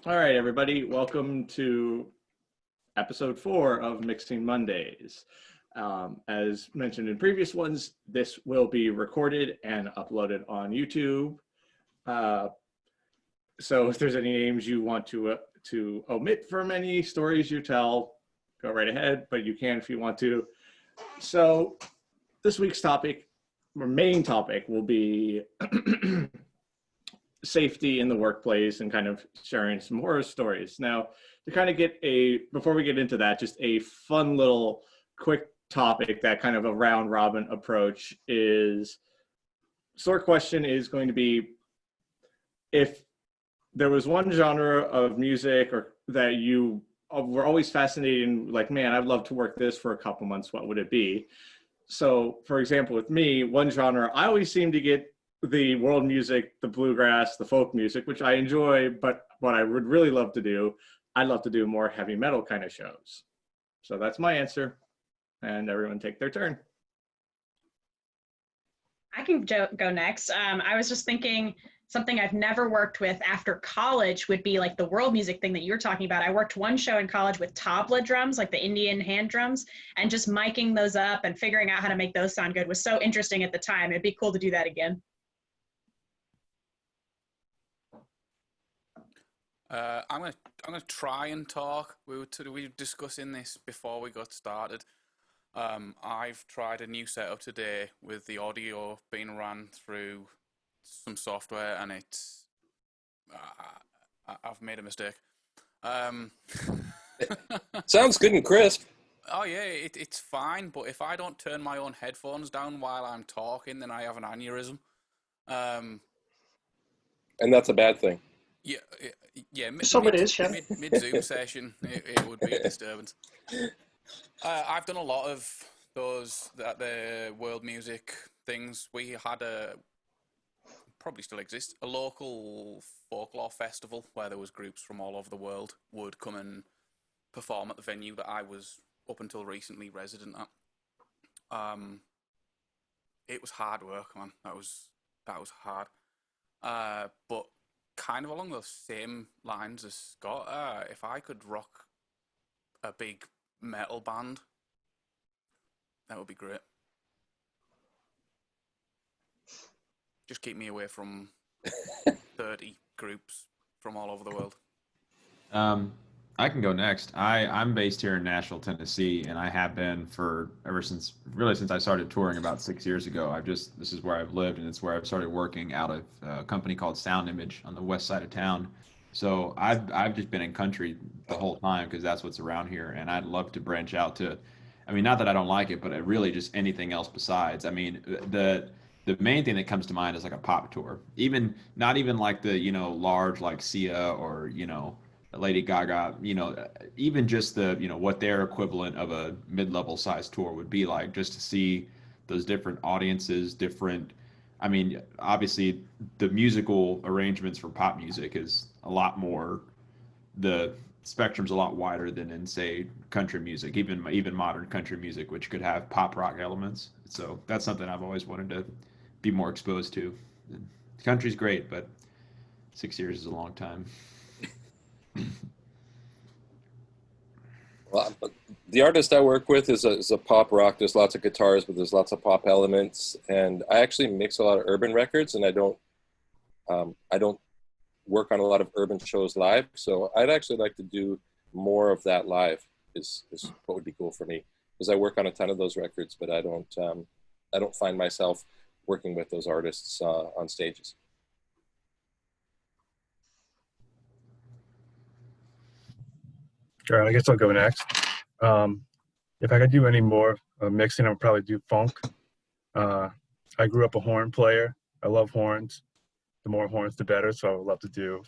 All right, everybody, welcome to episode 4 of Mixing Mondays. As mentioned in previous ones, this will be recorded and uploaded on YouTube. So if there's any names you want to omit from any stories you tell, go right ahead, but you can if you want to. So this week's topic, our main topic, will be safety in the workplace and kind of sharing some horror stories. Now, to kind of before we get into that, just a fun little quick topic, that kind of a round robin approach is, short question is going to be, if there was one genre of music or that you were always fascinated in, like, man, I'd love to work this for a couple months, what would it be? So for example, with me, one genre, I always seem to get the world music, the bluegrass, the folk music, which I enjoy, but what I would really love to do, I'd love to do more heavy metal kind of shows. So that's my answer, and everyone take their turn. I can go next. I was just thinking something I've never worked with after college would be like the world music thing that you were talking about. I worked one show in college with tabla drums, like the Indian hand drums, and just miking those up and figuring out how to make those sound good was so interesting at the time. It'd be cool to do that again. I'm gonna try and talk. We were discussing this before we got started. I've tried a new setup today with the audio being run through some software, and I've made a mistake. Sounds good and crisp. Oh yeah, it's fine. But if I don't turn my own headphones down while I'm talking, then I have an aneurysm. And that's a bad thing. Yeah. Mid Zoom session, it would be a disturbance. I've done a lot of those the world music things. We had probably still exists, a local folklore festival where there was groups from all over the world would come and perform at the venue that I was up until recently resident at. It was hard work, man. That was hard. But kind of along those same lines as Scott, if I could rock a big metal band, that would be great. Just keep me away from 30 groups from all over the world. I can go next. I'm based here in Nashville, Tennessee, and I have been since I started touring about 6 years ago. This is where I've lived, and it's where I've started working out of a company called Sound Image on the west side of town. So I've just been in country the whole time because that's what's around here, and I'd love to branch out to, not that I don't like it, but really just anything else besides. The main thing that comes to mind is like a pop tour, not even like the large like Sia or Lady Gaga, even just the what their equivalent of a mid-level size tour would be like, just to see those different audiences, obviously the musical arrangements for pop music is a lot more, the spectrum's a lot wider than in, say, country music, even modern country music, which could have pop rock elements. So that's something I've always wanted to be more exposed to. Country's great, but 6 years is a long time. Well, the artist I work with is a pop rock. There's lots of guitars, but there's lots of pop elements. And I actually mix a lot of urban records, and I don't work on a lot of urban shows live. So I'd actually like to do more of that live. Is what would be cool for me, because I work on a ton of those records, but I don't find myself working with those artists on stages. All right, I guess I'll go next. If I could do any more mixing, I would probably do funk. I grew up a horn player. I love horns. The more horns, the better. So I would love to do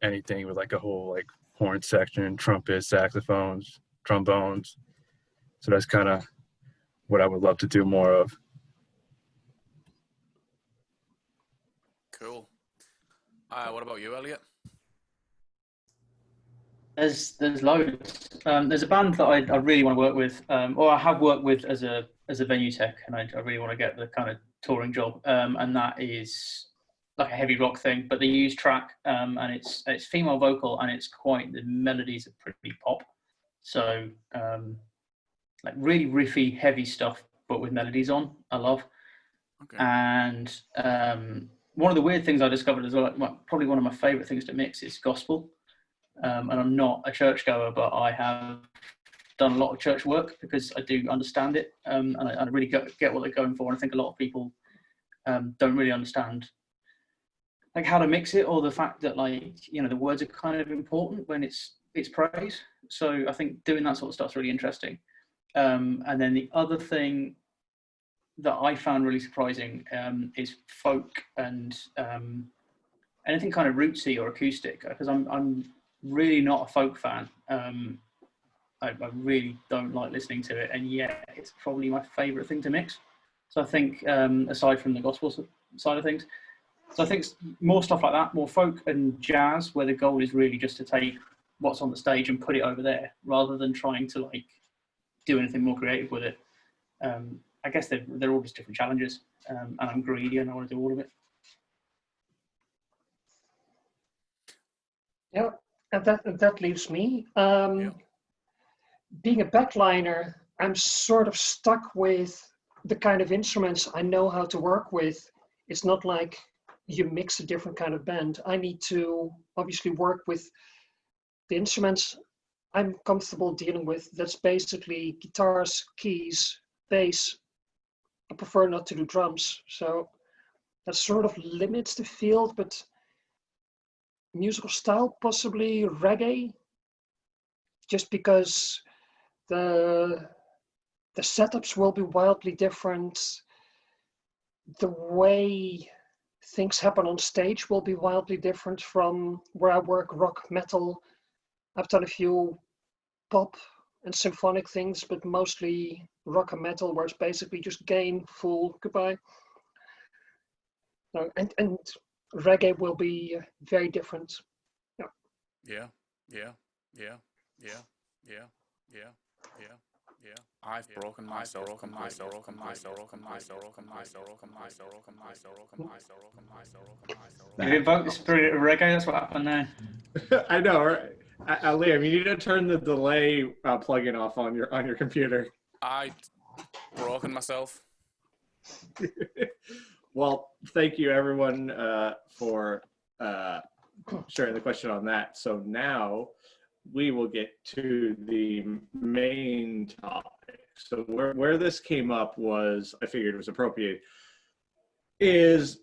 anything with like a whole like horn section, trumpets, saxophones, trombones. So that's kind of what I would love to do more of. Cool. What about you, Elliot? There's loads. There's a band that I really want to work with, or I have worked with as a venue tech, and I really want to get the kind of touring job, and that is like a heavy rock thing, but they use track, and it's female vocal, and it's quite, the melodies are pretty pop. So like really riffy, heavy stuff, but with melodies on, I love. Okay. And one of the weird things I discovered as well, probably one of my favorite things to mix, is gospel. And I'm not a churchgoer, but I have done a lot of church work because I do understand it, and I really get what they're going for. And I think a lot of people don't really understand like how to mix it, or the fact that, like, you know, the words are kind of important when it's praise. So I think doing that sort of stuff's really interesting. And then the other thing that I found really surprising is folk and anything kind of rootsy or acoustic, because I'm really not a folk fan. I really don't like listening to it, and yet it's probably my favorite thing to mix. So I think aside from the gospel side of things, so I think more stuff like that, more folk and jazz, where the goal is really just to take what's on the stage and put it over there, rather than trying to like do anything more creative with it. I guess they're all just different challenges, and I'm greedy and I want to do all of it. Yeah, and that leaves me. Yeah. Being a backliner, I'm sort of stuck with the kind of instruments I know how to work with. It's not like you mix a different kind of band. I need to obviously work with the instruments I'm comfortable dealing with. That's basically guitars, keys, bass. I prefer not to do drums. So that sort of limits the field, but musical style, possibly reggae, just because the setups will be wildly different. The way things happen on stage will be wildly different from where I work rock, metal. I've done a few pop and symphonic things, but mostly rock and metal, where it's basically just gain, full, goodbye. No, and reggae will be very different. Yeah. I've broken myself. You invoke the spirit of reggae, that's what happened there. I know, right? Liam, you need to turn the delay plugin off on your computer. I broken myself. Well, thank you everyone for sharing the question on that. So now we will get to the main topic. So where this came up was, I figured it was appropriate, is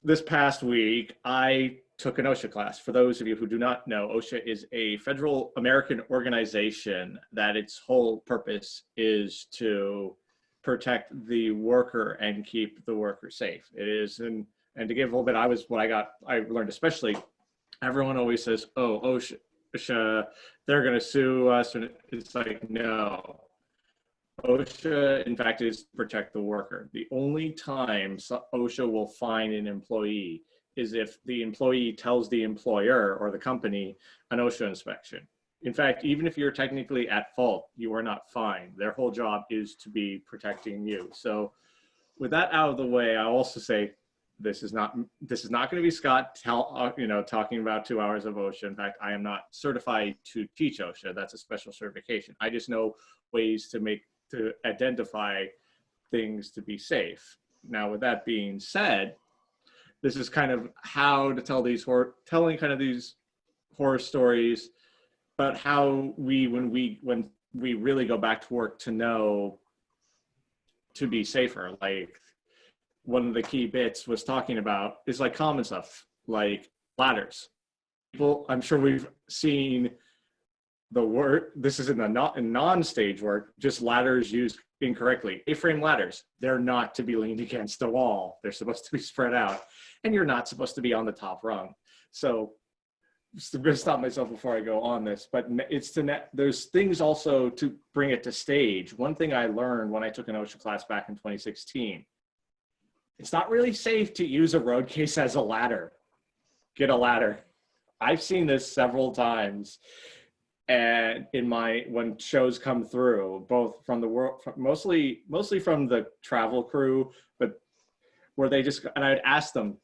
this past week I took an OSHA class. For those of you who do not know, OSHA is a federal American organization that its whole purpose is to protect the worker and keep the worker safe. It is, and to give a little bit, I learned especially, everyone always says, oh, OSHA, they're going to sue us. And it's like, no. OSHA, in fact, is to protect the worker. The only time OSHA will fine an employee is if the employee tells the employer or the company an OSHA inspection. In fact, even if you're technically at fault, you are not fined. Their whole job is to be protecting you. So with that out of the way, I also say, this is not going to be Scott talking about 2 hours of OSHA. In fact, I am not certified to teach OSHA. That's a special certification. I just know ways to identify things to be safe. Now, with that being said, this is kind of how to tell these telling kind of these horror stories, but how when we really go back to work to know to be safer. Like, one of the key bits was talking about is like common stuff, like ladders. People, I'm sure we've seen the word, this is in non-stage work, just ladders used incorrectly. A-frame ladders, they're not to be leaned against the wall. They're supposed to be spread out, and you're not supposed to be on the top rung. So I'm going to stop myself before I go on this, but there's things also to bring it to stage. One thing I learned when I took an OSHA class back in 2016, it's not really safe to use a road case as a ladder. Get a ladder. I've seen this several times, and when shows come through, both from the world, mostly from the travel crew, but where they just, and I'd ask them,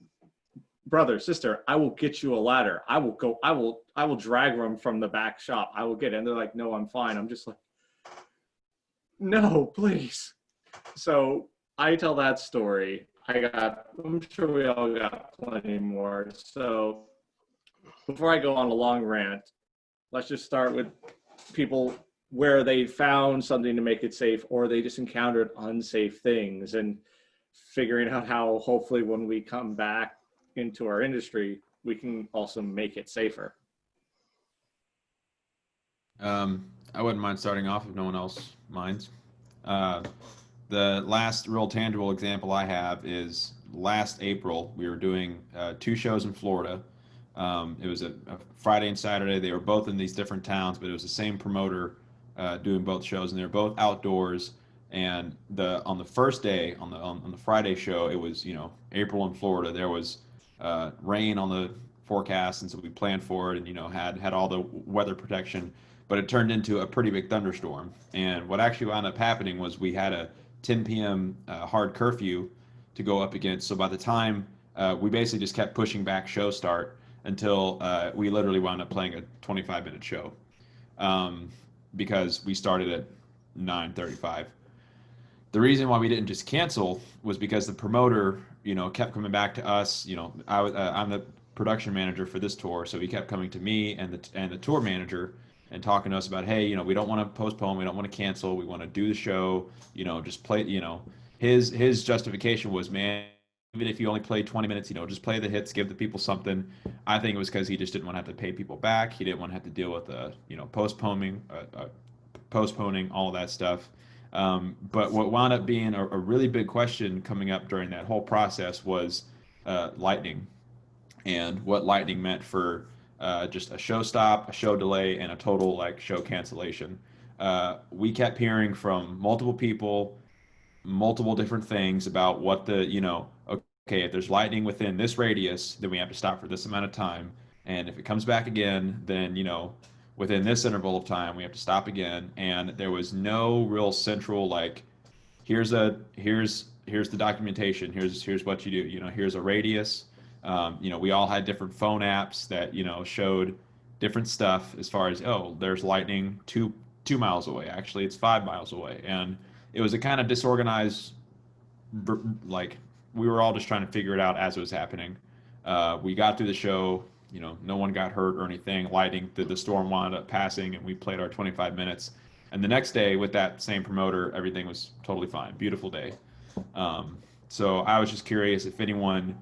brother, sister, I will get you a ladder. I will drag them from the back shop. I will get it. And they're like, no, I'm fine. I'm just like, no, please. So I tell that story. I'm sure we all got plenty more. So before I go on a long rant, let's just start with people where they found something to make it safe, or they just encountered unsafe things, and figuring out how hopefully when we come back into our industry, we can also make it safer. I wouldn't mind starting off if no one else minds. The last real tangible example I have is last April. We were doing 2 shows in Florida. It was a Friday and Saturday. They were both in these different towns, but it was the same promoter doing both shows, and they were both outdoors. And on the first day, on the Friday show, it was, you know, April in Florida. There was rain on the forecast, and so we planned for it, and, you know, had all the weather protection. But it turned into a pretty big thunderstorm. And what actually wound up happening was we had a 10 p.m. Hard curfew to go up against. So by the time we basically just kept pushing back show start until we literally wound up playing a 25-minute show because we started at 9:35. The reason why we didn't just cancel was because the promoter, you know, kept coming back to us. You know, I'm the production manager for this tour, so he kept coming to me and the tour manager and talking to us about, hey, you know, we don't want to postpone, we don't want to cancel, we want to do the show, you know, just play, you know. His justification was, man, even if you only play 20 minutes, you know, just play the hits, give the people something. I think it was because he just didn't want to have to pay people back. He didn't want to have to deal with, you know, postponing all of that stuff. But what wound up being a really big question coming up during that whole process was lightning, and what lightning meant for just a show stop, a show delay, and a total like show cancellation. We kept hearing from multiple people, multiple different things about what the, you know, okay, if there's lightning within this radius, then we have to stop for this amount of time. And if it comes back again, then, you know, within this interval of time, we have to stop again. And there was no real central, like, here's the documentation, here's what you do, you know, here's a radius. You know, we all had different phone apps that, you know, showed different stuff as far as, oh, there's lightning 2 miles away. Actually, it's 5 miles away. And it was a kind of disorganized, like, we were all just trying to figure it out as it was happening. We got through the show, you know, no one got hurt or anything. Lightning, the storm wound up passing, and we played our 25 minutes. And the next day with that same promoter, everything was totally fine. Beautiful day. So I was just curious if anyone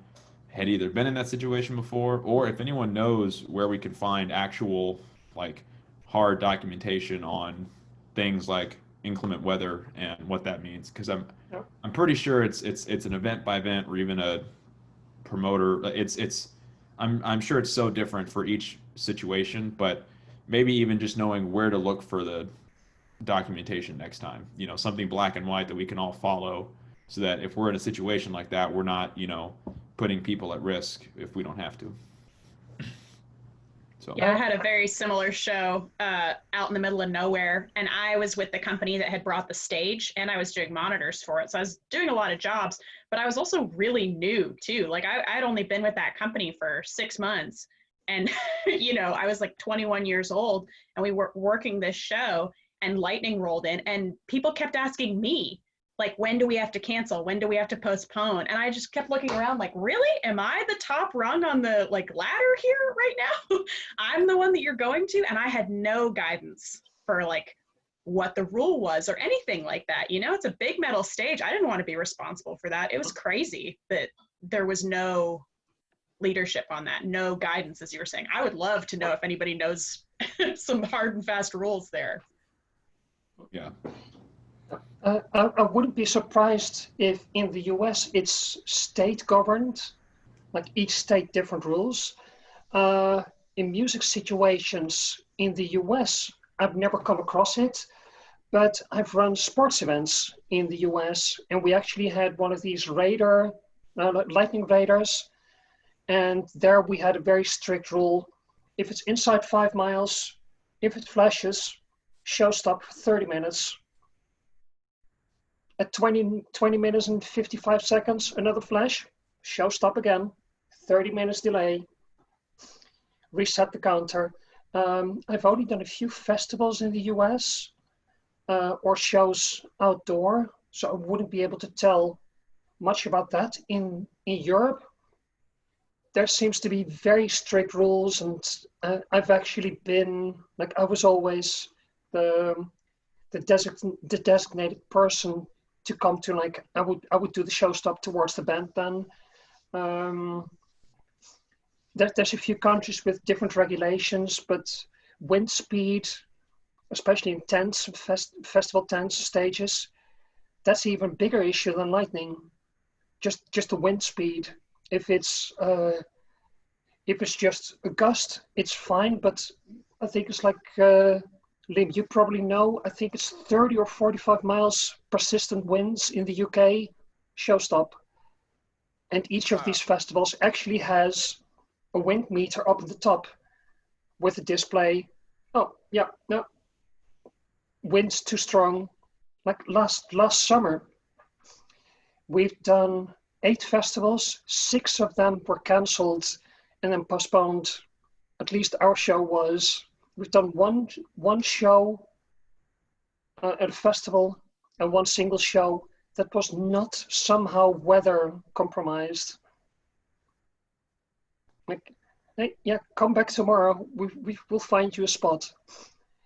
had either been in that situation before, or if anyone knows where we can find actual, like, hard documentation on things like inclement weather and what that means. Because I'm pretty sure it's an event by event, or even a promoter. I'm sure it's so different for each situation, but maybe even just knowing where to look for the documentation next time, you know, something black and white that we can all follow, so that if we're in a situation like that, we're not, you know, putting people at risk if we don't have to. So yeah, I had a very similar show out in the middle of nowhere, and I was with the company that had brought the stage, and I was doing monitors for it. So I was doing a lot of jobs, but I was also really new too. Like I'd only been with that company for 6 months, and you know, I was like 21 years old, and we were working this show, and lightning rolled in, and people kept asking me, like, when do we have to cancel? When do we have to postpone? And I just kept looking around like, really? Am I the top rung on the like ladder here right now? I'm the one that you're going to? And I had no guidance for like what the rule was or anything like that. You know, it's a big metal stage. I didn't want to be responsible for that. It was crazy that there was no leadership on that, no guidance, as you were saying. I would love to know if anybody knows some hard and fast rules there. yeah. I wouldn't be surprised if in the US it's state governed, like each state different rules. In music situations in the US, I've never come across it, but I've run sports events in the US, and we actually had one of these lightning radars, and there we had a very strict rule. If it's inside 5 miles, if it flashes, show stop for 30 minutes. At 20 minutes and 55 seconds, another flash, show stop again, 30 minutes delay, reset the counter. I've only done a few festivals in the US or shows outdoor, so I wouldn't be able to tell much about that. In Europe, there seems to be very strict rules, and I've actually been, like, I was always the designated person to come to, like, I would do the show stop towards the band then. There's a few countries with different regulations, but wind speed, especially in tents, festival tents, stages, that's an even bigger issue than lightning. Just the wind speed. If it's just a gust, it's fine, but I think it's like, Lim, you probably know, I think it's 30 or 45 miles persistent winds in the UK, showstop. And each of these festivals actually has a wind meter up at the top with a display. Oh, yeah, no. Wind's too strong. Like last summer, we've done 8 festivals. 6 of them were cancelled and then postponed. At least our show was. We've done one show at a festival and 1 single show that was not somehow weather compromised. Like, hey, yeah, come back tomorrow. We'll find you a spot.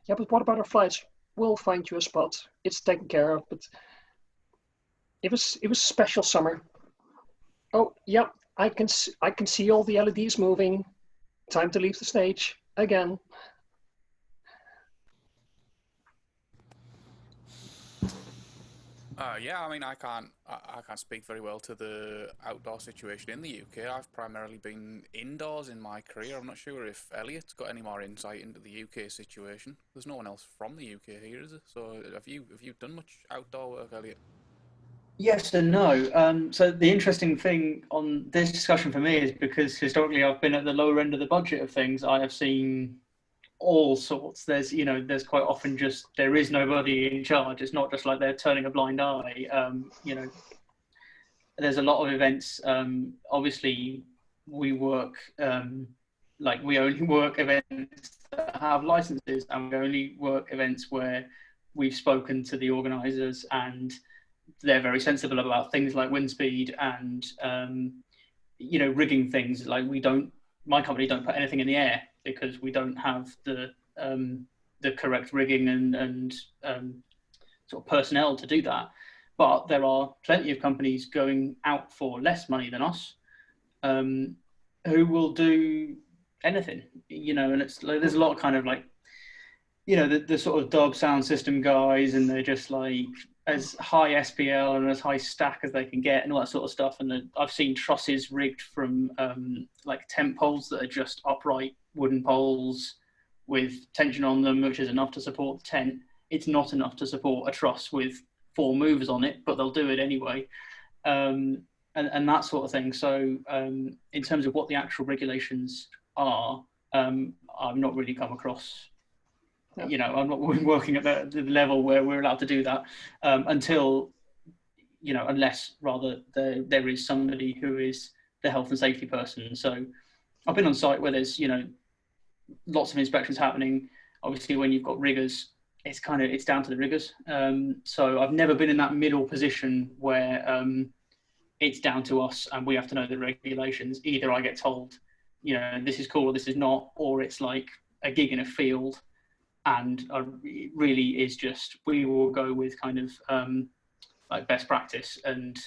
Yeah, but what about our flights? We'll find you a spot. It's taken care of. But it was a special summer. Oh yeah, I can see all the LEDs moving. Time to leave the stage again. Yeah, I mean, I can't speak very well to the outdoor situation in the UK. I've primarily been indoors in my career. I'm not sure if Elliot's got any more insight into the UK situation. There's no one else from the UK here, is there? So have you done much outdoor work, Elliot? Yes and no. So the interesting thing on this discussion for me is because historically I've been at the lower end of the budget of things. I have seen all sorts. There's quite often just there is nobody in charge. It's not just like they're turning a blind eye. There's a lot of events. Obviously, we work we only work events that have licenses, and we only work events where we've spoken to the organisers and they're very sensible about things like wind speed and rigging things. Like my company don't put anything in the air because we don't have the correct rigging and sort of personnel to do that. But there are plenty of companies going out for less money than us who will do anything, and it's like there's a lot of kind of like, the sort of dub sound system guys, and they're just like as high SPL and as high stack as they can get and all that sort of stuff. And I've seen trusses rigged from like tent poles that are just upright wooden poles with tension on them, which is enough to support the tent. It's not enough to support a truss with 4 movers on it, but they'll do it anyway. And that sort of thing. So in terms of what the actual regulations are, I've not really come across, I'm not working at the level where we're allowed to do that until, unless rather there is somebody who is the health and safety person. So I've been on site where there's, lots of inspections happening. Obviously, when you've got riggers, it's down to the riggers. So I've never been in that middle position where it's down to us and we have to know the regulations. Either I get told, this is cool or this is not, or it's like a gig in a field, and it really is just we will go with kind of like best practice and.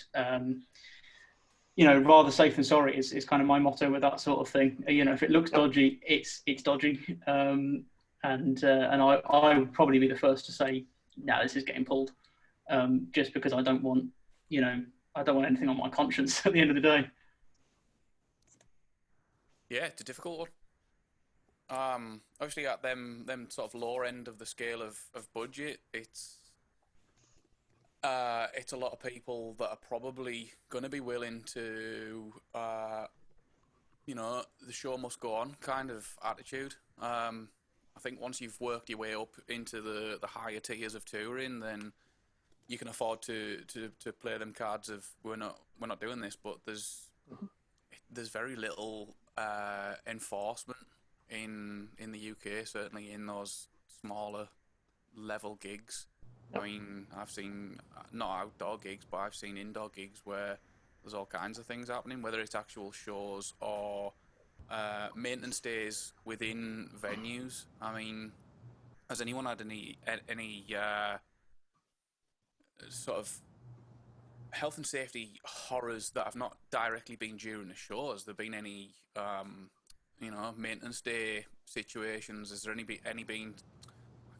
Rather safe than sorry is kind of my motto with that sort of thing. If it looks dodgy, it's dodgy. And I would probably be the first to say, no, this is getting pulled. Just because I don't want, I don't want anything on my conscience at the end of the day. Yeah, it's a difficult one. Obviously at them sort of lower end of the scale of budget, it's a lot of people that are probably going to be willing to, the show must go on kind of attitude. I think once you've worked your way up into the higher tiers of touring, then, you can afford to play them cards of we're not doing this, but there's very little enforcement in the UK, certainly in those smaller level gigs. I mean, I've seen not outdoor gigs, but I've seen indoor gigs where there's all kinds of things happening, whether it's actual shows or maintenance days within venues. I mean, has anyone had any sort of health and safety horrors that have not directly been during a show? Has there been any maintenance day situations? Is there any been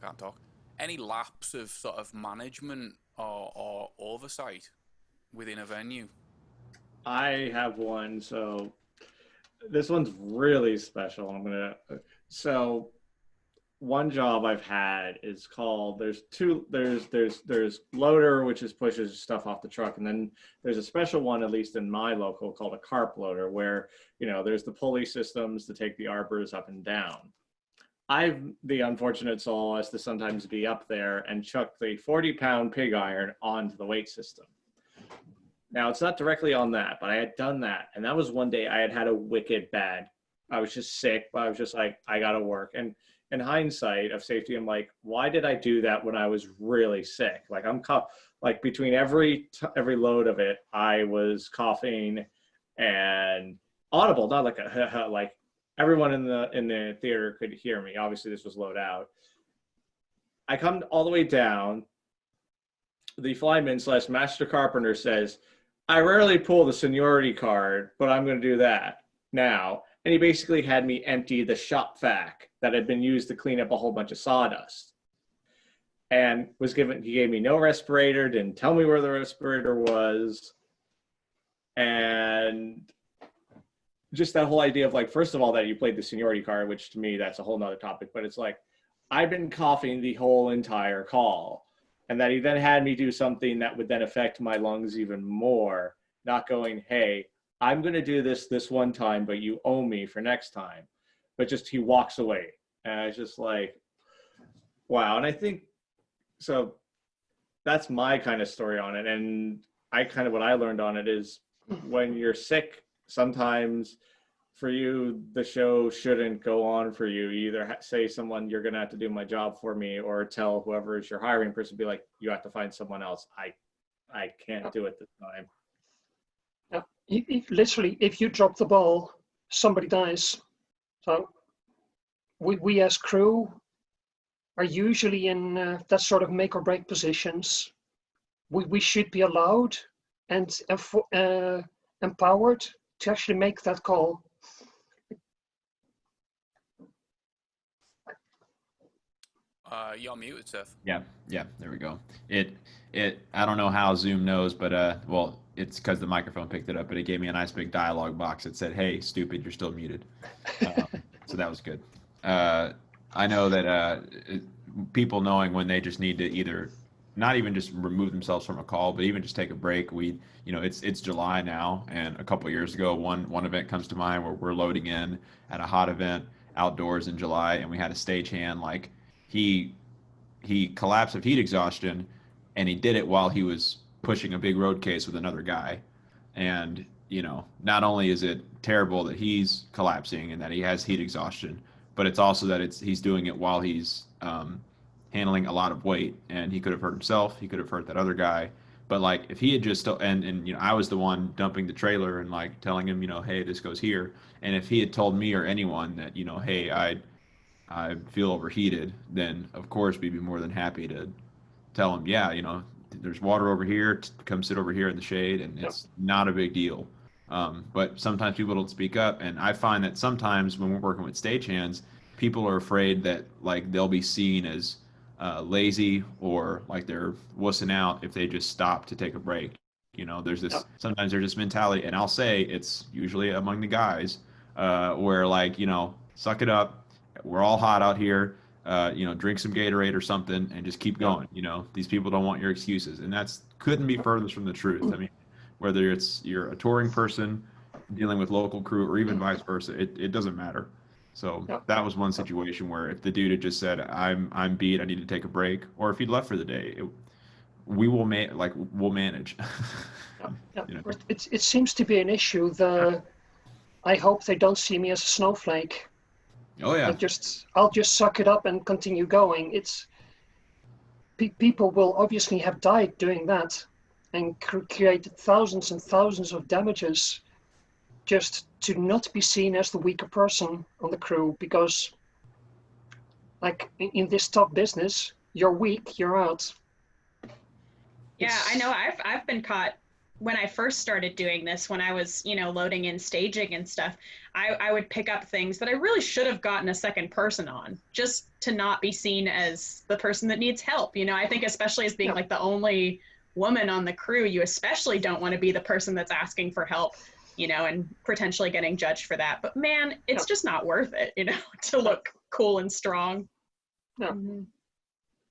I can't talk, any lapse of sort of management or oversight within a venue? I have one. So this one's really special. So one job I've had is called, there's loader, which is pushes stuff off the truck. And then there's a special one, at least in my local, called a carp loader, where, there's the pulley systems to take the arbors up and down. I've the unfortunate soul as to sometimes be up there and chuck the 40-pound pig iron onto the weight system. Now, it's not directly on that, but I had done that. And that was one day I had a wicked bad. I was just sick, but I was just like, I got to work. And in hindsight of safety, I'm like, why did I do that when I was really sick? Like like between every load of it, I was coughing and audible, not like like everyone in the theater could hear me. Obviously, this was load out. I come all the way down. The flyman / master carpenter says, I rarely pull the seniority card, but I'm going to do that now. And he basically had me empty the shop vac that had been used to clean up a whole bunch of sawdust. And he gave me no respirator, didn't tell me where the respirator was. And just that whole idea of like, first of all, that you played the seniority card, which to me, that's a whole nother topic. But it's like, I've been coughing the whole entire call. And that he then had me do something that would then affect my lungs even more, not going, hey, I'm going to do this one time, but you owe me for next time. But just he walks away. And I was just like, wow. And I think, so that's my kind of story on it. And what I learned on it is when you're sick, sometimes for you, the show shouldn't go on for you. You either say someone, you're going to have to do my job for me, or tell whoever is your hiring person, be like, you have to find someone else. I can't do it this time. Yeah. If you drop the ball, somebody dies. So we as crew are usually in that sort of make or break positions. We should be allowed and empowered to actually make that call. You're muted, Seth. Yeah, there we go. I don't know how Zoom knows, but well, it's because the microphone picked it up, but it gave me a nice big dialogue box that said, hey, stupid, you're still muted. So that was good. I know that people knowing when they just need to either not even just remove themselves from a call, but even just take a break. It's July now, and a couple of years ago, one event comes to mind where we're loading in at a hot event outdoors in July, and we had a stagehand, like he collapsed of heat exhaustion, and he did it while he was pushing a big road case with another guy. And not only is it terrible that he's collapsing and that he has heat exhaustion, but it's also that he's doing it while he's handling a lot of weight, and he could have hurt himself, he could have hurt that other guy. But like if he had just and I was the one dumping the trailer and like telling him, hey, this goes here, and if he had told me or anyone that hey, I feel overheated, then of course we'd be more than happy to tell him, yeah, there's water over here, come sit over here in the shade, and it's not a big deal. But sometimes people don't speak up, and I find that sometimes when we're working with stagehands, people are afraid that like they'll be seen as lazy or like they're wussing out if they just stop to take a break. There's this sometimes there's this mentality, and I'll say it's usually among the guys where like suck it up, we're all hot out here, drink some Gatorade or something and just keep going. These people don't want your excuses, and that's couldn't be furthest from the truth. I mean, whether you're a touring person dealing with local crew or even vice versa, it doesn't matter. So that was one situation where if the dude had just said, I'm beat, I need to take a break, or if he'd left for the day, we'll manage. Yeah. You know? It seems to be an issue. I hope they don't see me as a snowflake. Oh yeah. I'll just suck it up and continue going. It's people will obviously have died doing that and created thousands and thousands of damages just to not be seen as the weaker person on the crew, because like in this top business, you're weak, you're out. Yeah, I know. I've been caught when I first started doing this, when I was, loading in staging and stuff. I would pick up things that I really should have gotten a second person on, just to not be seen as the person that needs help. I think especially as being like the only woman on the crew, you especially don't want to be the person that's asking for help, and potentially getting judged for that. But man, it's just not worth it, to look cool and strong. No. Mm-hmm.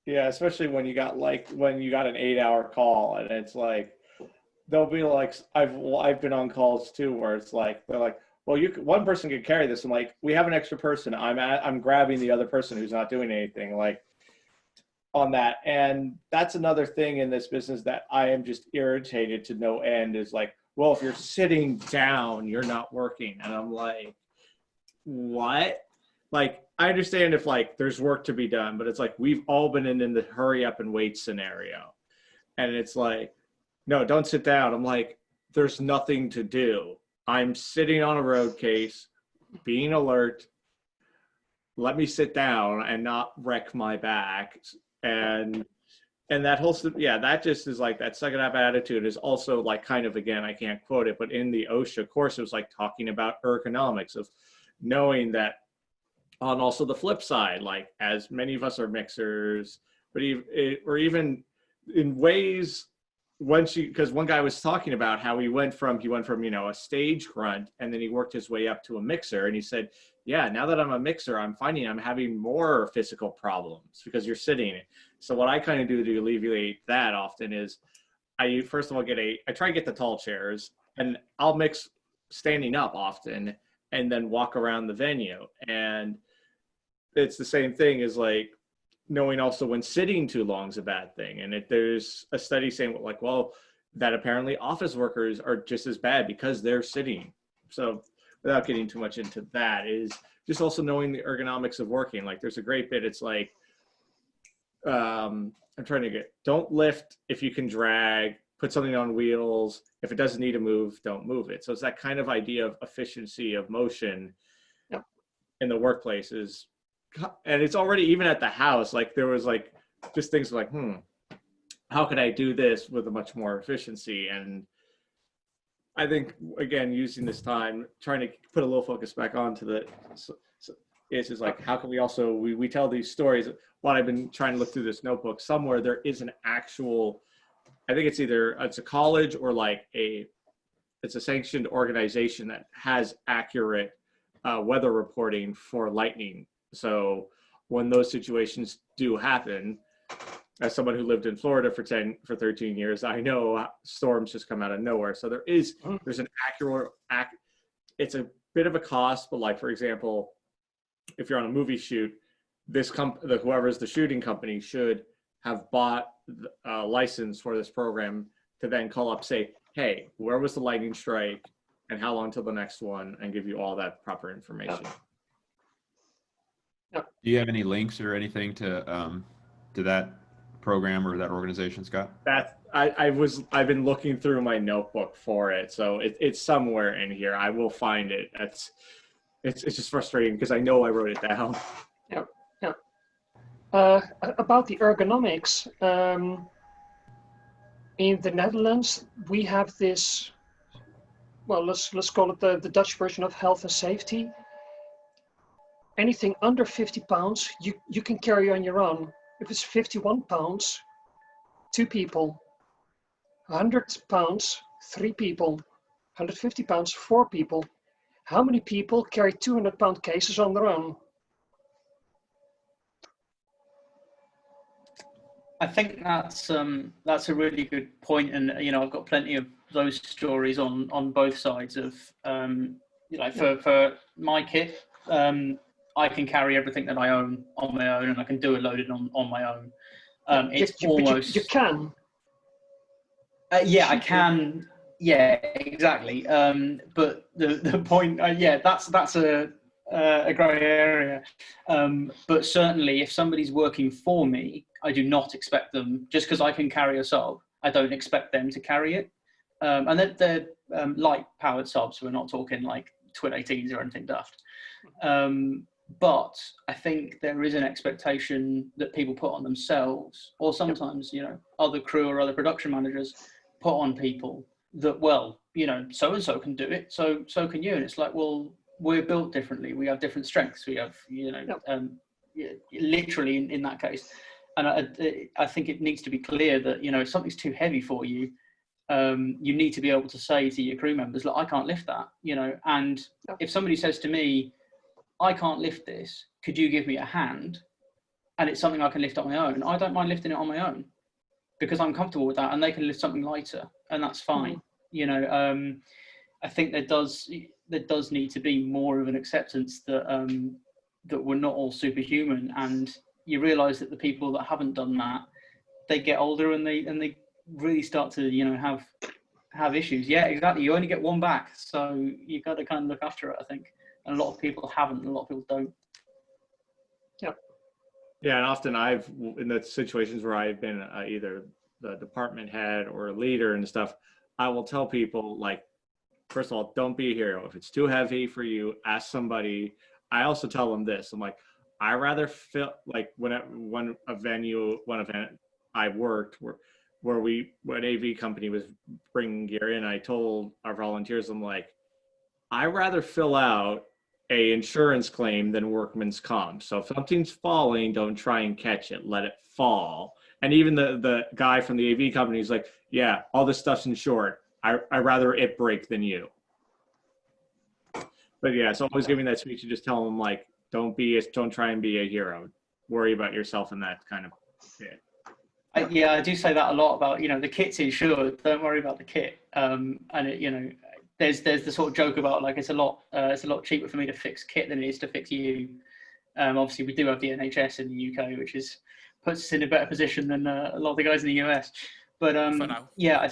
Yeah, especially when you got an 8-hour call, and it's like they'll be like, I've been on calls too where it's like they're like, well, one person can carry this. I'm like, we have an extra person. I'm grabbing the other person who's not doing anything like on that. And that's another thing in this business that I am just irritated to no end is like, well, if you're sitting down, you're not working. And I'm like, what? Like, I understand if like there's work to be done, but it's like we've all been in the hurry up and wait scenario. And it's like, no, don't sit down. I'm like, there's nothing to do. I'm sitting on a road case, being alert. Let me sit down and not wreck my back. And that whole, that just is like, that second half attitude is also like kind of, again, I can't quote it, but in the OSHA course, it was like talking about ergonomics of knowing that on also the flip side, like as many of us are mixers, but even in ways because one guy was talking about how he went from a stage grunt and then he worked his way up to a mixer, and he said, yeah, now that I'm a mixer, I'm finding I'm having more physical problems because you're sitting. So what I kind of do to alleviate that often is I first of all I try to get the tall chairs, and I'll mix standing up often and then walk around the venue. And it's the same thing as like knowing also when sitting too long is a bad thing. And there's a study saying like, well, that apparently office workers are just as bad because they're sitting. So without getting too much into that, is just also knowing the ergonomics of working. Like there's a great bit, it's like, don't lift if you can drag, put something on wheels. If it doesn't need to move, don't move it. So it's that kind of idea of efficiency of motion in the workplaces. And it's already, even at the house, like there was like just things like, how could I do this with a much more efficiency? And I think, again, using this time, trying to put a little focus back onto is like, how can we also, we tell these stories. While I've been trying to look through this notebook, somewhere there is an actual, I think it's a college or like it's a sanctioned organization that has accurate weather reporting for lightning. So when those situations do happen, as someone who lived in Florida for 13 years, I know storms just come out of nowhere. So there's an accurate, it's a bit of a cost, but like, for example, if you're on a movie shoot, whoever's the shooting company should have bought a license for this program to then call up, say, hey, where was the lightning strike and how long till the next one, and give you all that proper information. Do you have any links or anything to that program or that organization, Scott? I've been looking through my notebook for it, so it's somewhere in here. I will find it. It's just frustrating because I know I wrote it down. Yeah. About the ergonomics, in the Netherlands we have this. Well, let's call it the Dutch version of health and safety. Anything under 50 pounds, you can carry on your own. If it's 51 pounds, 2 people. 100 pounds, 3 people. 150 pounds, 4 people. How many people carry 200-pound cases on their own? I think that's a really good point, and I've got plenty of those stories on both sides of for my kit. I can carry everything that I own on my own, and I can do a loaded on my own. It's almost you can, Yeah, I can. Yeah, exactly. But the point, that's a grey area. But certainly, if somebody's working for me, I do not expect them, just because I can carry a sub, I don't expect them to carry it. And they're light powered subs, so we're not talking like Twin 18s or anything daft. But I think there is an expectation that people put on themselves, or sometimes, other crew or other production managers put on people that, well, so-and-so can do it, so can you. And it's like, well, we're built differently. We have different strengths. We have, literally in that case. And I think it needs to be clear that, if something's too heavy for you, you need to be able to say to your crew members, look, I can't lift that, and if somebody says to me, I can't lift this, could you give me a hand? And it's something I can lift on my own. I don't mind lifting it on my own because I'm comfortable with that, and they can lift something lighter, and that's fine. I think there does need to be more of an acceptance that that we're not all superhuman, and you realise that the people that haven't done that, they get older and they really start to have issues. Yeah, exactly. You only get one back, so you got to kind of look after it, I think. And a lot of people haven't, and a lot of people don't. Yeah, and often in the situations where I've been either the department head or a leader and stuff, I will tell people, like, first of all, don't be a hero. If it's too heavy for you, ask somebody. I also tell them this. I'm like, I rather feel like when event I worked where when AV company was bringing gear in, I told our volunteers, I'm like, I rather fill out a insurance claim than workman's comp. So if something's falling, don't try and catch it, let it fall. And even the guy from the AV company is like, yeah, all this stuff's insured. I rather it break than you. But yeah, so always giving that speech to just tell them, like, don't try and be a hero. Worry about yourself and that kind of shit. I do say that a lot about, the kit's insured. Don't worry about the kit. And it, there's the sort of joke about, like, it's a lot cheaper for me to fix kit than it is to fix you. Obviously, we do have the NHS in the UK, which puts us in a better position than a lot of the guys in the US. But for now. Yeah,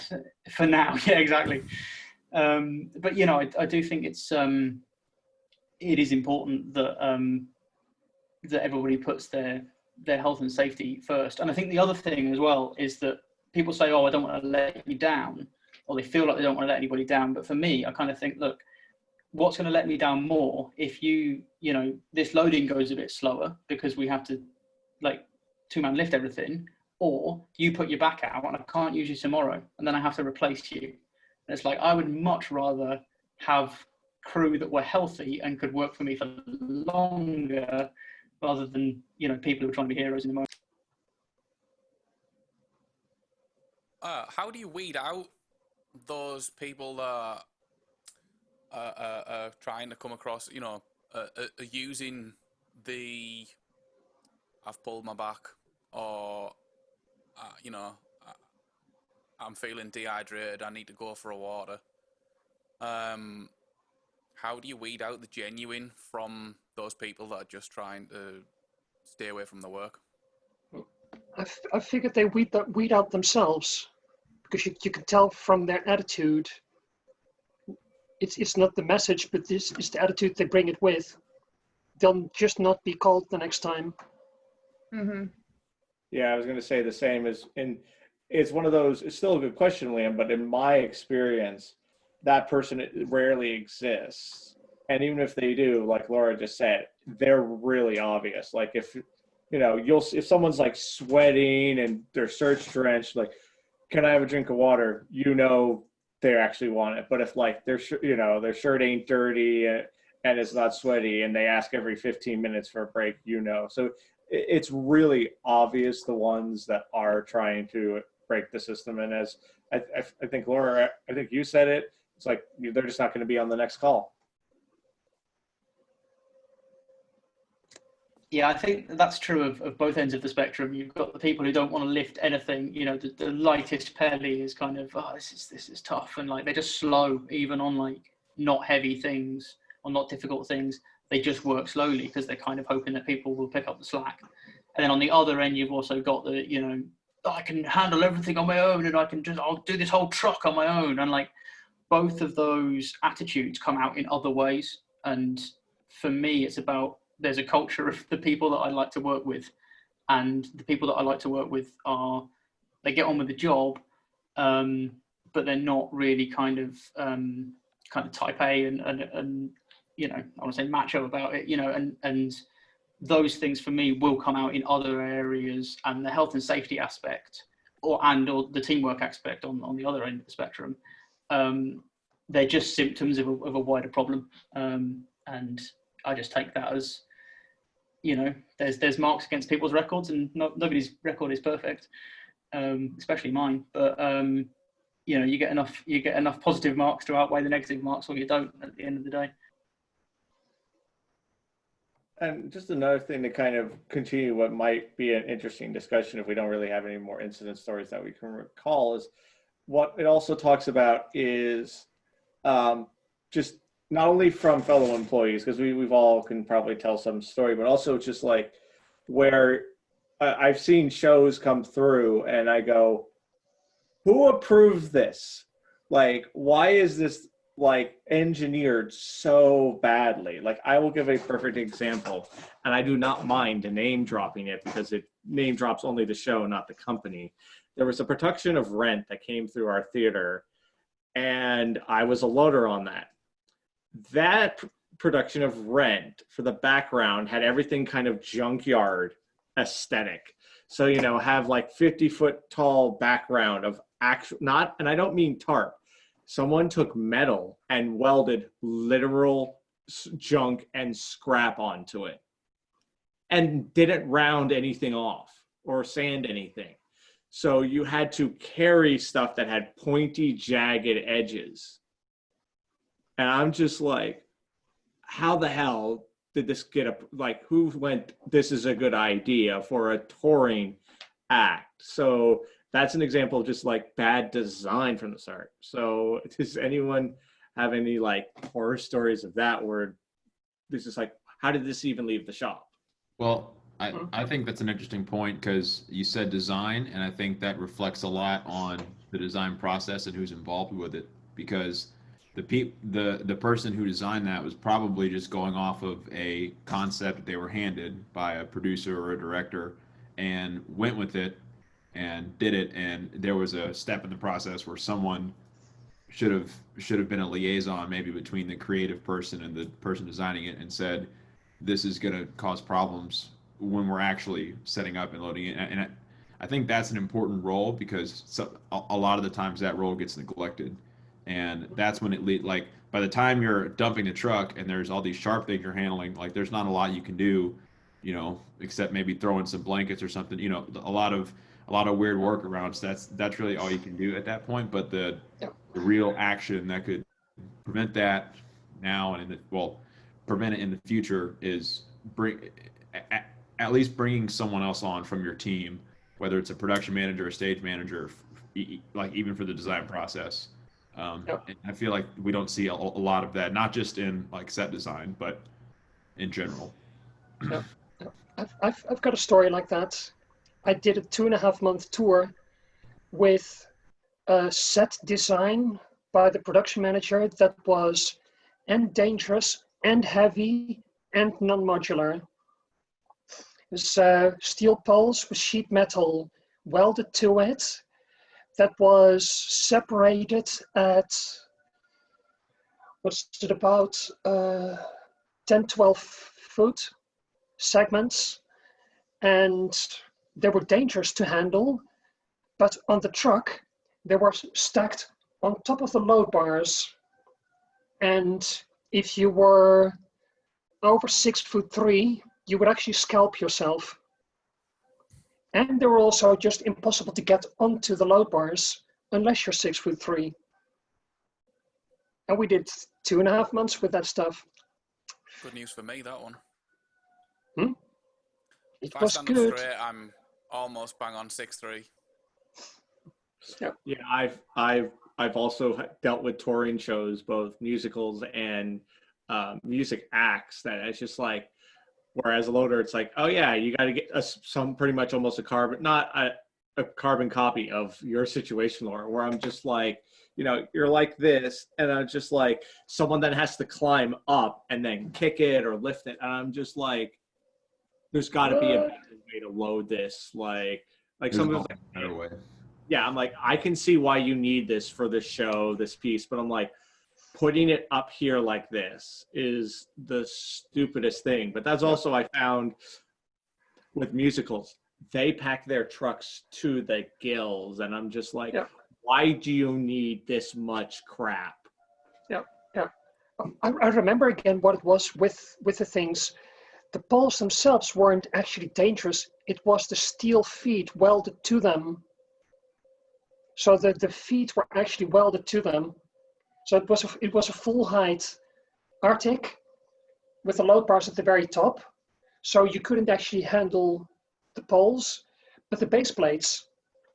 for now, yeah, exactly. But I do think it is important that that everybody puts their health and safety first. And I think the other thing as well is that people say, oh, I don't want to let you down, or they feel like they don't want to let anybody down. But for me, I kind of think, look, what's going to let me down more if this loading goes a bit slower because we have to, like, two-man lift everything, or you put your back out and I can't use you tomorrow and then I have to replace you. And it's like, I would much rather have crew that were healthy and could work for me for longer rather than, people who are trying to be heroes in the moment. How do you weed out those people that are trying to come across, using the I've pulled my back, or I'm feeling dehydrated, I need to go for a water? How do you weed out the genuine from those people that are just trying to stay away from the work? I figured they weed out themselves, because you can tell from their attitude. It's not the message, but this is the attitude they bring it with. They'll just not be called the next time. Mm-hmm. Yeah, I was going to say the same. It's one of those. It's still a good question, Liam, but in my experience, that person rarely exists. And even if they do, like Laura just said, they're really obvious. Like if if someone's like sweating and their shirt's drenched, like, can I have a drink of water? They actually want it. But if, like, their shirt ain't dirty and it's not sweaty and they ask every 15 minutes for a break, So it's really obvious, the ones that are trying to break the system. And as I think, Laura, I think you said it, it's like they're just not going to be on the next call. Yeah, I think that's true of both ends of the spectrum. You've got the people who don't want to lift anything. The lightest pelly is kind of, oh, this is tough, and like they're just slow, even on like not heavy things or not difficult things. They just work slowly because they're kind of hoping that people will pick up the slack. And then on the other end, you've also got the, I can handle everything on my own, and I'll do this whole truck on my own. And like both of those attitudes come out in other ways. And for me, it's about, there's a culture of the people that I like to work with, and the people that I like to work with they get on with the job, but they're not really kind of type A and you know, I want to say macho about it, you know, and those things for me will come out in other areas, and the health and safety aspect or the teamwork aspect on the other end of the spectrum, they're just symptoms of a wider problem. And I just take that as, you know, there's marks against people's records, and nobody's record is perfect, especially mine. But you know, you get enough positive marks to outweigh the negative marks, or you don't at the end of the day. And just another thing to kind of continue what might be an interesting discussion if we don't really have any more incident stories that we can recall, is what it also talks about is just not only from fellow employees, because we've all can probably tell some story, but also just like where I've seen shows come through and I go, who approved this? Like, why is this like engineered so badly? Like, I will give a perfect example, and I do not mind name dropping it because it name drops only the show, not the company. There was a production of Rent that came through our theater, and I was a loader on that. That production of Rent, for the background, had everything kind of junkyard aesthetic. So, you know, have like 50-foot tall background of actual, not, and I don't mean tarp. Someone took metal and welded literal junk and scrap onto it and didn't round anything off or sand anything. So you had to carry stuff that had pointy, jagged edges. And I'm just like, how the hell did this get up? Like, who went, this is a good idea for a touring act? So that's an example of just like bad design from the start. So does anyone have any like horror stories of that where this is like, how did this even leave the shop? Well, I think that's an interesting point, because you said design, and I think that reflects a lot on the design process and who's involved with it, because the person who designed that was probably just going off of a concept that they were handed by a producer or a director and went with it and did it. And there was a step in the process where someone should have been a liaison maybe between the creative person and the person designing it, and said, this is going to cause problems when we're actually setting up and loading it. And I think that's an important role, because a lot of the times that role gets neglected. And that's when like by the time you're dumping the truck and there's all these sharp things you're handling, like there's not a lot you can do, you know, except maybe throw in some blankets or something, you know, a lot of weird workarounds. That's really all you can do at that point. But the real action that could prevent that now and prevent it in the future is at least bringing someone else on from your team, whether it's a production manager, a stage manager, like even for the design process. And I feel like we don't see a lot of that, not just in like set design, but in general. I've got a story like that. I did a 2.5-month tour with a set design by the production manager that was and dangerous and heavy and non-modular. It was steel poles with sheet metal welded to it, that was separated at, what's it, about 10-12 foot segments, and they were dangerous to handle. But on the truck, they were stacked on top of the load bars, and if you were over 6'3", you would actually scalp yourself. And they were also just impossible to get onto the load bars unless you're 6'3". And we did 2.5 months with that stuff. Good news for me, that one. It if was I stand good. up straight, I'm almost bang on 6'3". Yeah, I've also dealt with touring shows, both musicals and music acts, that it's just like, whereas a loader, it's like, oh yeah, you got to get some pretty much almost a carbon, not a carbon copy of your situation, Laura, where I'm just like, you know, you're like this, and I'm just like, someone then has to climb up and then kick it or lift it, and I'm just like, there's got to be a better way to load this, like some of the better way. Yeah, I'm like, I can see why you need this for the show, this piece, but I'm like, putting it up here like this is the stupidest thing. But that's also, I found with musicals, they pack their trucks to the gills, and I'm just like, why do you need this much crap? I remember again what it was with the things. The poles themselves weren't actually dangerous. It was the steel feet welded to them. So that the feet were actually welded to them. So it was a full height Arctic with the load bars at the very top. So you couldn't actually handle the poles, but the base plates,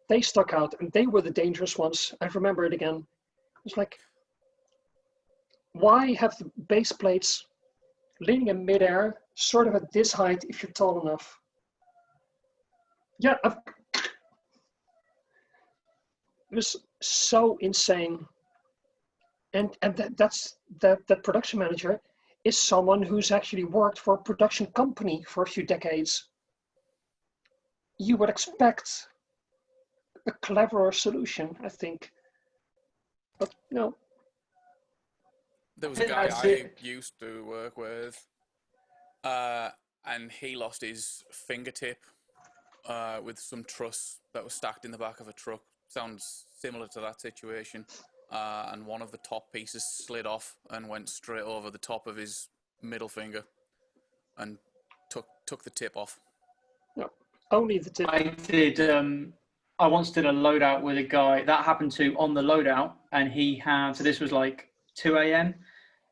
they stuck out, and they were the dangerous ones. I remember it again. It's like, why have the base plates leaning in midair, sort of at this height if you're tall enough? Yeah, it was so insane. And that production manager is someone who's actually worked for a production company for a few decades. You would expect a cleverer solution, I think. But no. There was a guy I used to work with, and he lost his fingertip with some truss that was stacked in the back of a truck. Sounds similar to that situation. And one of the top pieces slid off and went straight over the top of his middle finger and took the tip off. No, only the tip. I once did a loadout with a guy that happened to on the loadout, and he had, so this was like 2 a.m.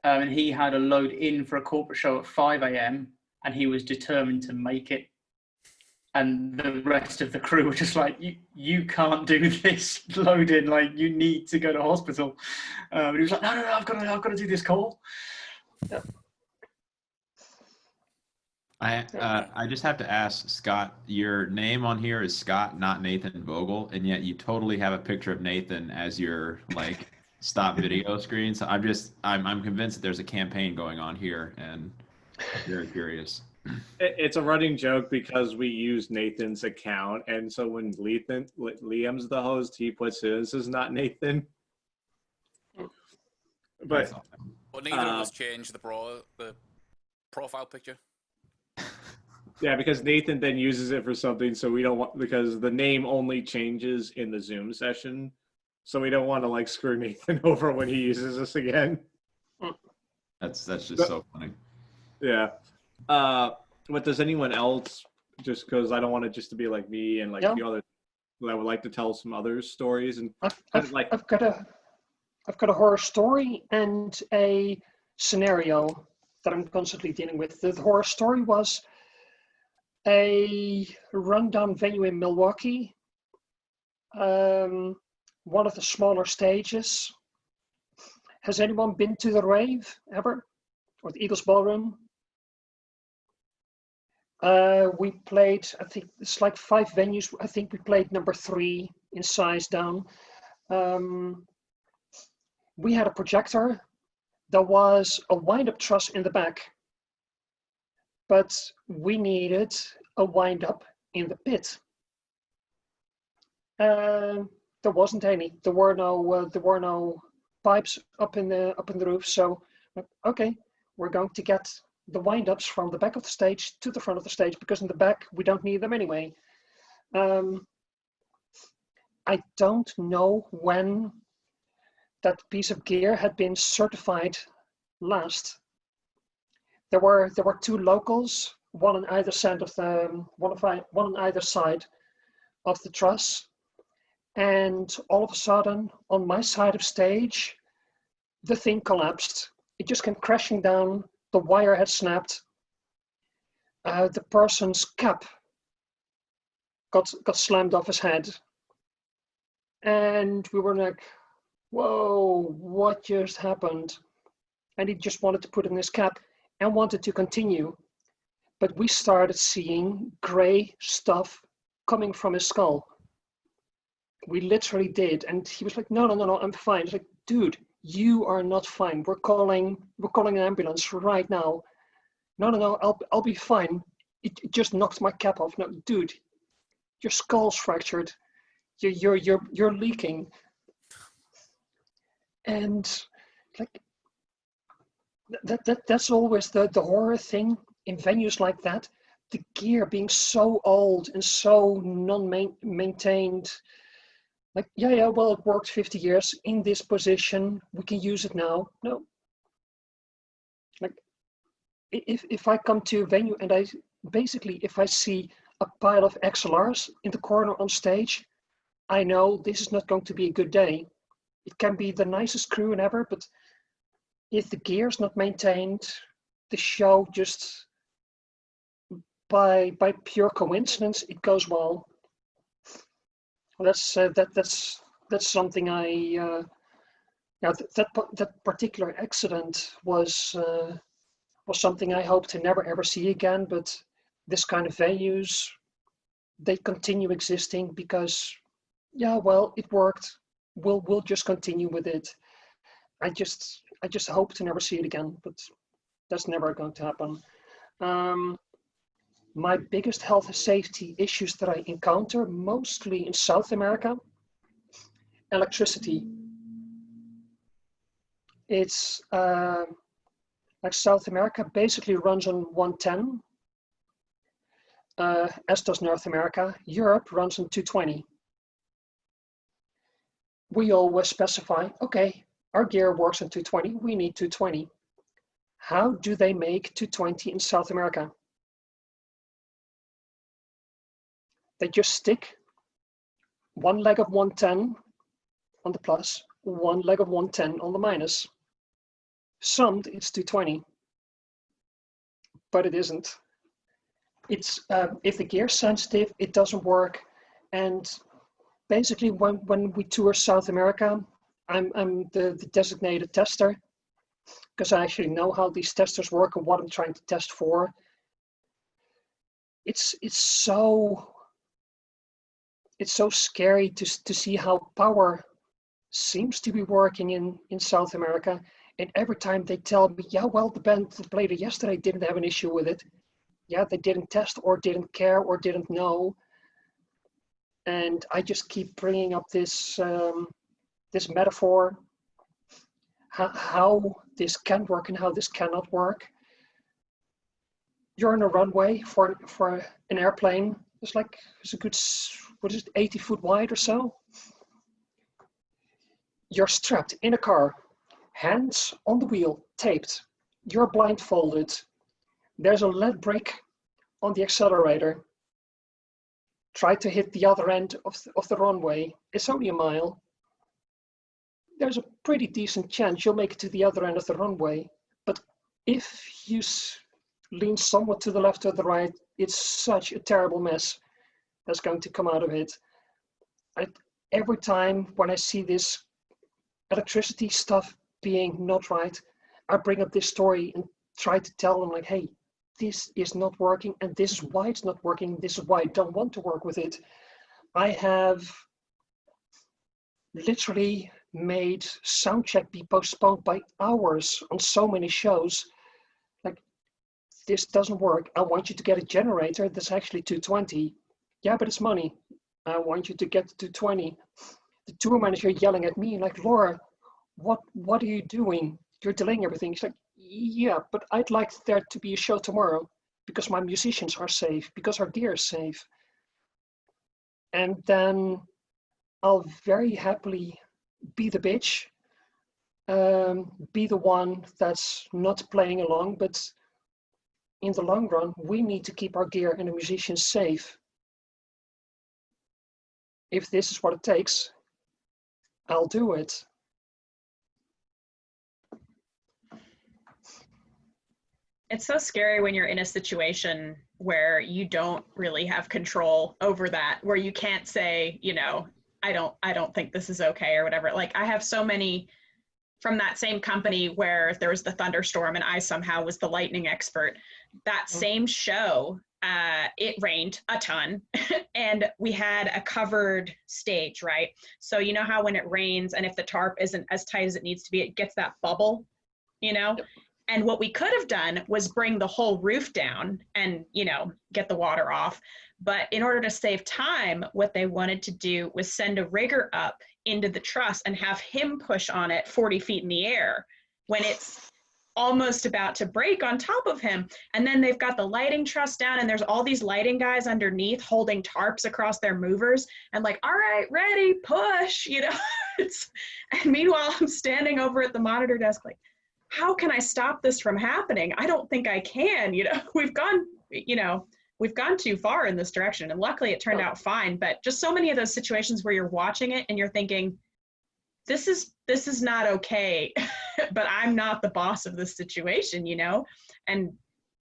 And he had a load in for a corporate show at 5 a.m. and he was determined to make it. And the rest of the crew were just like, you can't do this load in, like you need to go to hospital. And he was like, no, I've got to do this call. Yeah. I just have to ask, Scott, your name on here is Scott, not Nathan Vogel, and yet you totally have a picture of Nathan as your like stop video screen. So I'm convinced that there's a campaign going on here, and I'm very curious. It's a running joke because we use Nathan's account, and so when Liam's the host, he puts his as not Nathan. But neither of us changed the profile picture. Yeah, because Nathan then uses it for something, so we don't want, because the name only changes in the Zoom session, so we don't want to like screw Nathan over when he uses this again. That's just so funny. Yeah. But does anyone else, just because I don't want it just to be like me and like the other, I would like to tell some other stories, and I've got a horror story and a scenario that I'm constantly dealing with. The horror story was a rundown venue in Milwaukee, one of the smaller stages. Has anyone been to the Rave ever, or the Eagles Ballroom? We played, I think it's like 5 venues. I think we played number 3 in size down. We had a projector. There was a wind-up truss in the back, but we needed a wind-up in the pit. There wasn't any. There were no pipes up in the roof. So, okay, we're going to get the wind-ups from the back of the stage to the front of the stage, because in the back we don't need them anyway. I don't know when that piece of gear had been certified last. There were 2 locals, one on either side of the truss, and all of a sudden on my side of stage the thing collapsed. It just came crashing down. The wire had snapped. The person's cap got slammed off his head, and we were like, whoa, what just happened? And he just wanted to put in his cap and wanted to continue. But we started seeing gray stuff coming from his skull. We literally did. And he was like, no, I'm fine. It's like, dude, you are not fine. We're calling an ambulance right now. No, I'll be fine. It just knocked my cap off. No, dude, your skull's fractured. You're leaking. And like that's always the horror thing in venues like that. The gear being so old and so non-maintained. Like, yeah, well, it worked 50 years in this position. We can use it now. No. Like, if I come to a venue and if I see a pile of XLRs in the corner on stage, I know this is not going to be a good day. It can be the nicest crew and ever, but if the gear's not maintained, the show just by pure coincidence, it goes well. That's something that particular accident was something I hope to never ever see again. But this kind of venues, they continue existing because, yeah, well, it worked. We'll just continue with it. I just hope to never see it again, but that's never going to happen. My biggest health and safety issues that I encounter, mostly in South America, electricity. It's like South America basically runs on 110, as does North America. Europe runs on 220. We always specify, okay, our gear works on 220, we need 220. How do they make 220 in South America? They just stick one leg of 110 on the plus, one leg of 110 on the minus. Summed, it's 220, but it isn't. It's if the gear's sensitive, it doesn't work. And basically, when we tour South America, I'm the designated tester because I actually know how these testers work and what I'm trying to test for. It's so scary to see how power seems to be working in South America. And every time they tell me, yeah, well, the band that played it yesterday didn't have an issue with it. Yeah, they didn't test or didn't care or didn't know. And I just keep bringing up this this metaphor, how this can work and how this cannot work. You're on a runway for an airplane. It's a good, 80 foot wide or so. You're strapped in a car, hands on the wheel, taped. You're blindfolded. There's a lead brake on the accelerator. Try to hit the other end of the runway. It's only a mile. There's a pretty decent chance you'll make it to the other end of the runway. But if you lean somewhat to the left or the right, it's such a terrible mess that's going to come out of it. Every time when I see this electricity stuff being not right, I bring up this story and try to tell them like, hey, this is not working and this is why it's not working. This is why I don't want to work with it. I have literally made soundcheck be postponed by hours on so many shows. Like, this doesn't work. I want you to get a generator that's actually 220. Yeah, but it's money. I want you to get to 220. The tour manager yelling at me like, Laura, what are you doing? You're delaying everything. She's like, yeah, but I'd like there to be a show tomorrow because my musicians are safe, because our gear is safe. And then I'll very happily be the bitch, be the one that's not playing along, but in the long run, we need to keep our gear and the musicians safe. If this is what it takes, I'll do it. It's so scary when you're in a situation where you don't really have control over that, where you can't say, you know, I don't think this is okay or whatever. Like, I have so many from that same company where there was the thunderstorm and I somehow was the lightning expert. That same show, it rained a ton and we had a covered stage, right? So you know how when it rains and if the tarp isn't as tight as it needs to be, it gets that bubble, you know? Yep. And what we could have done was bring the whole roof down and, you know, get the water off. But in order to save time, what they wanted to do was send a rigger up into the truss and have him push on it 40 feet in the air when it's almost about to break on top of him. And then they've got the lighting truss down and there's all these lighting guys underneath holding tarps across their movers and like, all right, ready, push, you know. And meanwhile, I'm standing over at the monitor desk like, how can I stop this from happening? I don't think I can, you know. We've gone too far in this direction, and luckily it turned out fine. But just so many of those situations where you're watching it and you're thinking, this is not okay, but I'm not the boss of this situation, you know, and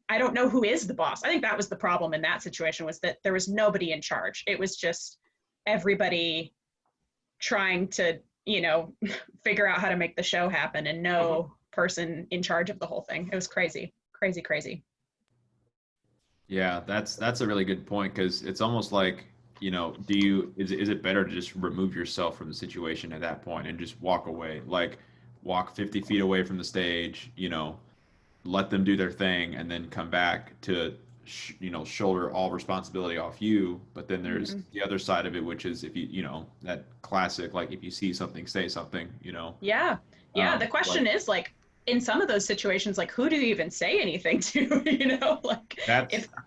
I don't know who is the boss. I think that was the problem in that situation, was that there was nobody in charge. It was just everybody trying to, you know, figure out how to make the show happen and no person in charge of the whole thing. It was crazy, crazy, crazy. Yeah, that's a really good point, because it's almost like, you know, is it better to just remove yourself from the situation at that point and just walk away, like walk 50 feet away from the stage, you know, let them do their thing and then come back to, you know, shoulder all responsibility off you. But then there's the other side of it, which is if you know, that classic, like if you see something, say something, you know. Yeah. The question is like, in some of those situations, like who do you even say anything to, you know, like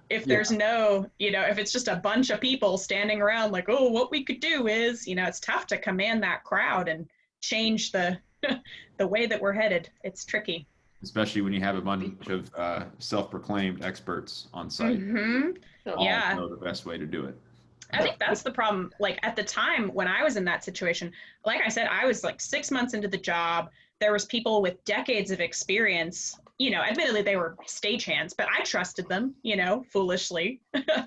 if there's no, you know, if it's just a bunch of people standing around like, oh, what we could do is, you know, it's tough to command that crowd and change the the way that we're headed. It's tricky. Especially when you have a bunch of self-proclaimed experts on site. All know the best way to do it. I think that's the problem. Like at the time when I was in that situation, like I said, I was like 6 months into the job. There was people with decades of experience, you know, admittedly they were stagehands, but I trusted them, you know, foolishly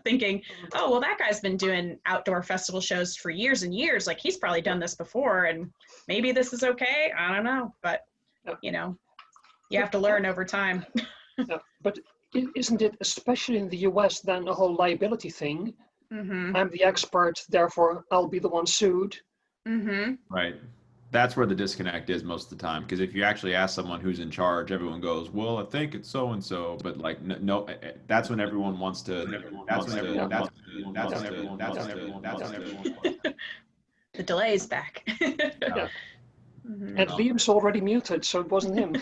thinking, oh, well, that guy's been doing outdoor festival shows for years and years. Like he's probably done this before and maybe this is okay. I don't know. But, you know, you have to learn over time. But isn't it, especially in the US, then a whole liability thing? I'm the expert, therefore I'll be the one sued. Right. That's where the disconnect is most of the time, because if you actually ask someone who's in charge, everyone goes, well, I think it's so and so, but like no, that's when everyone wants to. The delay is back. And Liam's already muted, so it wasn't him.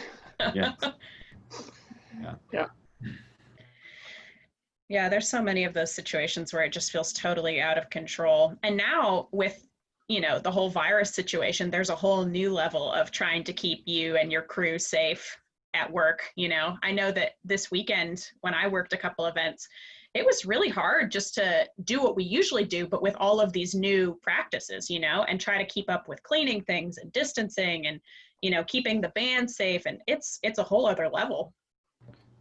Yeah, there's so many of those situations where it just feels totally out of control. And now with, you know, the whole virus situation, there's a whole new level of trying to keep you and your crew safe at work. You know, I know that this weekend when I worked a couple events, it was really hard just to do what we usually do, but with all of these new practices, you know, and try to keep up with cleaning things and distancing and, you know, keeping the band safe. And it's a whole other level.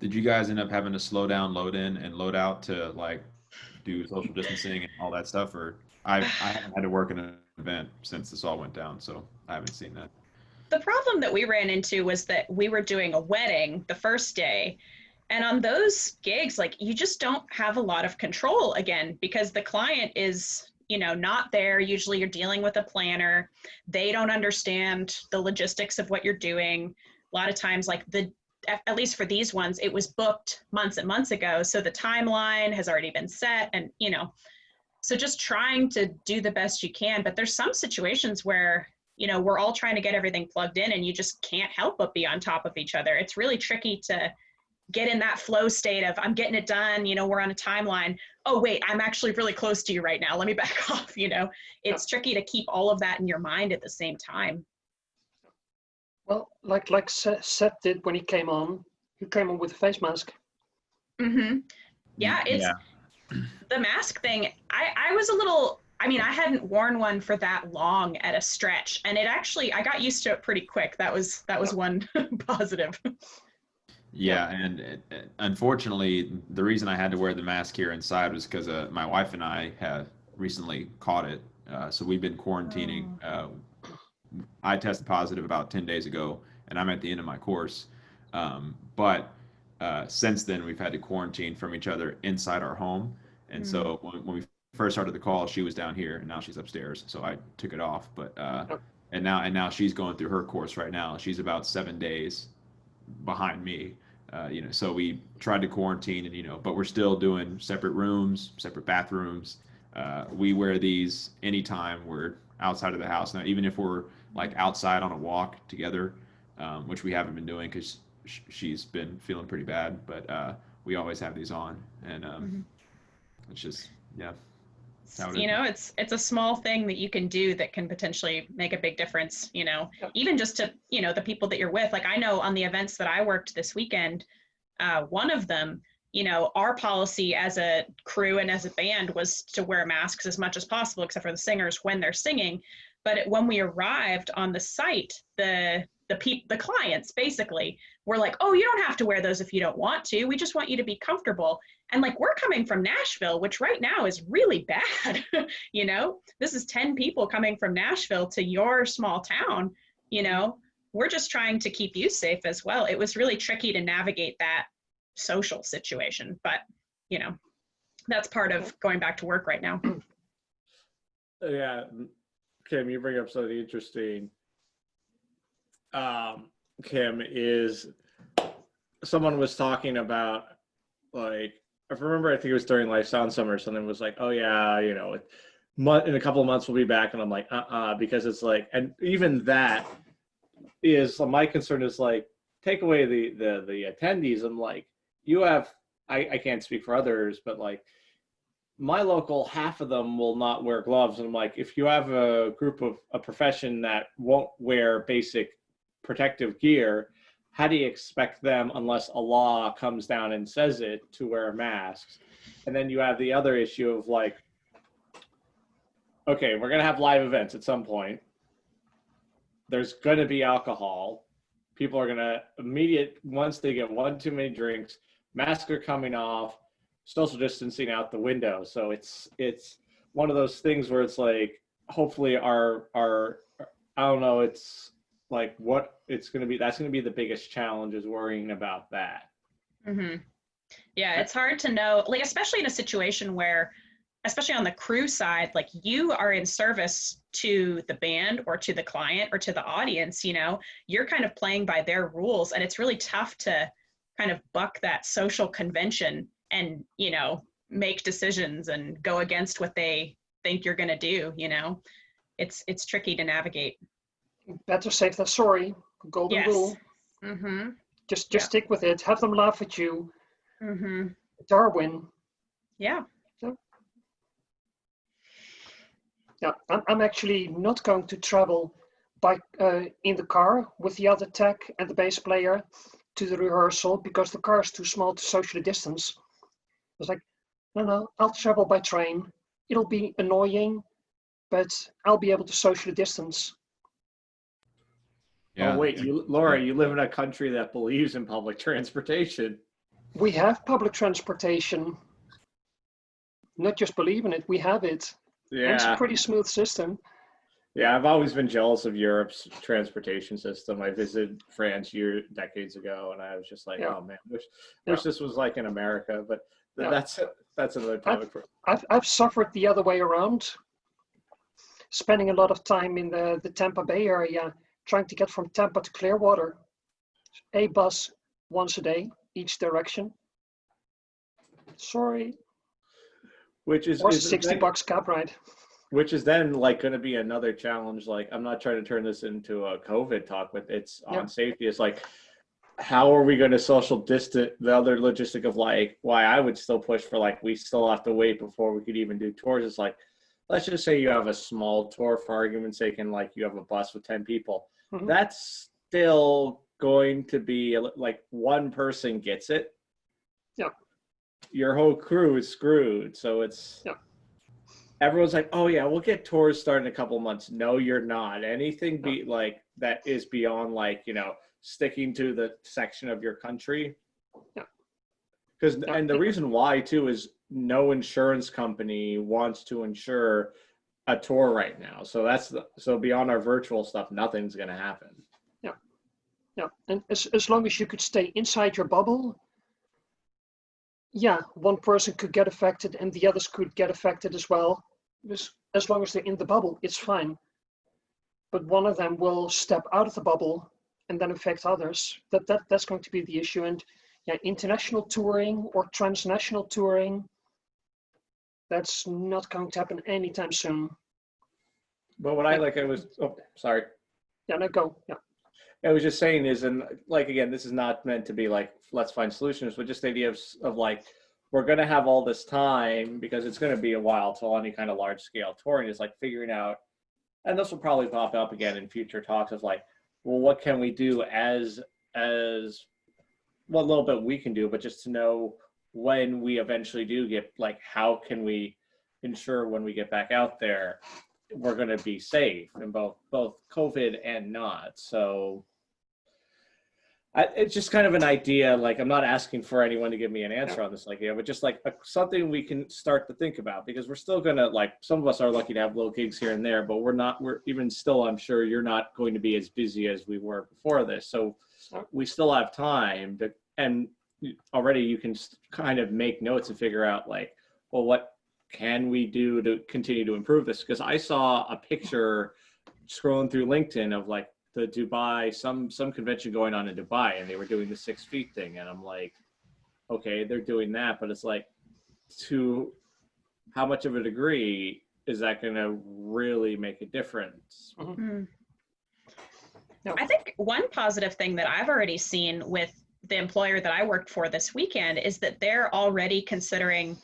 Did you guys end up having to slow down, load in, and load out to like do social distancing and all that stuff? Or I haven't had to work in an event since this all went down, so I haven't seen that. The problem that we ran into was that we were doing a wedding the first day, and on those gigs, like you just don't have a lot of control again, because the client is, you know, not there. Usually you're dealing with a planner. They don't understand the logistics of what you're doing. A lot of times, like at least for these ones, it was booked months and months ago. So the timeline has already been set and, you know, so just trying to do the best you can. But there's some situations where, you know, we're all trying to get everything plugged in and you just can't help but be on top of each other. It's really tricky to get in that flow state of I'm getting it done, you know, we're on a timeline. Oh, wait, I'm actually really close to you right now. Let me back off, you know. It's tricky to keep all of that in your mind at the same time. Well, like Seth did when he came on with a face mask. Yeah, it's the mask thing. I was a little, I mean, I hadn't worn one for that long at a stretch, and it actually, I got used to it pretty quick. That was one positive. Yeah, and unfortunately, the reason I had to wear the mask here inside was because my wife and I have recently caught it. So we've been quarantining. I tested positive about 10 days ago, and I'm at the end of my course. But since then, we've had to quarantine from each other inside our home. And so when we first started the call, she was down here, and now she's upstairs. So I took it off. But and now she's going through her course right now. She's about 7 days behind me. So we tried to quarantine, and but we're still doing separate rooms, separate bathrooms. We wear these anytime we're outside of the house. Now, even if we're like outside on a walk together, which we haven't been doing because she's been feeling pretty bad, but we always have these on, and it's just it's a small thing that you can do that can potentially make a big difference, even just to the people that you're with. Like, I know on the events that I worked this weekend, one of them, our policy as a crew and as a band was to wear masks as much as possible, except for the singers when they're singing. But when we arrived on the site, the clients basically were like, oh, you don't have to wear those if you don't want to. We just want you to be comfortable. And like, we're coming from Nashville, which right now is really bad. This is 10 people coming from Nashville to your small town. We're just trying to keep you safe as well. It was really tricky to navigate that social situation, but that's part of going back to work right now. Yeah, Kim, you bring up something interesting. Kim, is someone was talking about, like, I remember, I think it was during Life Sound Summer, something was like, oh yeah, in a couple of months we'll be back, and I'm like, because it's like, and even that is, my concern is like, take away the attendees. I'm like, you have, I can't speak for others, but like, my local, half of them will not wear gloves. And I'm like, if you have a group of a profession that won't wear basic protective gear, how do you expect them, unless a law comes down and says it, to wear masks? And then you have the other issue of like, okay, we're going to have live events at some point. There's going to be alcohol. People are going to once they get one too many drinks, masks are coming off, social distancing out the window. So it's one of those things where it's like, hopefully our I don't know, it's like what it's going to be. That's going to be the biggest challenge, is worrying about that. Yeah, it's hard to know, like, especially in a situation where, especially on the crew side, like, you are in service to the band or to the client or to the audience, you're kind of playing by their rules, and it's really tough to kind of buck that social convention and, make decisions and go against what they think you're going to do. It's tricky to navigate. Better safe than sorry. Golden rule. Just stick with it. Have them laugh at you. Darwin. Yeah. Yeah, I'm actually not going to travel by in the car with the other tech and the bass player to the rehearsal, because the car is too small to socially distance. I was like, no, I'll travel by train. It'll be annoying, but I'll be able to socially distance. Yeah. Oh, wait, Laura, you live in a country that believes in public transportation. We have public transportation. Not just believe in it, we have it. Yeah. And it's a pretty smooth system. Yeah, I've always been jealous of Europe's transportation system. I visited France decades ago, and I was just like, oh man, wish this was like in America. But that's another topic. I've suffered the other way around, spending a lot of time in the Tampa Bay area, trying to get from Tampa to Clearwater. A bus once a day, each direction. Sorry. Which is or $60 cab ride. Which is then like going to be another challenge. Like, I'm not trying to turn this into a COVID talk, but it's on safety. It's like, how are we going to social distance? The other logistic of like, why I would still push for like, we still have to wait before we could even do tours. It's like, let's just say you have a small tour, for argument's sake, and like you have a bus with 10 people. That's still going to be like one person gets it. Yeah. Your whole crew is screwed. So it's, everyone's like, oh yeah, we'll get tours starting in a couple months. No, you're not. Anything be like that is beyond like, sticking to the section of your country. Yeah. Because and the reason why too is no insurance company wants to insure a tour right now. So so beyond our virtual stuff, nothing's going to happen. Yeah. And as long as you could stay inside your bubble, yeah, one person could get affected and the others could get affected as well. Because as long as they're in the bubble, it's fine. But one of them will step out of the bubble and then affect others. That's going to be the issue. And yeah, international touring or transnational touring, that's not going to happen anytime soon. But what I was, oh, sorry. Yeah, no, go. Yeah. I was just saying is, and like, again, this is not meant to be like, let's find solutions, but just the idea of like, we're going to have all this time because it's going to be a while till any kind of large scale touring is like figuring out, and this will probably pop up again in future talks of like, well, what can we do as what little bit we can do, but just to know when we eventually do get, like, how can we ensure when we get back out there, we're going to be safe in both COVID and not. So it's just kind of an idea. Like, I'm not asking for anyone to give me an answer on this idea, but just like something we can start to think about, because we're still going to, like, some of us are lucky to have little gigs here and there, but we're even still, I'm sure you're not going to be as busy as we were before this. So we still have time to, and already you can kind of make notes and figure out like, well, what can we do to continue to improve this? Because I saw a picture scrolling through LinkedIn of like the Dubai, some convention going on in Dubai, and they were doing the 6 feet thing. And I'm like, okay, they're doing that, but it's like, to how much of a degree is that going to really make a difference? Mm-hmm. No. I think one positive thing that I've already seen with the employer that I worked for this weekend is that they're already considering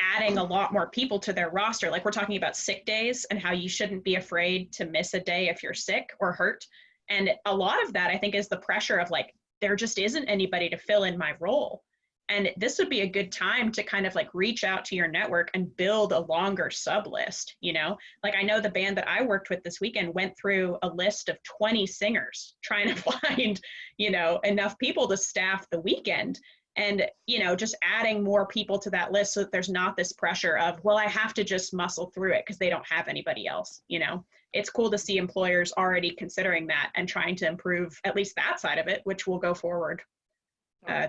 adding a lot more people to their roster. Like, we're talking about sick days and how you shouldn't be afraid to miss a day if you're sick or hurt. And a lot of that, I think, is the pressure of like, there just isn't anybody to fill in my role. And this would be a good time to kind of like reach out to your network and build a longer sub list, you know? Like, I know the band that I worked with this weekend went through a list of 20 singers trying to find, you know, enough people to staff the weekend. And, you know, just adding more people to that list so that there's not this pressure of, well, I have to just muscle through it because they don't have anybody else, you know? It's cool to see employers already considering that and trying to improve at least that side of it, which will go forward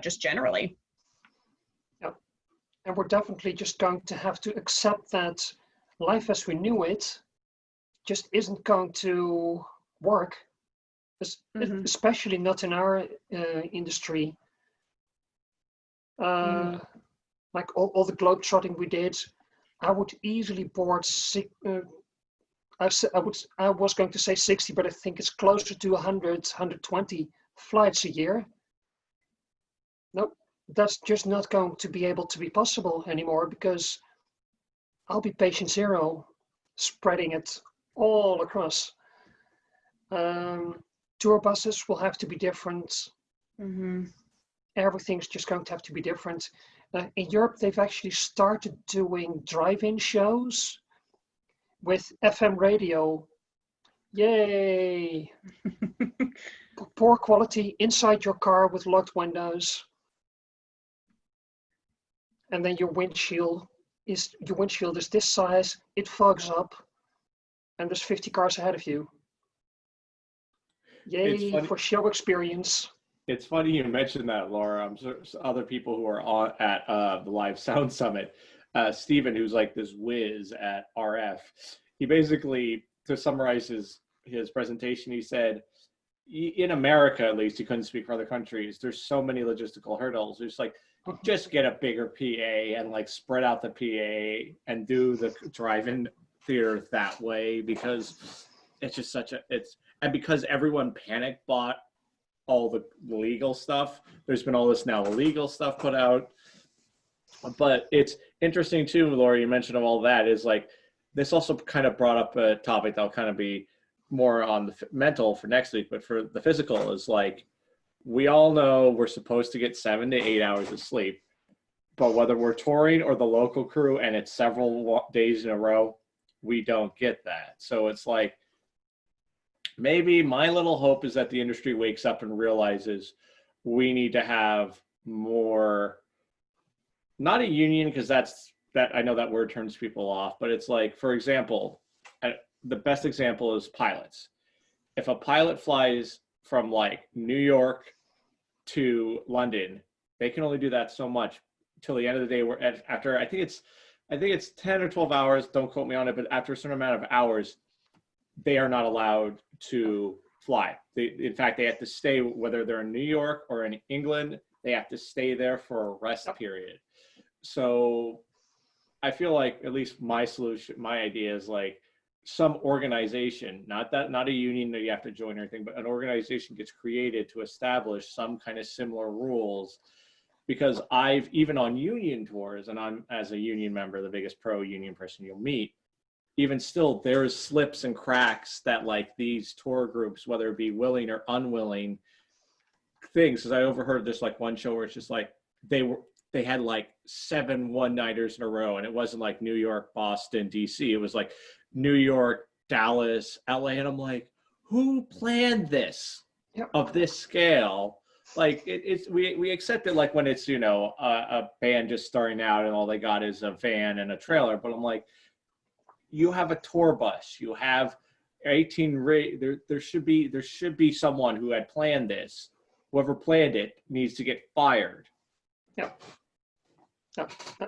just generally. And we're definitely just going to have to accept that life as we knew it just isn't going to work, especially not in our industry. Like all the globetrotting we did, I would easily board I was going to say 60, but I think it's closer to 100, 120 flights a year. Nope. That's just not going to be able to be possible anymore, because I'll be patient zero, spreading it all across. Tour buses will have to be different. Mm-hmm. Everything's just going to have to be different. In Europe, they've actually started doing drive-in shows with FM radio. Yay! Poor quality inside your car with locked windows. And then your windshield is this size, it fogs up, and there's 50 cars ahead of you. Yay for show experience. It's funny you mentioned that, Laura. I'm sure other people who are at the Live Sound Summit, Steven, who's like this whiz at RF, he basically, to summarize his presentation, he said, in America, at least, he couldn't speak for other countries, there's so many logistical hurdles. It's like, just get a bigger PA and like spread out the PA and do the drive-in theater that way, because it's just and because everyone panic bought all the legal stuff, there's been all this now illegal stuff put out. But it's interesting too, Laura, you mentioned all that, is like, this also kind of brought up a topic that'll kind of be more on the mental for next week, but for the physical is like, we all know we're supposed to get 7 to 8 hours of sleep, but whether we're touring or the local crew and it's several days in a row, we don't get that. So it's like, maybe my little hope is that the industry wakes up and realizes we need to have more, not a union, because that I know that word turns people off, but it's like, for example, the best example is pilots. If a pilot flies from like New York to London, they can only do that so much till the end of the day. After I think it's 10 or 12 hours. Don't quote me on it, but after a certain amount of hours, they are not allowed to fly. In fact, they have to stay, whether they're in New York or in England, they have to stay there for a rest period. So I feel like at least my idea is like some organization, not a union that you have to join or anything, but an organization gets created to establish some kind of similar rules. Because I've, even on union tours, and I'm, as a union member, the biggest pro-union person you'll meet, even still, there's slips and cracks that like these tour groups, whether it be willing or unwilling things. Because I overheard this like one show where it's just like they had like 7 one-nighters in a row, and it wasn't like New York, Boston, DC. It was like New York, Dallas, LA, and I'm like, who planned this of this scale? Like we accept it like when it's, you know, a band just starting out and all they got is a van and a trailer, but I'm like, you have a tour bus, you have 18 there should be someone who had planned this. Whoever planned it needs to get fired.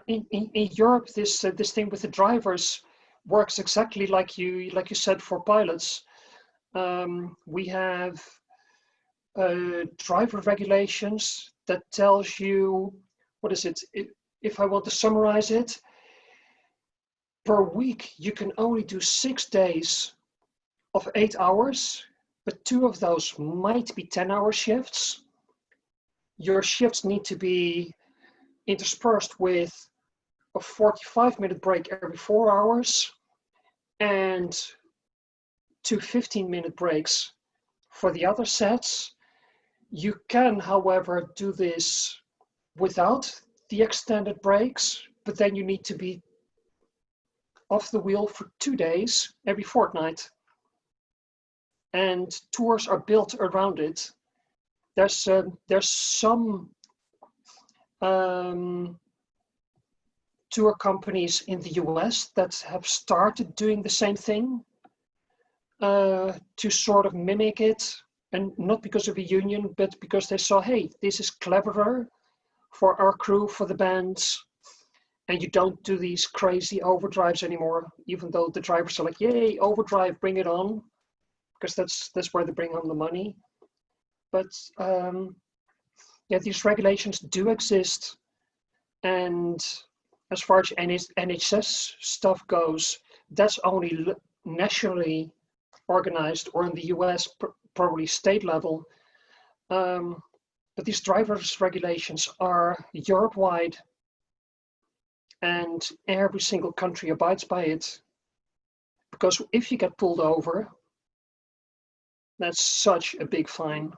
In Europe, this thing with the drivers works exactly like you said for pilots. We have driver regulations that tells you, what is it? If I want to summarize it, per week you can only do 6 days of 8 hours, but 2 of those might be 10-hour shifts. Your shifts need to be interspersed with a 45-minute break every 4 hours and 2 15-minute breaks for the other sets. You can, however, do this without the extended breaks, but then you need to be off the wheel for 2 days every fortnight. And tours are built around it. There's some tour companies in the US that have started doing the same thing to sort of mimic it, and not because of a union, but because they saw, hey, this is cleverer for our crew, for the bands, and you don't do these crazy overdrives anymore, even though the drivers are like, yay, overdrive, bring it on, because that's where they bring home the money. But yeah, these regulations do exist, and as far as NHS stuff goes, that's only nationally organized, or in the US, probably state level. But these drivers regulations are Europe-wide, and every single country abides by it. Because if you get pulled over, that's such a big fine.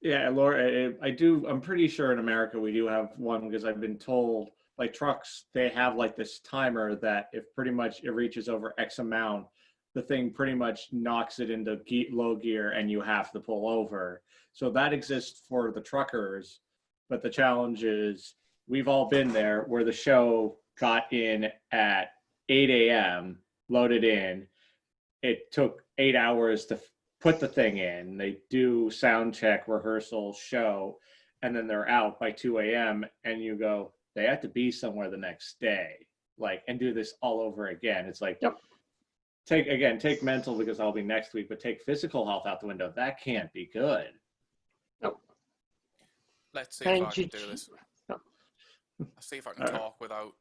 Yeah, Laura, I'm pretty sure in America we do have one, because I've been told, like trucks, they have like this timer that if pretty much it reaches over X amount, the thing pretty much knocks it into low gear and you have to pull over. So that exists for the truckers, but the challenge is we've all been there where the show got in at 8 a.m., loaded in. It took 8 hours to put the thing in. They do sound check, rehearsal, show, and then they're out by 2 a.m. and you go, they have to be somewhere the next day, like, and do this all over again. It's like, yep. Take mental, because I'll be next week, but take physical health out the window. That can't be good. Nope. Let's see if I can do this. I'll see if I can talk without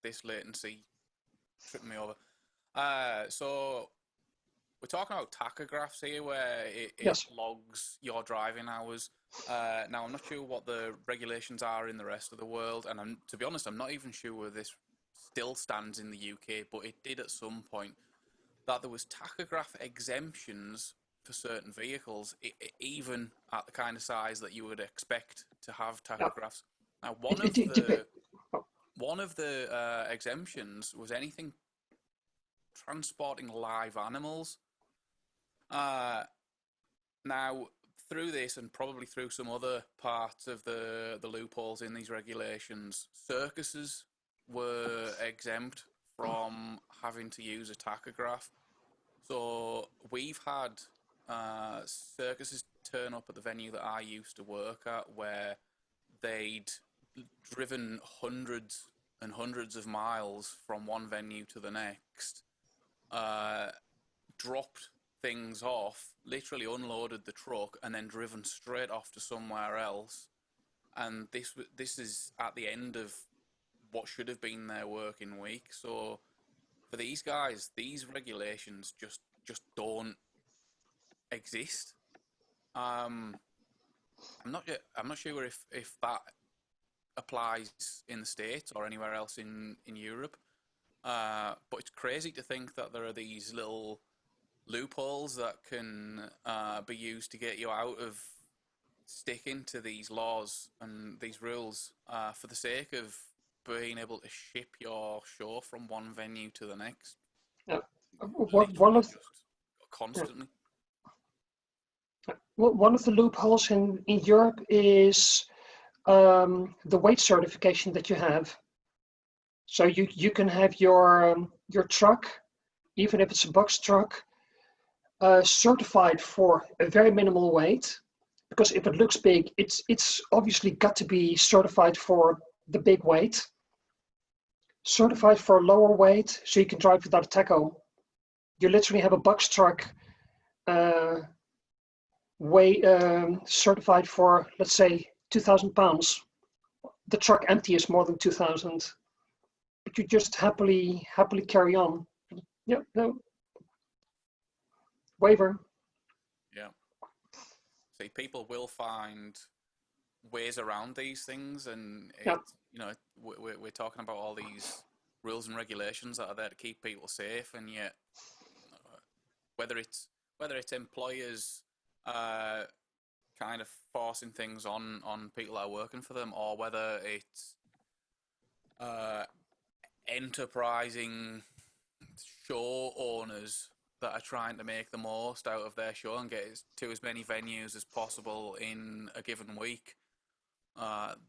this latency tripping me over. So we're talking about tachographs here, where it logs your driving hours. Now, I'm not sure what the regulations are in the rest of the world, and to be honest, I'm not even sure where this still stands in the UK, but it did at some point, that there was tachograph exemptions for certain vehicles, even at the kind of size that you would expect to have tachographs. Now, one of the exemptions was anything transporting live animals. Now, through this, and probably through some other parts of the loopholes in these regulations, circuses were exempt from having to use a tachograph. So we've had circuses turn up at the venue that I used to work at, where they'd driven hundreds and hundreds of miles from one venue to the next, dropped things off, literally unloaded the truck, and then driven straight off to somewhere else. And this is at the end of what should have been their working week. So for these guys, these regulations just don't exist. I'm not sure if that applies in the States or anywhere else in Europe. But it's crazy to think that there are these little loopholes that can be used to get you out of sticking to these laws and these rules for the sake of being able to ship your show from one venue to the next. Yeah. Constantly. One of the loopholes in Europe is the weight certification that you have. So you can have your truck, even if it's a box truck, certified for a very minimal weight, because if it looks big, it's obviously got to be certified for the big weight. Certified for a lower weight, so you can drive without a tacho. You literally have a box truck certified for, let's say, 2,000 pounds. The truck empty is more than 2,000, but you just happily carry on. Yeah, no waiver. Yeah. See, people will find ways around these things, and we're talking about all these rules and regulations that are there to keep people safe, and yet whether it's employers kind of forcing things on people that are working for them, or whether it's enterprising show owners that are trying to make the most out of their show and get it to as many venues as possible in a given week.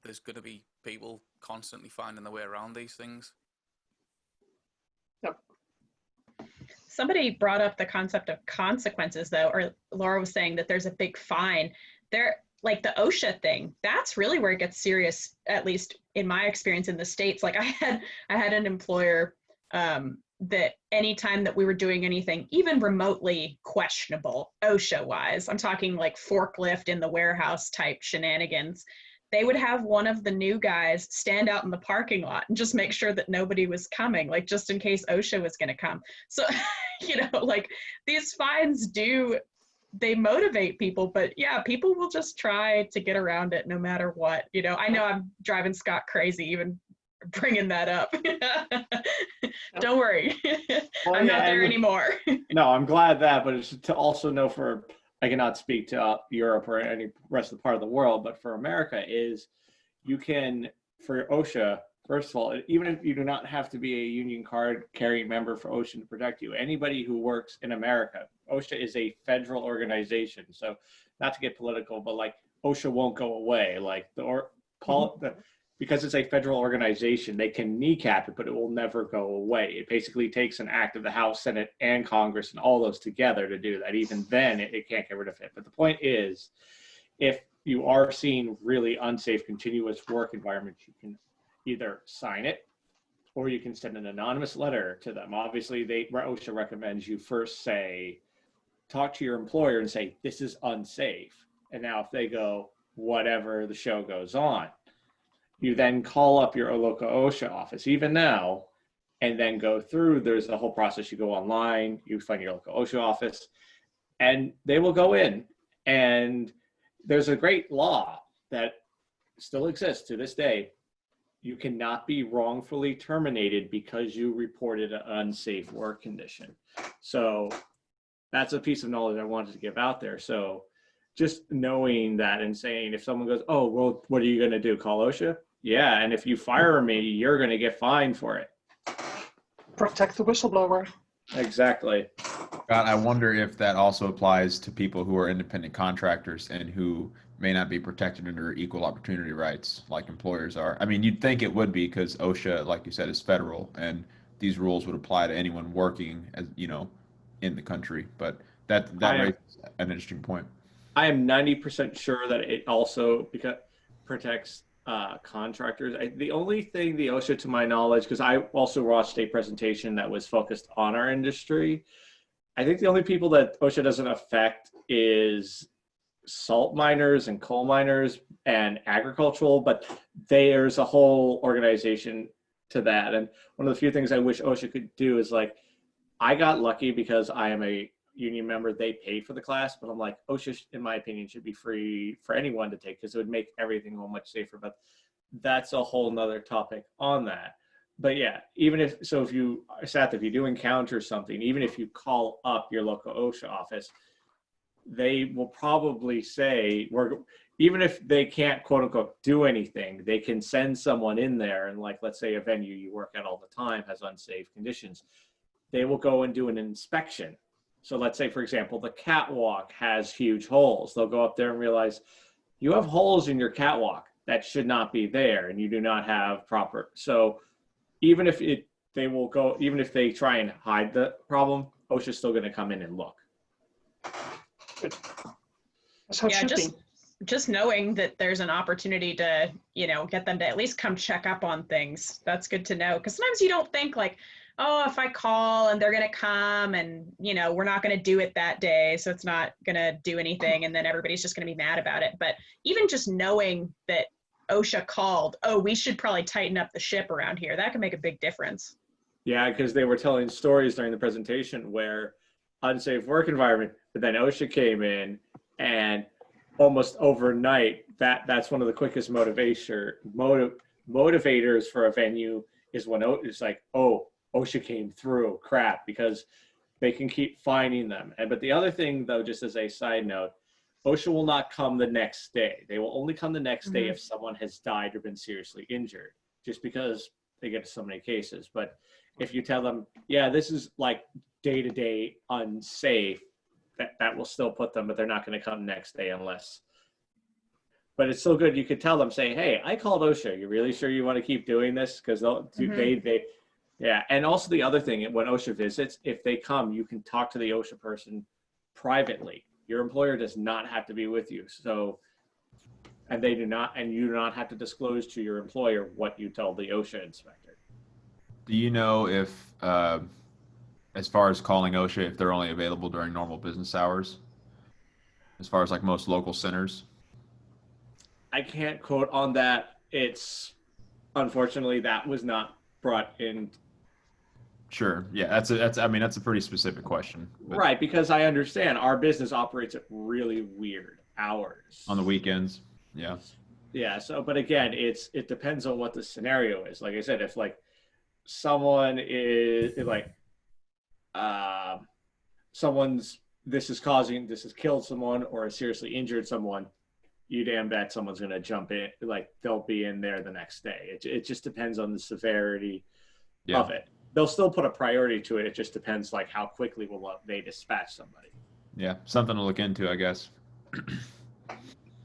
There's going to be people constantly finding their way around these things. Yep. Somebody brought up the concept of consequences, though, or Laura was saying that there's a big fine. There, like the OSHA thing, that's really where it gets serious, at least in my experience in the States. Like I had an employer that anytime that we were doing anything, even remotely questionable, OSHA-wise, I'm talking like forklift in the warehouse type shenanigans, they would have one of the new guys stand out in the parking lot and just make sure that nobody was coming, like just in case OSHA was going to come. So, like these fines they motivate people, but yeah, people will just try to get around it no matter what. I know I'm driving Scott crazy even bringing that up. Don't worry. I'm not there anymore. No, I'm glad that, but it's to also know I cannot speak to Europe or any rest of the part of the world, but for America is you can, for OSHA, first of all, even if you do not have to be a union card carrying member for OSHA to protect you, anybody who works in America, OSHA is a federal organization. So not to get political, but like OSHA won't go away. Like because it's a federal organization, they can kneecap it, but it will never go away. It basically takes an act of the House, Senate, and Congress and all those together to do that. Even then, it can't get rid of it. But the point is, if you are seeing really unsafe, continuous work environments, you can either sign it or you can send an anonymous letter to them. Obviously, OSHA recommends you first talk to your employer and say, this is unsafe. And now if they go, whatever, the show goes on. You then call up your local OSHA office, even now, and then go through. There's a whole process. You go online, you find your local OSHA office, and they will go in. And there's a great law that still exists to this day. You cannot be wrongfully terminated because you reported an unsafe work condition. So that's a piece of knowledge I wanted to give out there. So just knowing that and saying, if someone goes, oh, well, what are you going to do? Call OSHA? Yeah, and if you fire me, you're going to get fined for it. Protect the whistleblower. Exactly. God, I wonder if that also applies to people who are independent contractors and who may not be protected under equal opportunity rights like employers are. I mean, you'd think it would be because OSHA, like you said, is federal, and these rules would apply to anyone working, as in the country. But that raises an interesting point. I am 90% sure that it also protects contractors. The only thing the OSHA, to my knowledge, because I also watched a presentation that was focused on our industry, I think the only people that OSHA doesn't affect is salt miners and coal miners and agricultural, but there's a whole organization to that. And one of the few things I wish OSHA could do is like, I got lucky because I am a union member. They paid for the class, but I'm like, OSHA, in my opinion, should be free for anyone to take because it would make everything a much safer. But that's a whole nother topic on that. But yeah, even if you, Seth, if you do encounter something, even if you call up your local OSHA office, they will probably say, even if they can't quote unquote do anything, they can send someone in there. And like, let's say a venue you work at all the time has unsafe conditions. They will go and do an inspection. So let's say, for example, the catwalk has huge holes. They'll go up there and realize you have holes in your catwalk that should not be there and you do not have proper. So even if even if they try and hide the problem, OSHA's still going to come in and look. That's how it should be. Just knowing that there's an opportunity to, get them to at least come check up on things. That's good to know. Because sometimes you don't think like, oh, if I call and they're going to come and, we're not going to do it that day, so it's not going to do anything. And then everybody's just going to be mad about it. But even just knowing that OSHA called, oh, we should probably tighten up the ship around here, that can make a big difference. Yeah, because they were telling stories during the presentation where unsafe work environment, but then OSHA came in and almost overnight, that's one of the quickest motivators for a venue is when it's like, oh, OSHA came through, crap, because they can keep finding them. But the other thing, though, just as a side note, OSHA will not come the next day. They will only come the next day if someone has died or been seriously injured, just because they get so many cases. But if you tell them, yeah, this is like day-to-day unsafe, that will still put them, but they're not going to come next day unless. But it's still good. You could tell them, say, hey, I called OSHA. You really sure you want to keep doing this? Because yeah. And also the other thing, when OSHA visits, if they come, you can talk to the OSHA person privately. Your employer does not have to be with you. So, and you do not have to disclose to your employer what you told the OSHA inspector. Do you know if, as far as calling OSHA, if they're only available during normal business hours, as far as like most local centers? I can't quote on that. Unfortunately, that was not brought in. Sure. Yeah, that's a pretty specific question. Right, because I understand our business operates at really weird hours. On the weekends. Yeah. Yeah. So, but again, it depends on what the scenario is. Like I said, if like someone is like, this has killed someone or has seriously injured someone, you damn bet someone's going to jump in, like they'll be in there the next day. It just depends on the severity of it. They'll still put a priority to it. It just depends like how quickly will they dispatch somebody. Yeah, something to look into, I guess.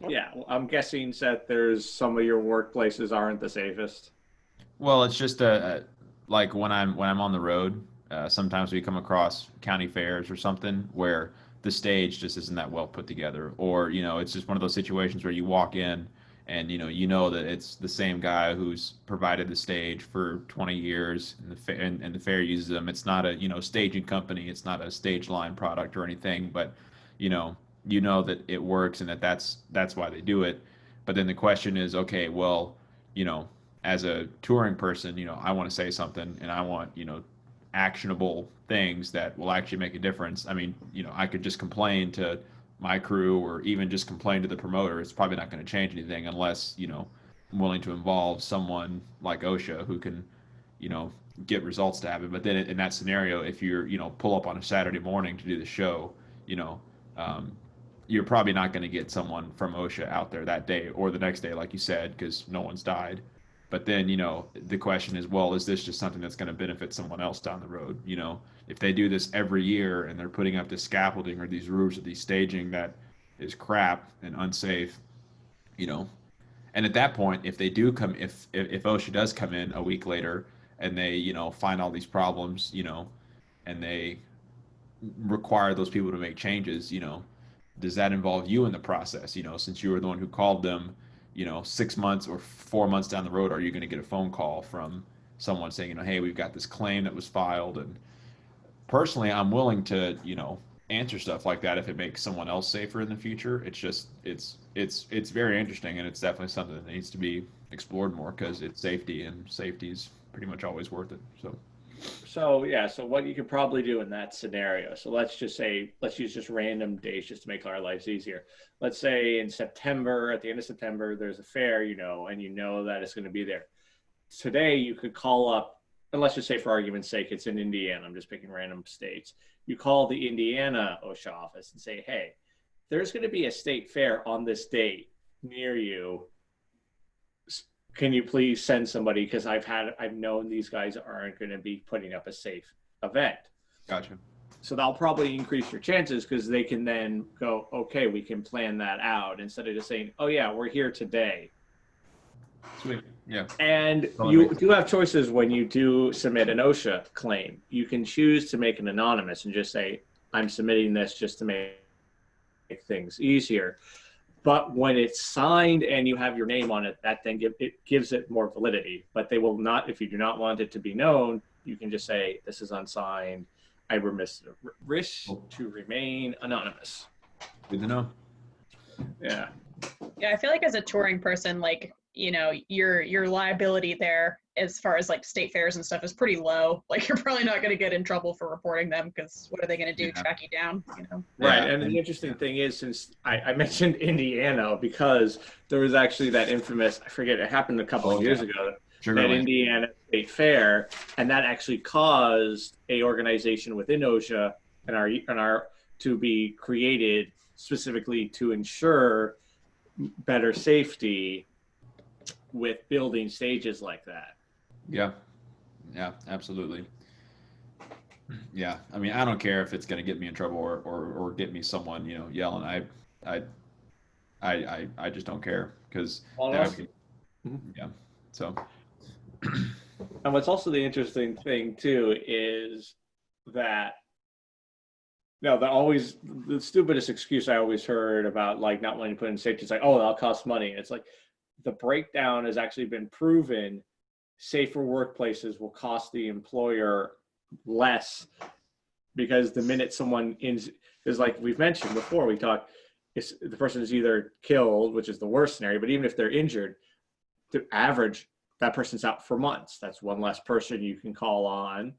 Yeah, well, I'm guessing, Seth, there's some of your workplaces aren't the safest. Well, it's just like when I'm on the road, sometimes we come across county fairs or something where the stage just isn't that well put together, or it's just one of those situations where you walk in and that it's the same guy who's provided the stage for 20 years and the fair uses them. It's not a staging company, it's not a stage line product or anything, but that it works and that's why they do it. But then the question is, okay, well, as a touring person, I want to say something and I want actionable things that will actually make a difference. I mean, I could just complain to my crew or even just complain to the promoter. It's probably not going to change anything unless, I'm willing to involve someone like OSHA who can, get results to happen. But then in that scenario, if you're, pull up on a Saturday morning to do the show, you're probably not going to get someone from OSHA out there that day or the next day, like you said, because no one's died. But then, the question is, well, is this just something that's going to benefit someone else down the road? If they do this every year and they're putting up this scaffolding or these roofs or these staging that is crap and unsafe, and at that point, if they do come, if OSHA does come in a week later and they, find all these problems, and they require those people to make changes, does that involve you in the process? Since you were the one who called them, 6 months or 4 months down the road, are you going to get a phone call from someone saying, hey, we've got this claim that was filed? And personally, I'm willing to, answer stuff like that if it makes someone else safer in the future. It's just, it's very interesting, and it's definitely something that needs to be explored more, because it's safety, and safety is pretty much always worth it. So what you could probably do in that scenario, so let's use just random days just to make our lives easier. Let's say in September, at the end of September, there's a fair, and you know that it's going to be there. Today, you could call up, and let's just say for argument's sake, it's in Indiana. I'm just picking random states. You call the Indiana OSHA office and say, hey, there's going to be a state fair on this date near you. Can you please send somebody? Because I've known these guys aren't going to be putting up a safe event. Gotcha. So that'll probably increase your chances, because they can then go, okay, we can plan that out, instead of just saying, oh yeah, we're here today. Sweet. Yeah. And you do have choices when you do submit an OSHA claim. You can choose to make it anonymous and just say, I'm submitting this just to make things easier. But when it's signed and you have your name on it, that then gives it more validity. But they will not, if you do not want it to be known, you can just say, this is unsigned. I wish to remain anonymous. Good to know. Yeah. Yeah, I feel like as a touring person, like, your liability there as far as like state fairs and stuff is pretty low. Like, you're probably not going to get in trouble for reporting them, because what are they going to do? Track you down, Right. Yeah. And the interesting thing is, since I mentioned Indiana, because there was actually that infamous, I forget, it happened a couple of years ago, that Indiana State Fair, and that actually caused a organization within OSHA and our to be created specifically to ensure better safety with building stages like that. Yeah, absolutely. Yeah, I mean, I don't care if it's going to get me in trouble or get me someone, yelling. I just don't care, because yeah. So. And what's also the interesting thing too is that the stupidest excuse I always heard about like not wanting to put in safety is like, oh, that'll cost money. And it's like, the breakdown has actually been proven. Safer workplaces will cost the employer less, because the minute someone is like we've mentioned before, we talked, the person is either killed, which is the worst scenario, but even if they're injured, the average, that person's out for months. That's one less person you can call on.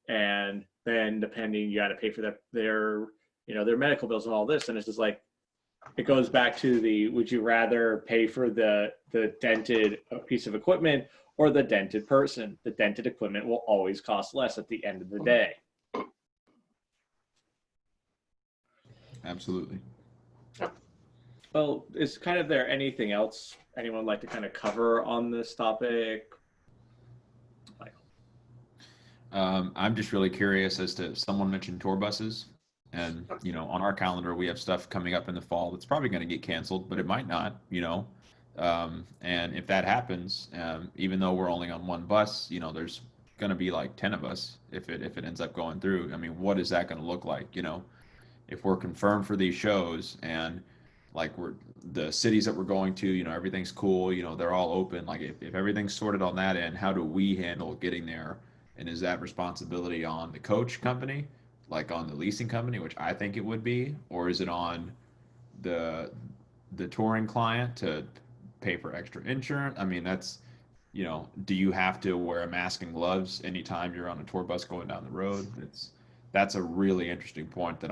And then depending, you got to pay for their medical bills and all this. And it's just like, it goes back to would you rather pay for the dented piece of equipment or the dented person? The dented equipment will always cost less at the end of the day. Absolutely. Well, is there anything else anyone would like to kind of cover on this topic? I'm just really curious as to, someone mentioned tour buses. And, on our calendar, we have stuff coming up in the fall that's probably going to get canceled, but it might not, and if that happens, even though we're only on one bus, there's going to be like 10 of us if it ends up going through. I mean, what is that going to look like? If we're confirmed for these shows, and like the cities that we're going to, everything's cool, they're all open. Like if everything's sorted on that end, how do we handle getting there? And is that responsibility on the coach company, like on the leasing company, which I think it would be, or is it on the touring client to pay for extra insurance? I mean, that's, do you have to wear a mask and gloves anytime you're on a tour bus going down the road? That's a really interesting point that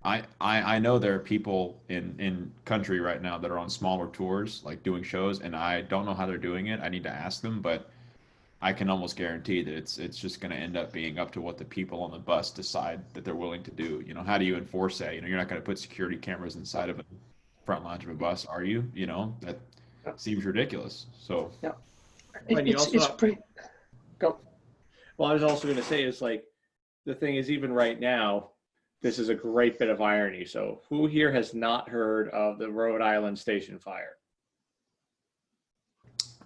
I know there are people in country right now that are on smaller tours, like doing shows, and I don't know how they're doing it. I need to ask them, but I can almost guarantee that it's just going to end up being up to what the people on the bus decide that they're willing to do. How do you enforce that? You're not going to put security cameras inside of a front lounge of a bus, are you? That seems ridiculous. So yeah, it's pretty. Go. Well, I was also going to say is like, the thing is, even right now, this is a great bit of irony. So who here has not heard of the Rhode Island station fire?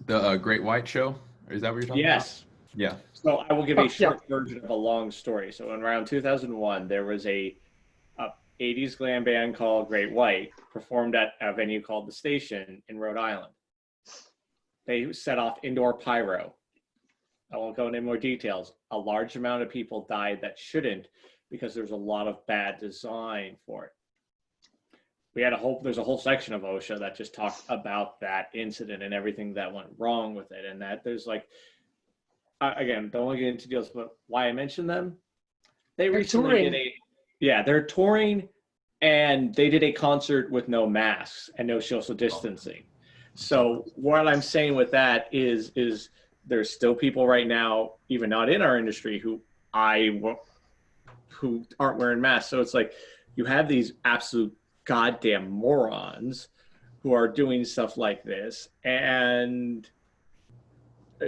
The Great White Show? Is that what you're talking about? Yes. Yeah. So I will give a short version of a long story. So in around 2001, there was a 80s glam band called Great White performed at a venue called The Station in Rhode Island. They set off indoor pyro. I won't go into more details. A large amount of people died that shouldn't because there's a lot of bad design for it. There's a whole section of OSHA that just talked about that incident and everything that went wrong with it. And that there's like, again, don't want to get into details, but why I mentioned them, they're touring, and they did a concert with no masks and no social distancing. So what I'm saying with that is there's still people right now, even not in our industry, who aren't wearing masks. So it's like you have these absolute goddamn morons who are doing stuff like this, and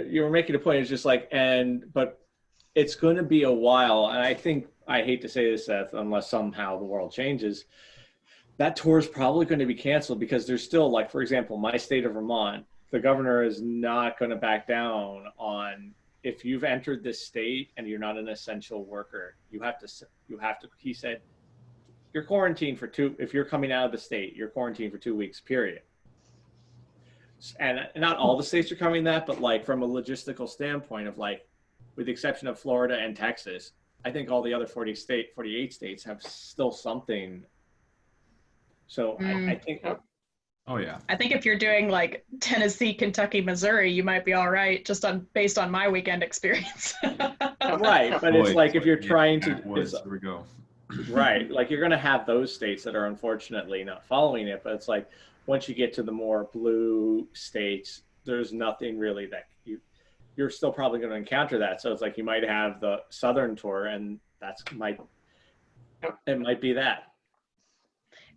you were making a point. It's just like, but it's going to be a while, and I hate to say this, Seth, unless somehow the world changes, that tour is probably going to be canceled because there's still, like, for example, my state of Vermont, the governor is not going to back down on, if you've entered this state and you're not an essential worker, you have to, he said, you're quarantined for if you're coming out of the state, you're quarantined for 2 weeks, period. And not all the states are coming that, but like from a logistical standpoint of like, with the exception of Florida and Texas, I think all the other 48 states have still something. So I think. Oh yeah. I think if you're doing like Tennessee, Kentucky, Missouri, you might be all right, just based on my weekend experience. Right, but it's like if you're trying to. Here we go. Right, like you're going to have those states that are unfortunately not following it, but it's like once you get to the more blue states, there's nothing really that you're still probably going to encounter that. So it's like you might have the Southern tour, and it might be that.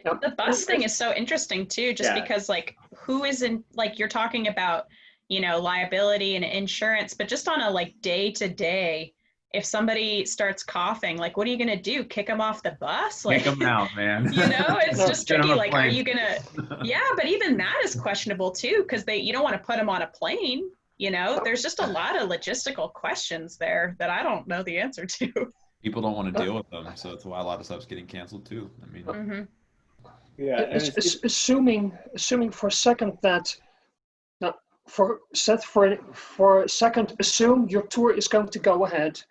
The bus thing is so interesting too, just because like who isn't, like you're talking about, liability and insurance, but just on a like day to day, if somebody starts coughing, like what are you going to do? Kick them off the bus? Like, kick them out, man. It's just tricky. Like, are you going to, but even that is questionable too, because you don't want to put them on a plane. There's just a lot of logistical questions there that I don't know the answer to. People don't want to deal with them, so that's why a lot of stuff's getting canceled too. I mean, assuming for a second that, for a second, assume your tour is going to go ahead.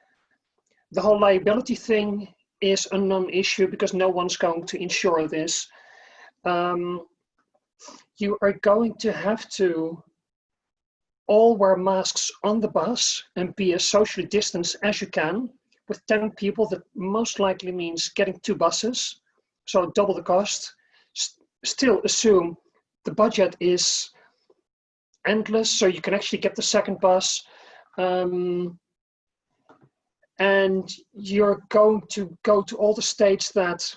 The whole liability thing is a non-issue because no one's going to insure this. You are going to have to all wear masks on the bus and be as socially distanced as you can. With 10 people, that most likely means getting 2 buses, so double the cost. Still assume the budget is endless, so you can actually get the second bus. And you're going to go to all the states that,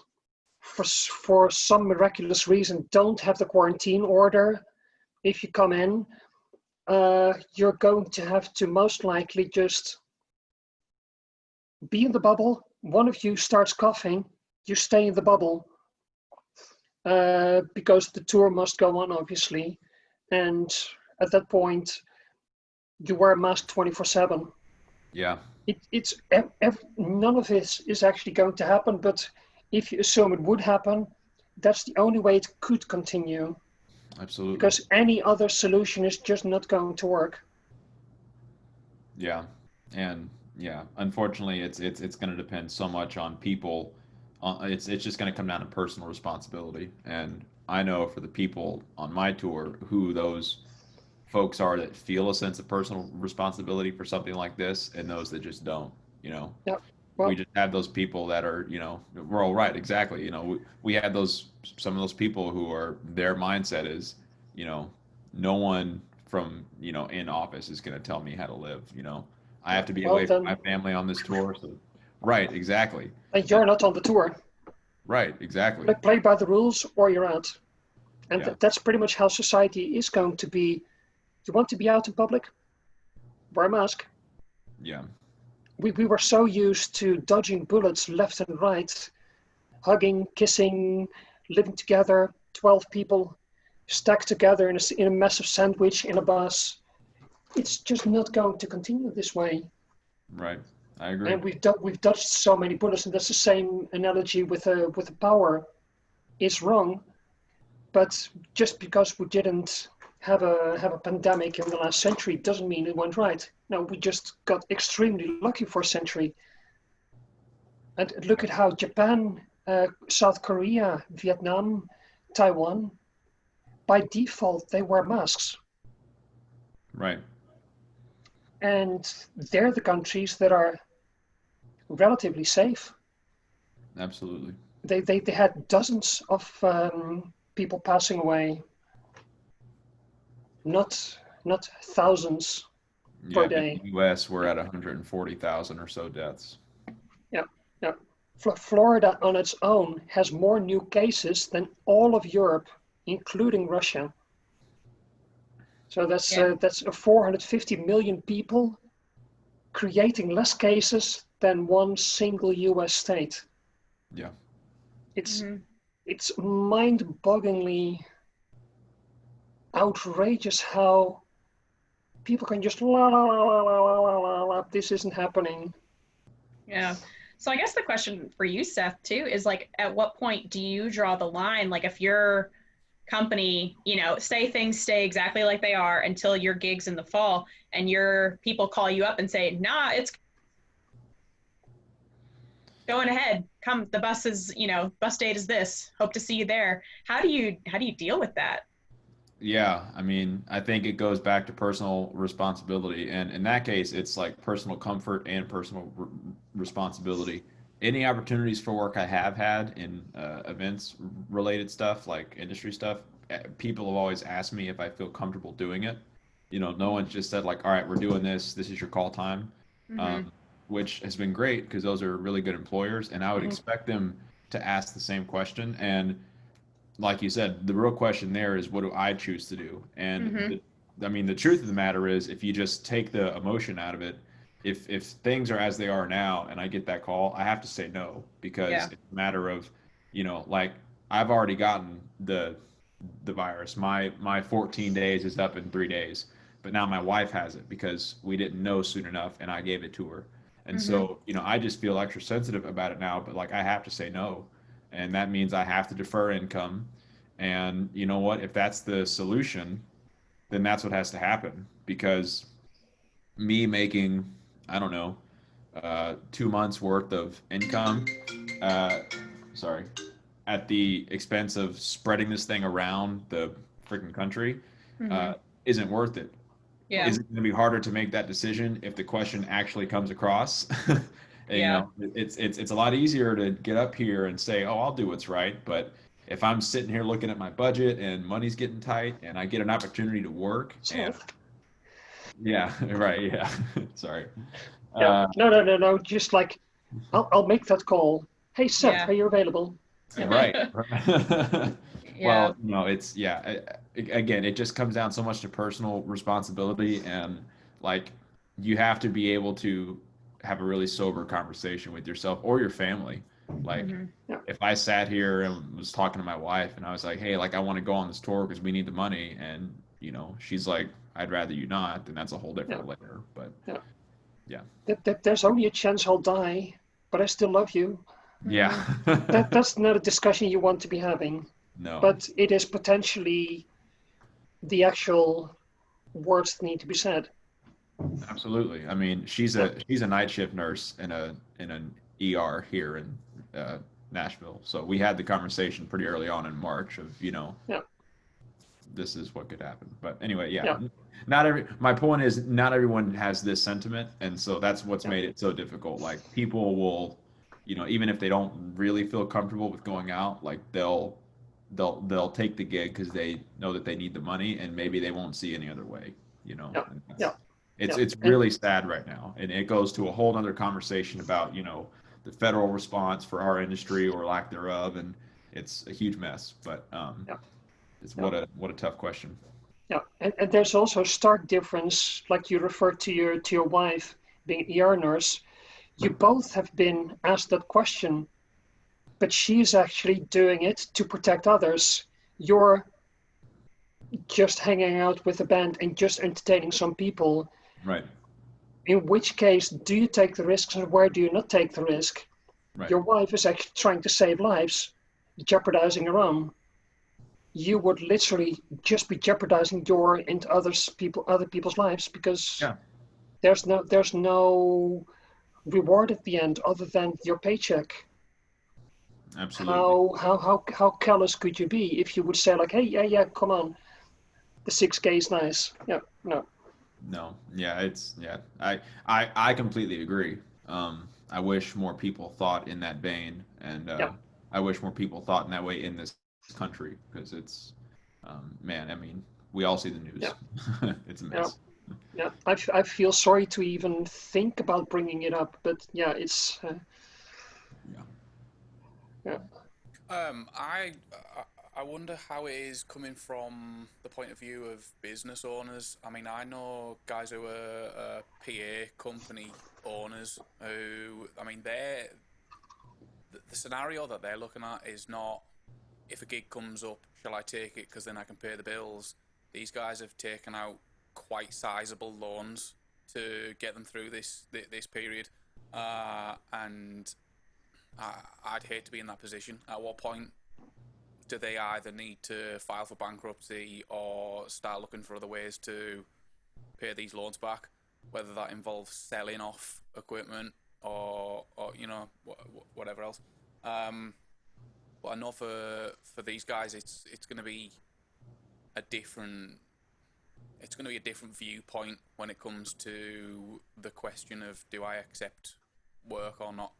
for some miraculous reason, don't have the quarantine order. If you come in, you're going to have to most likely just be in the bubble. One of you starts coughing, you stay in the bubble, because the tour must go on, obviously. And at that point, you wear a mask 24/7. Yeah. It's none of this is actually going to happen, but if you assume it would happen, that's the only way it could continue. Absolutely. Because any other solution is just not going to work. Yeah, and unfortunately, it's going to depend so much on people. It's just going to come down to personal responsibility, and I know for the people on my tour who those folks are that feel a sense of personal responsibility for something like this, and those that just don't. Yep. Well, we just have those people that are, we're all right. Exactly. We have some of those people who are, their mindset is, no one from, in office is going to tell me how to live. I have to be away from my family on this tour. So, right. Exactly. And you're not on the tour. Right. Exactly. Play by the rules or you're out. And that's pretty much how society is going to be. You want to be out in public? Wear a mask. Yeah. We were so used to dodging bullets left and right, hugging, kissing, living together, 12 people stacked together in a massive sandwich in a bus. It's just not going to continue this way. Right. I agree. And we've dodged so many bullets, and that's the same analogy with the power. It's wrong, but just because we didn't have a pandemic in the last century doesn't mean it went right. No, we just got extremely lucky for a century. And look at how Japan, South Korea, Vietnam, Taiwan, by default, they wear masks. Right. And they're the countries that are relatively safe. Absolutely. They had dozens of people passing away, not thousands per day. In the U.S., we're at 140,000 or so deaths. Yeah. Florida on its own has more new cases than all of Europe, including Russia. So that's 450 million people creating less cases than one single U.S. state. Yeah. It's mind-bogglingly outrageous how people can just la, this isn't happening. Yeah. So I guess the question for you, Seth, too, is like, at what point do you draw the line? Like, if your company, say things stay exactly like they are until your gigs in the fall, and your people call you up and say, nah, it's going ahead. Come, the bus is, bus date is this. Hope to see you there. How do you deal with that? Yeah, I mean, I think it goes back to personal responsibility. And in that case, it's like personal comfort and personal responsibility. Any opportunities for work I have had in events related stuff, like industry stuff, people have always asked me if I feel comfortable doing it. No one's just said like, all right, we're doing this. This is your call time, which has been great because those are really good employers. And I would expect them to ask the same question. And like you said, the real question there is, what do I choose to do? And the truth of the matter is, if you just take the emotion out of it, if things are as they are now and I get that call, I have to say no, because it's a matter of, like, I've already gotten the virus. My 14 days is up in 3 days, but now my wife has it because we didn't know soon enough and I gave it to her. And so, I just feel extra sensitive about it now, but like, I have to say no. And that means I have to defer income. And you know what? If that's the solution, then that's what has to happen. Because me making, I don't know, 2 months worth of income, at the expense of spreading this thing around the freaking country, isn't worth it. Yeah. Is it going to be harder to make that decision if the question actually comes across? And, it's a lot easier to get up here and say, oh, I'll do what's right. But if I'm sitting here looking at my budget and money's getting tight and I get an opportunity to work, and sorry. No. Just like, I'll make that call. Hey, Seth, are you available? Right. Well, it's again, it just comes down so much to personal responsibility, and like, you have to be able to have a really sober conversation with yourself or your family. Like, if I sat here and was talking to my wife and I was like, hey, like, I want to go on this tour because we need the money, and she's like, I'd rather you not, then that's a whole different layer. But there's only a chance I'll die, but I still love you. That's not a discussion you want to be having. No, but it is potentially the actual words that need to be said. Absolutely. I mean, she's a night shift nurse in an ER here in Nashville. So we had the conversation pretty early on in March of, this is what could happen. But anyway, my point is, not everyone has this sentiment, and so that's what's made it so difficult. Like, people will, even if they don't really feel comfortable with going out, like, they'll take the gig because they know that they need the money, and maybe they won't see any other way. It's really sad right now, and it goes to a whole other conversation about the federal response for our industry or lack thereof, and it's a huge mess. But it's what a tough question. Yeah, and there's also a stark difference, like you referred to your wife being an ER nurse. You both have been asked that question, but she's actually doing it to protect others. You're just hanging out with a band and just entertaining some people. Right. In which case, do you take the risks and where do you not take the risk? Right. Your wife is actually trying to save lives, jeopardizing her own. You would literally just be jeopardizing your and other people's lives because there's no reward at the end other than your paycheck. Absolutely. How callous could you be if you would say like, hey, yeah, come on, the 6K is nice. Yeah, no. No, yeah, I completely agree. I wish more people thought in that vein, and I wish more people thought in that way in this country because it's, man, I mean, we all see the news. Yeah. It's a mess. Yeah, I feel sorry to even think about bringing it up, but yeah, it's. Yeah. I wonder how it is coming from the point of view of business owners. I mean, I know guys who are PA company owners who, I mean, the scenario that they're looking at is not, if a gig comes up, shall I take it because then I can pay the bills? These guys have taken out quite sizable loans to get them through this period, and I'd hate to be in that position. At what point do they either need to file for bankruptcy or start looking for other ways to pay these loans back, whether that involves selling off equipment or you know, whatever else. But I know for these guys, it's going to be a different viewpoint when it comes to the question of, do I accept work or not?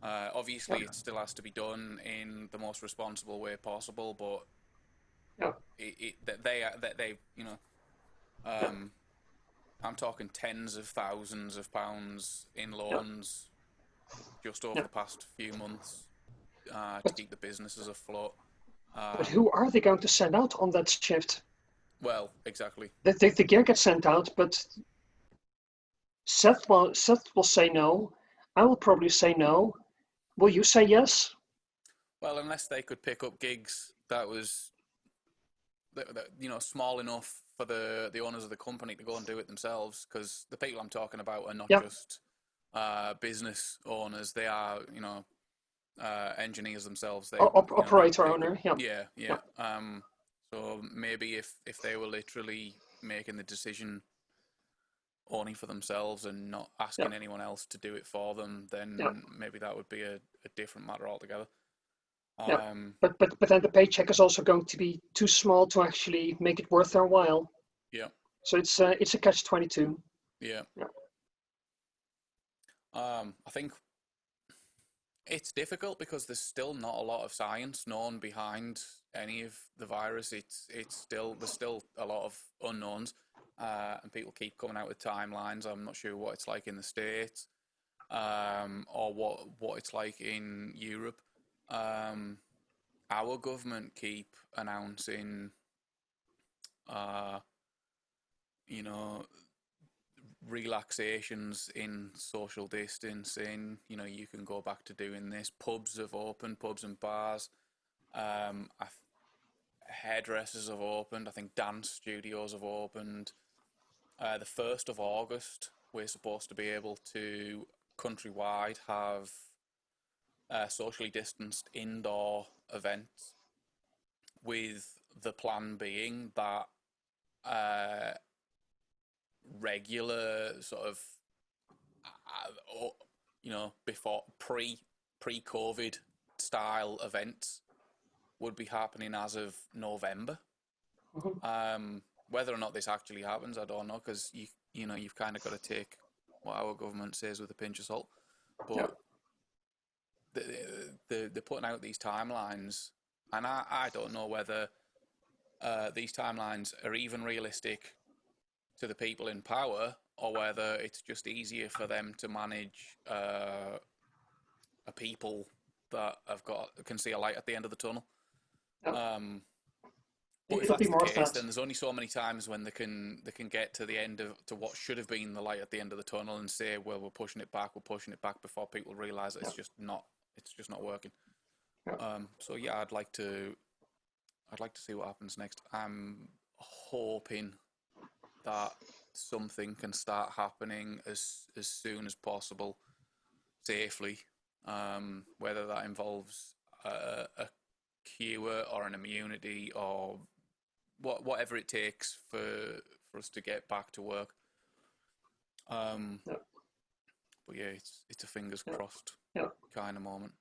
Obviously, it still has to be done in the most responsible way possible, but they you know, I'm talking tens of thousands of pounds in loans just over the past few months to keep the businesses afloat. But who are they going to send out on that shift? Well, exactly. The gear gets sent out, but Seth will say no. I will probably say no. Will you say yes? Well, unless they could pick up gigs that was, you know, small enough for the owners of the company to go and do it themselves, because the people I'm talking about are not just business owners; they are, you know, engineers themselves. They operator owner. Yeah. So maybe if they were literally making the decision only for themselves and not asking anyone else to do it for them, then maybe that would be a different matter altogether. But then the paycheck is also going to be too small to actually make it worth their while. Yeah. So it's a catch-22. Yeah. I think it's difficult because there's still not a lot of science known behind any of the virus. There's still a lot of unknowns. And people keep coming out with timelines. I'm not sure what it's like in the States, or what it's like in Europe. Our government keep announcing, you know, relaxations in social distancing. You know, you can go back to doing this. Pubs have opened, pubs and bars. Hairdressers have opened. I think dance studios have opened. The 1st of August, we're supposed to be able to, countrywide, have socially distanced indoor events, with the plan being that regular sort of, you know, before pre-COVID style events would be happening as of November. Whether or not this actually happens, I don't know, because you know, you've kind of got to take what our government says with a pinch of salt. But they're putting out these timelines, and I don't know whether these timelines are even realistic to the people in power, or whether it's just easier for them to manage a people that can see a light at the end of the tunnel. But if that's the case, then there's only so many times when they can get to the end to what should have been the light at the end of the tunnel and say, well, we're pushing it back before people realise that it's just not working. So yeah, I'd like to see what happens next. I'm hoping that something can start happening as soon as possible, safely, whether that involves a cure or an immunity or whatever it takes for us to get back to work. But yeah, it's a fingers crossed kind of moment.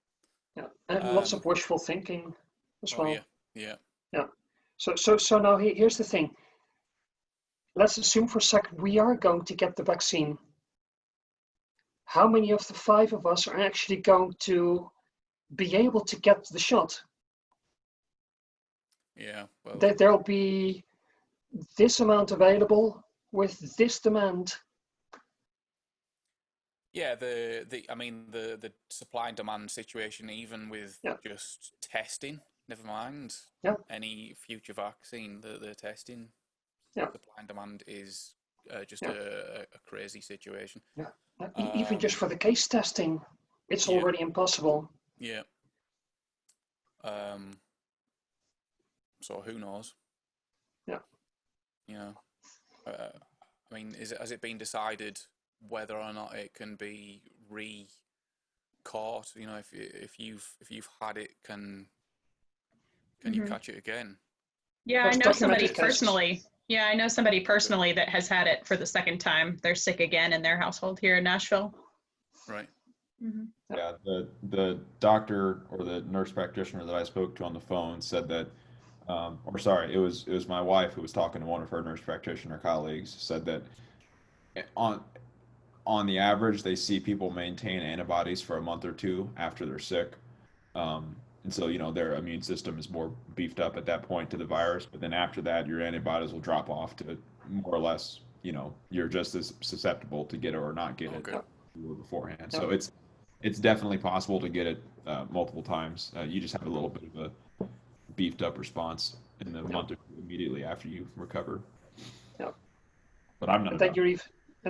Yeah, and lots of wishful thinking as well. Yeah. So now here's the thing. Let's assume for a second we are going to get the vaccine. How many of the 5 of us are actually going to be able to get the shot? Yeah, well, There'll be this amount available with this demand. yeah, the supply and demand situation, even with just testing, never mind any future vaccine, the testing, supply and demand is just a crazy situation. Yeah, even just for the case testing, it's already impossible. Yeah. So who knows? Yeah. Yeah. I mean, has it been decided whether or not it can be re-caught? You know, if you've had it, can you catch it again? Yeah, I know somebody personally. Yeah, I know somebody personally that has had it for the second time. They're sick again in their household here in Nashville. Right. Mm-hmm. Yeah, the doctor or the nurse practitioner that I spoke to on the phone said that, it was my wife who was talking to one of her nurse practitioner colleagues, said that on the average they see people maintain antibodies for a month or two after they're sick, and so their immune system is more beefed up at that point to the virus. But then after that, your antibodies will drop off to more or less, you're just as susceptible to get it or not get it beforehand. So it's definitely possible to get it multiple times. You just have a little bit of a beefed up response in the month or two immediately after you recover. Yeah. But I'm not. And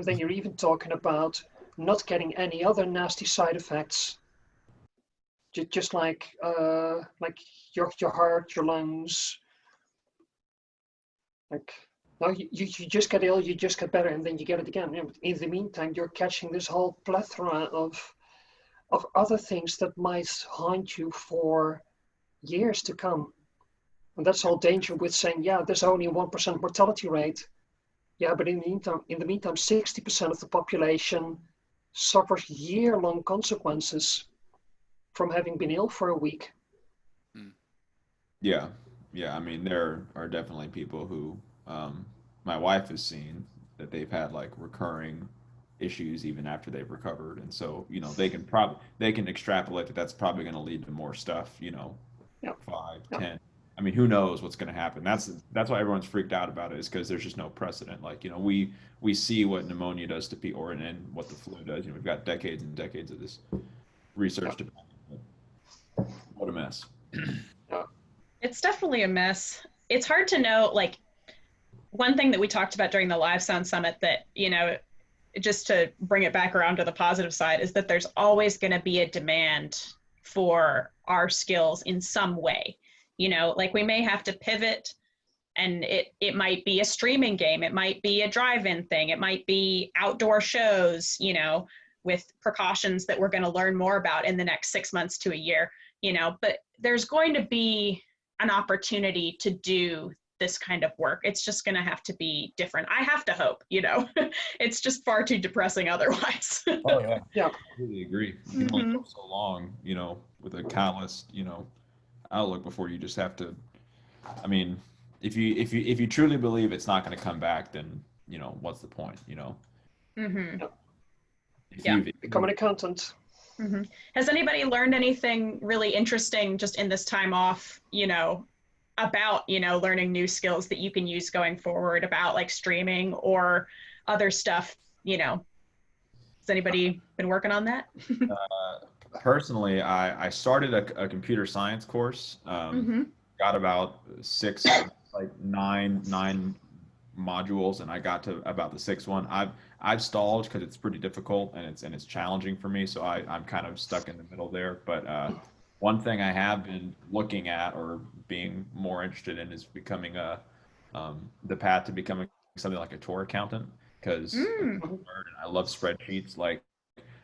then you're even talking about not getting any other nasty side effects. Just like your heart, your lungs. Like, no, you just get ill, you just get better, and then you get it again. In the meantime, you're catching this whole plethora of other things that might haunt you for years to come. And that's the whole danger with saying, there's only a 1% mortality rate. Yeah, but in the meantime, 60% of the population suffers year-long consequences from having been ill for a week. Yeah. I mean, there are definitely people who my wife has seen that they've had like recurring issues even after they've recovered, and so they can extrapolate that that's probably going to lead to more stuff. 5, 10. I mean, who knows what's going to happen? That's why everyone's freaked out about it, is because there's just no precedent. Like, we see what pneumonia does to people and what the flu does. We've got decades and decades of this research to. What a mess. It's definitely a mess. It's hard to know, like, one thing that we talked about during the Live Sound Summit that, just to bring it back around to the positive side, is that there's always going to be a demand for our skills in some way. Like, we may have to pivot, and it might be a streaming game. It might be a drive-in thing. It might be outdoor shows, with precautions that we're going to learn more about in the next 6 months to a year, but there's going to be an opportunity to do this kind of work. It's just going to have to be different. I have to hope, it's just far too depressing otherwise. Oh yeah. I completely agree. You can only go so long, with a calloused, outlook before you just have to. I mean, if you truly believe it's not going to come back, then what's the point? Become an accountant. Has anybody learned anything really interesting just in this time off, about, learning new skills that you can use going forward, about like streaming or other stuff, Has anybody been working on that? Personally, I started a computer science course, got about 9 modules, and I got to about the 6th one. I've stalled because it's pretty difficult and it's challenging for me, so I'm kind of stuck in the middle there. But one thing I have been looking at or being more interested in is becoming the path to becoming something like a tour accountant. because I love spreadsheets. Like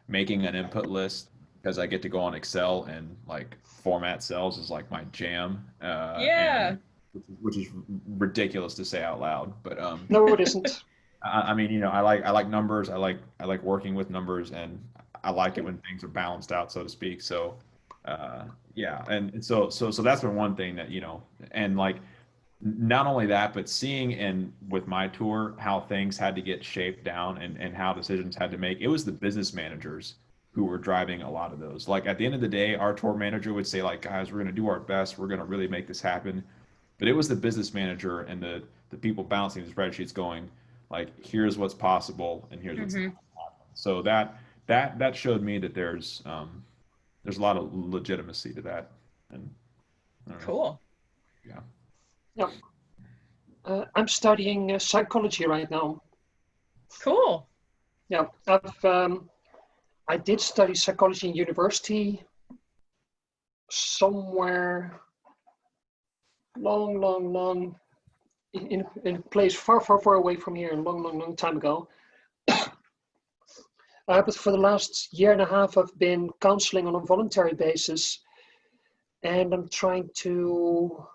making an input list because I get to go on Excel and like format cells is like my jam. And which is ridiculous to say out loud, but no, it isn't. I mean, you know, I like numbers. I like working with numbers, and I like it when things are balanced out, so to speak. So, yeah, and so that's been one thing that, you know, and like not only that, but seeing and with my tour how things had to get shaped down and how decisions had to make. It was the business managers who were driving a lot of those. Like at the end of the day, our tour manager would say like, guys, we're going to do our best. We're going to really make this happen. But it was the business manager and the people bouncing the spreadsheets going, like, here's what's possible and here's what's not possible. So that showed me that there's a lot of legitimacy to that. And cool. Yeah. Yeah. I'm studying psychology right now. Cool. Yeah, I did study psychology in university somewhere long in a place far away from here, a long time ago. But for the last year and a half, I've been counseling on a voluntary basis, and I'm trying to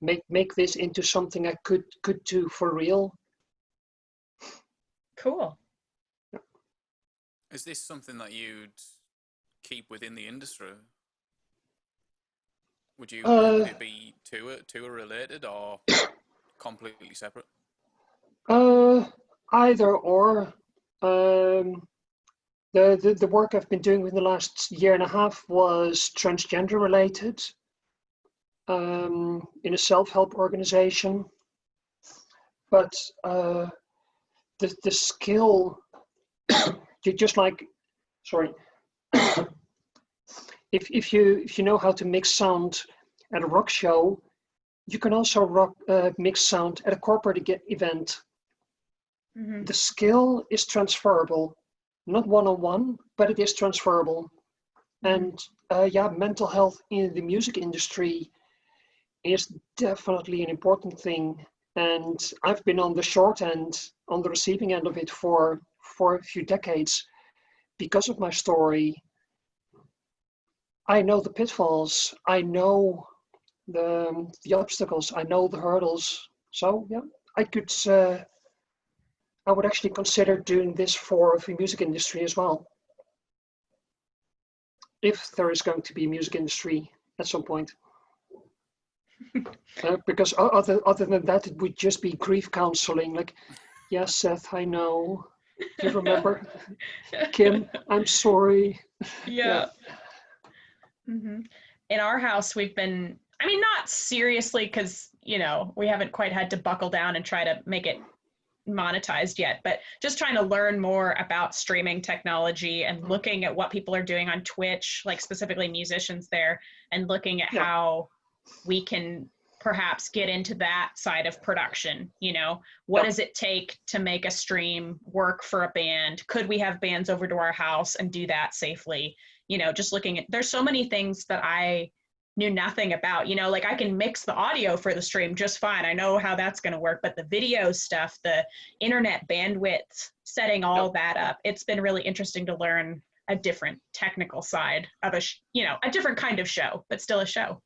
make this into something I could do for real. Cool. Is this something that you'd keep within the industry? Would it be tour related or completely separate? Either or. The work I've been doing in the last year and a half was transgender related, in a self-help organization. But the skill, just like, sorry, if you know how to mix sound at a rock show, you can also mix sound at a corporate event. Mm-hmm. The skill is transferable, not one-on-one, but it is transferable. Mm-hmm. And mental health in the music industry is definitely an important thing. And I've been on the short end, on the receiving end of it for a few decades. Because of my story, I know the pitfalls, I know the obstacles, I know the hurdles. So yeah, I would actually consider doing this for the music industry as well, if there is going to be a music industry at some point. Because other than that, it would just be grief counseling. Like, yes, Seth, I know. Do you remember? Kim, I'm sorry. Yeah. Mm-hmm. In our house, we've been, I mean, not seriously, because, you know, we haven't quite had to buckle down and try to make it monetized yet, but just trying to learn more about streaming technology and looking at what people are doing on Twitch, like specifically musicians there, and looking at how we can perhaps get into that side of production. You know, what does it take to make a stream work for a band? Could we have bands over to our house and do that safely? You know, just looking at, there's so many things that I knew nothing about. You know, like I can mix the audio for the stream just fine. I know how that's going to work, but the video stuff, the internet bandwidth, setting all that up, it's been really interesting to learn a different technical side of a different kind of show, but still a show.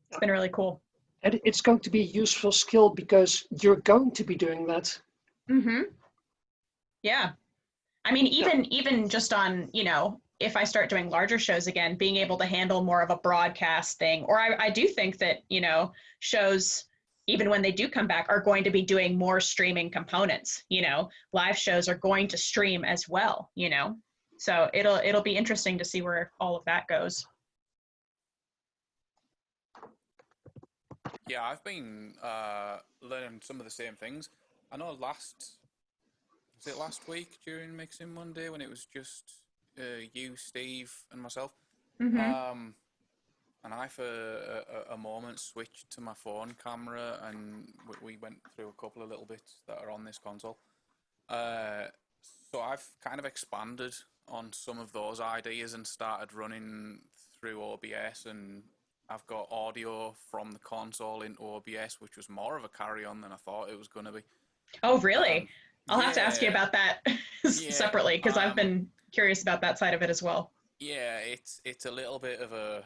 It's been really cool. And it's going to be a useful skill because you're going to be doing that. Mm-hmm. Yeah. I mean, even just on, you know, if I start doing larger shows again, being able to handle more of a broadcast thing, or I do think that, you know, shows, even when they do come back, are going to be doing more streaming components. You know, live shows are going to stream as well, you know, so it'll be interesting to see where all of that goes. Yeah, I've been learning some of the same things. I know last week during Mixing Monday when it was just you, Steve, and myself. Mm-hmm. And I, for a moment, switched to my phone camera, and we went through a couple of little bits that are on this console. So I've kind of expanded on some of those ideas and started running through OBS, and I've got audio from the console into OBS, which was more of a carry-on than I thought it was going to be. Oh, really? I'll have to ask you about that separately, because I've been curious about that side of it as well. Yeah, it's a little bit of a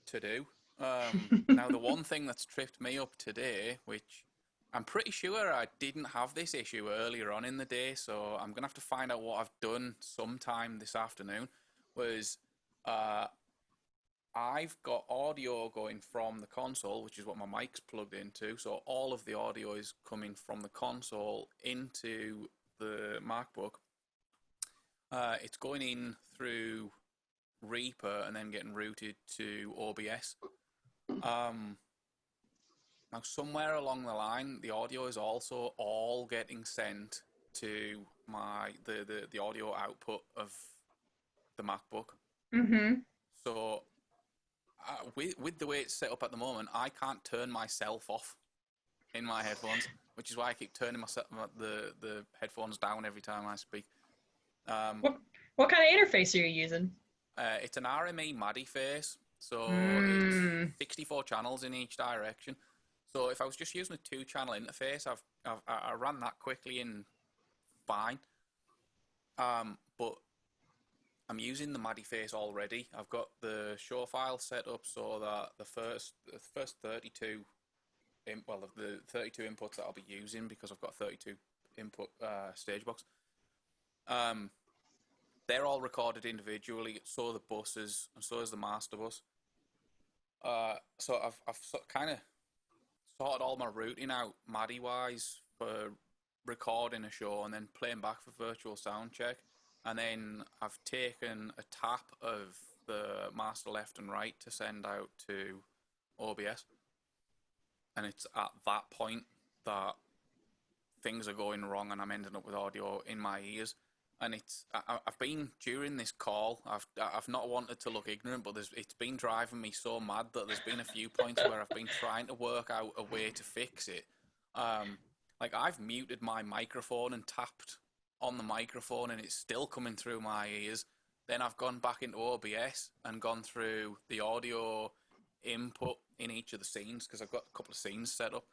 to-do. Now, the one thing that's tripped me up today, which I'm pretty sure I didn't have this issue earlier on in the day, so I'm going to have to find out what I've done sometime this afternoon, was I've got audio going from the console, which is what my mic's plugged into, so all of the audio is coming from the console into the MacBook. It's going in through Reaper and then getting routed to OBS. Now, somewhere along the line, the audio is also all getting sent to the audio output of the MacBook. Mm-hmm. So, with the way it's set up at the moment, I can't turn myself off in my headphones, which is why I keep turning the headphones down every time I speak. What kind of interface are you using? It's an RME MADI face, so it's 64 channels in each direction. So if I was just using a 2-channel interface, I ran that quickly and fine. But I'm using the MADI face already. I've got the show file set up so that the first 32, the 32 inputs that I'll be using, because I've got 32 input stage box. They're all recorded individually, so are the buses, and so is the master bus. So I've kind of sorted all my routing out MADI-wise for recording a show and then playing back for virtual sound check. And then I've taken a tap of the master left and right to send out to OBS. And it's at that point that things are going wrong and I'm ending up with audio in my ears. And I've been, during this call, I've not wanted to look ignorant, but it's been driving me so mad that there's been a few points where I've been trying to work out a way to fix it. Like, I've muted my microphone and tapped on the microphone and it's still coming through my ears. Then I've gone back into OBS and gone through the audio input in each of the scenes, because I've got a couple of scenes set up,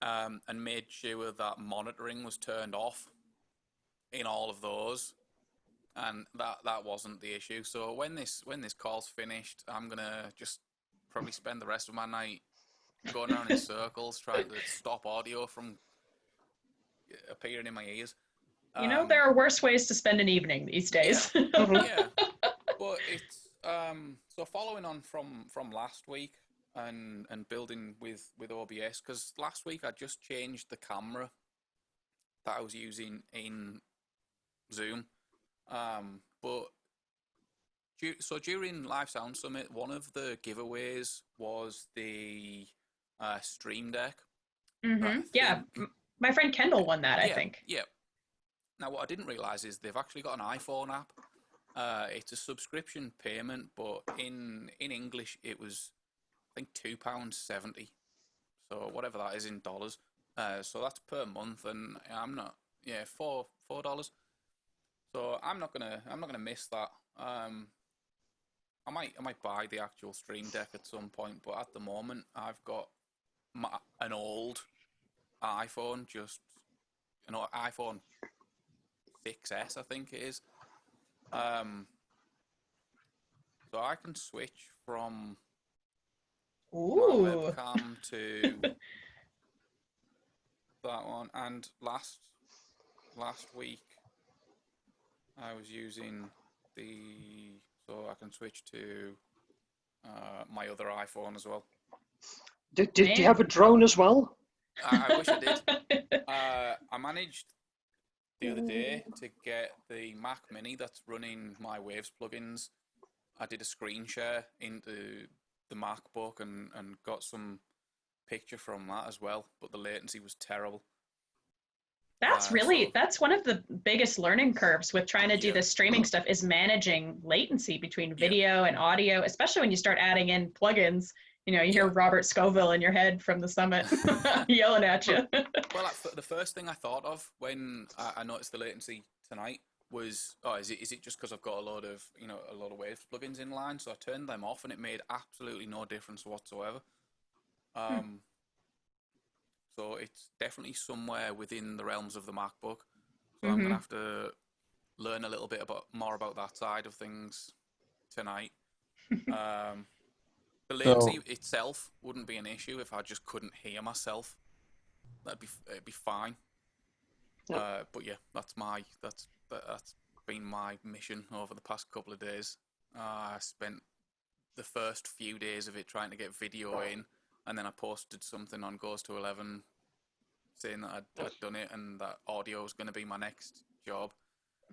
and made sure that monitoring was turned off in all of those, and that wasn't the issue. So when this call's finished, I'm gonna just probably spend the rest of my night going around in circles trying to stop audio from appearing in my ears. There are worse ways to spend an evening these days. Yeah, but it's so following on from last week and building with OBS, because last week I just changed the camera that I was using in Zoom, but so during Live Sound Summit, one of the giveaways was the Stream Deck. Yeah, my friend Kendall won that, I think. Yeah. Now, what I didn't realize is they've actually got an iPhone app. It's a subscription payment, but in English it was, I think, £2.70. So whatever that is in dollars. So that's per month, and I'm not. Yeah, $4. So I'm not gonna miss that. I might buy the actual Stream Deck at some point, but at the moment I've got an old iPhone, just iPhone 6S, I think it is. So I can switch from my webcam to that one. And last week I was using so I can switch to my other iPhone as well. Did you have a drone as well? I wish I did. I managed the other day to get the Mac Mini that's running my Waves plugins. I did a screen share into the MacBook and got some picture from that as well, but the latency was terrible. That's that's one of the biggest learning curves with trying to do this streaming stuff, is managing latency at between video and audio, especially when you start adding in plugins. You hear Robert Scoville in your head from the summit yelling at you. Well, the first thing I thought of when I noticed the latency tonight was, is it just because I've got a lot of Waves plugins in line? So I turned them off and it made absolutely no difference whatsoever. So so it's definitely somewhere within the realms of the MacBook. So I'm gonna have to learn a little bit more about that side of things tonight. The latency itself wouldn't be an issue if I just couldn't hear myself. It'd be fine. Yep. But yeah, that's been my mission over the past couple of days. I spent the first few days of it trying to get video in, and then I posted something on Goes to 11 saying that I'd done it and that audio was going to be my next job.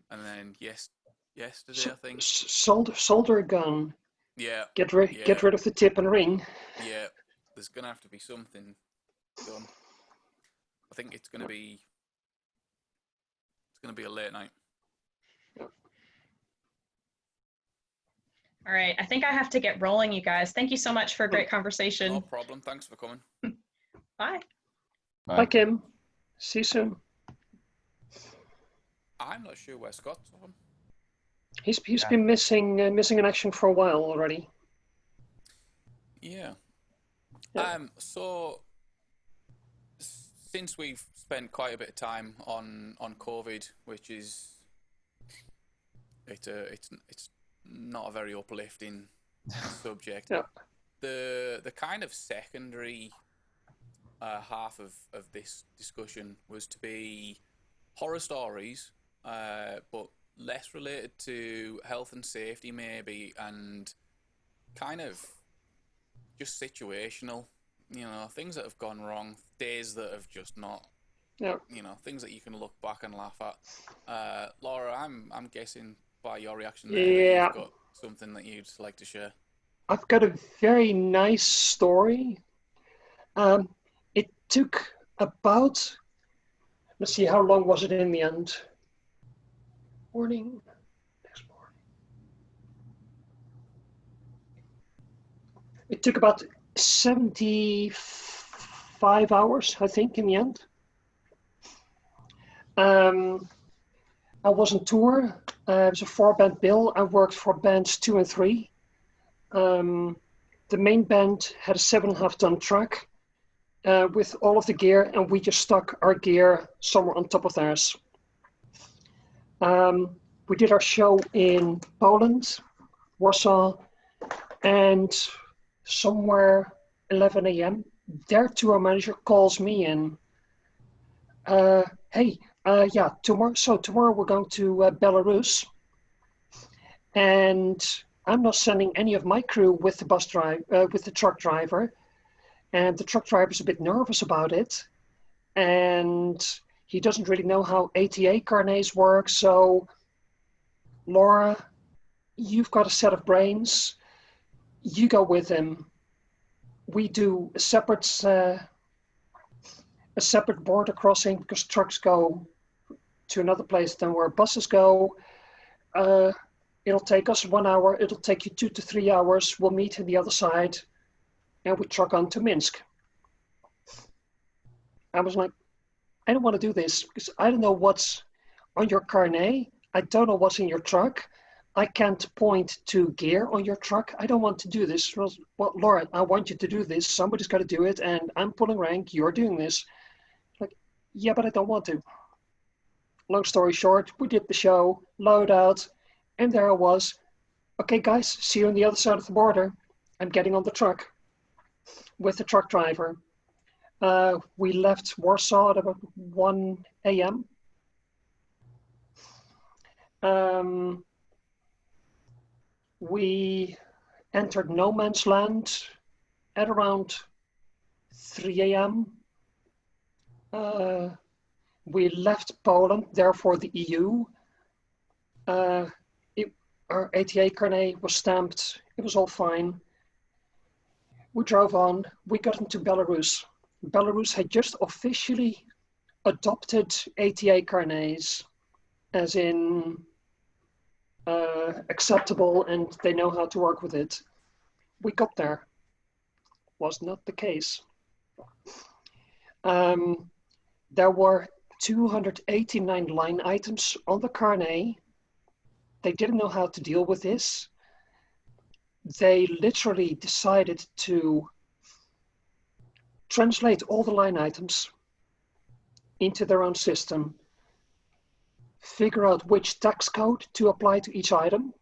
And then yesterday, I think. Solder a gun. Yeah. Get rid of the tip and ring. Yeah, there's going to have to be something done. I think it's going to be a late night. All right, I think I have to get rolling, you guys. Thank you so much for a great conversation. No problem. Thanks for coming. Bye. Bye, Kim. See you soon. I'm not sure where Scott's on. He's been missing in action for a while already. Yeah. Yeah. So since we've spent quite a bit of time on COVID, which is it's not a very uplifting subject. Yeah. The kind of secondary half of this discussion was to be horror stories, but less related to health and safety maybe, and kind of just situational, things that have gone wrong, days that have just not, things that you can look back and laugh at. Laura, I'm guessing by your reaction there that you've got something that you'd like to share. I've got a very nice story. It took about, let's see, how long was it in the end? Next morning. It took about 75 hours, I think, in the end. I was on tour. It was a 4-band bill. I worked for bands 2 and 3. The main band had a 7.5-ton truck with all of the gear, and we just stuck our gear somewhere on top of theirs. We did our show in Poland, Warsaw, and somewhere 11 a.m. their tour manager calls me in. Hey, tomorrow we're going to Belarus, and I'm not sending any of my crew with the truck driver, and the truck driver's a bit nervous about it, and he doesn't really know how ATA carnets work. So, Laura, you've got a set of brains. You go with him. We do a separate border crossing because trucks go to another place than where buses go. It'll take us 1 hour. It'll take you 2 to 3 hours. We'll meet on the other side, and we truck on to Minsk. I was like, I don't want to do this because I don't know what's on your carnet. I don't know what's in your truck. I can't point to gear on your truck. I don't want to do this. Well, Laura, I want you to do this. Somebody's got to do it, and I'm pulling rank. You're doing this. Like, yeah, but I don't want to. Long story short, we did the show, load out, and there I was. Okay, guys, see you on the other side of the border. I'm getting on the truck with the truck driver. We left Warsaw at about 1 a.m. We entered no man's land at around 3 a.m. We left Poland, therefore the EU. Our ATA carnet was stamped. It was all fine. We drove on. We got into Belarus. Belarus had just officially adopted ATA carnets as in acceptable, and they know how to work with it. We got there. Was not the case. There were 289 line items on the carnet. They didn't know how to deal with this. They literally decided to translate all the line items into their own system, figure out which tax code to apply to each item.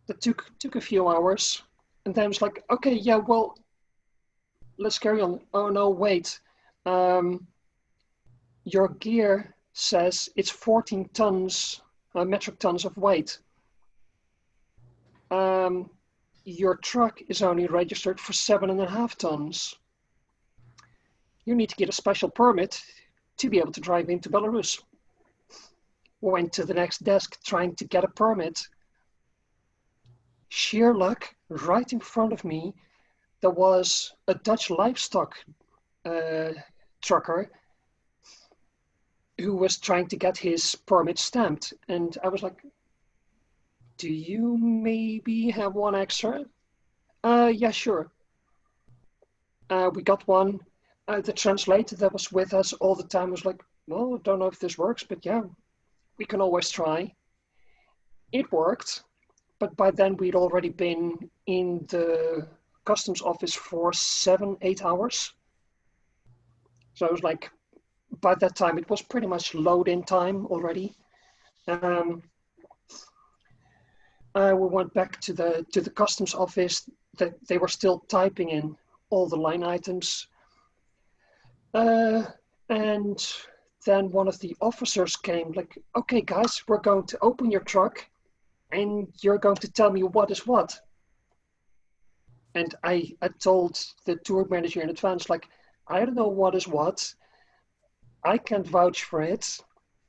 That took a few hours, and then it's like, okay, yeah, well, let's carry on. Oh no, wait. Your gear says it's 14 tons, metric tons of weight. Your truck is only registered for 7.5 tons. You need to get a special permit to be able to drive into Belarus. We went to the next desk trying to get a permit. Sheer luck, right in front of me, there was a Dutch livestock trucker who was trying to get his permit stamped. And I was like, do you maybe have one extra? Yeah, sure. We got one. The translator that was with us all the time was like, well, I don't know if this works, but yeah, we can always try. It worked, but by then we'd already been in the customs office for 7-8 hours. So I was like, by that time, it was pretty much load-in time already. We went back to the customs office. That they were still typing in all the line items. And then one of the officers came like, okay, guys, we're going to open your truck and you're going to tell me what is what. And I told the tour manager in advance, like, I don't know what is what. I can't vouch for it.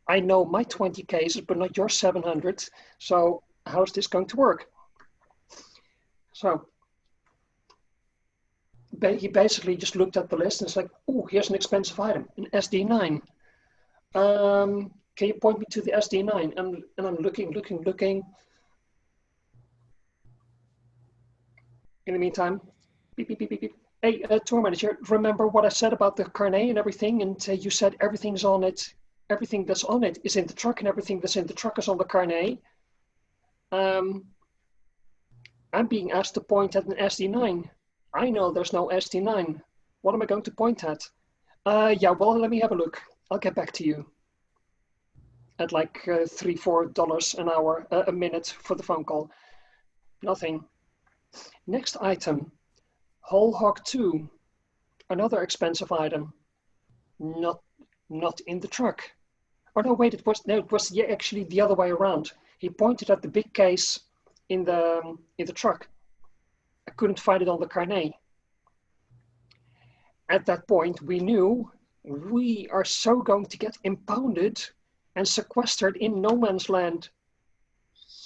I know my 20 cases, but not your 700. So how's this going to work? So he basically just looked at the list and it's like, oh, here's an expensive item, an SD9. Can you point me to the SD9? And I'm looking. In the meantime, beep, beep, beep, beep, beep. Hey, tour manager, remember what I said about the carnet and everything? And you said everything's on it. Everything that's on it is in the truck and everything that's in the truck is on the carnet. I'm being asked to point at an SD9. I know there's no SD9. What am I going to point at? Yeah, well, let me have a look. I'll get back to you. At like $3-4 an hour, a minute for the phone call. Nothing. Next item, whole hog 2, another expensive item. Not in the truck. Oh no, wait, it was actually the other way around. He pointed at the big case in the truck. I couldn't find it on the carnet. At that point, we knew we are so going to get impounded and sequestered in no man's land.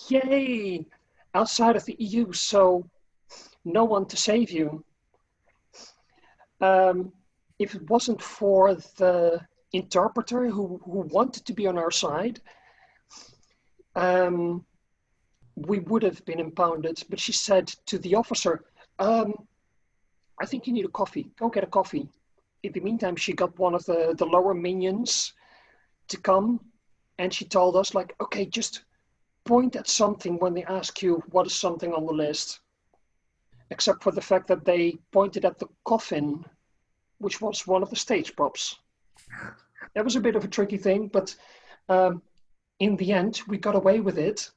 Yay! Outside of the EU, so no one to save you. If it wasn't for the interpreter who wanted to be on our side, we would have been impounded. But she said to the officer, I think you need a coffee. Go get a coffee. In the meantime, she got one of the lower minions to come, and she told us, like, okay, just point at something when they ask you what is something on the list. Except for the fact that they pointed at the coffin, which was one of the stage props. That was a bit of a tricky thing, but in the end, we got away with it.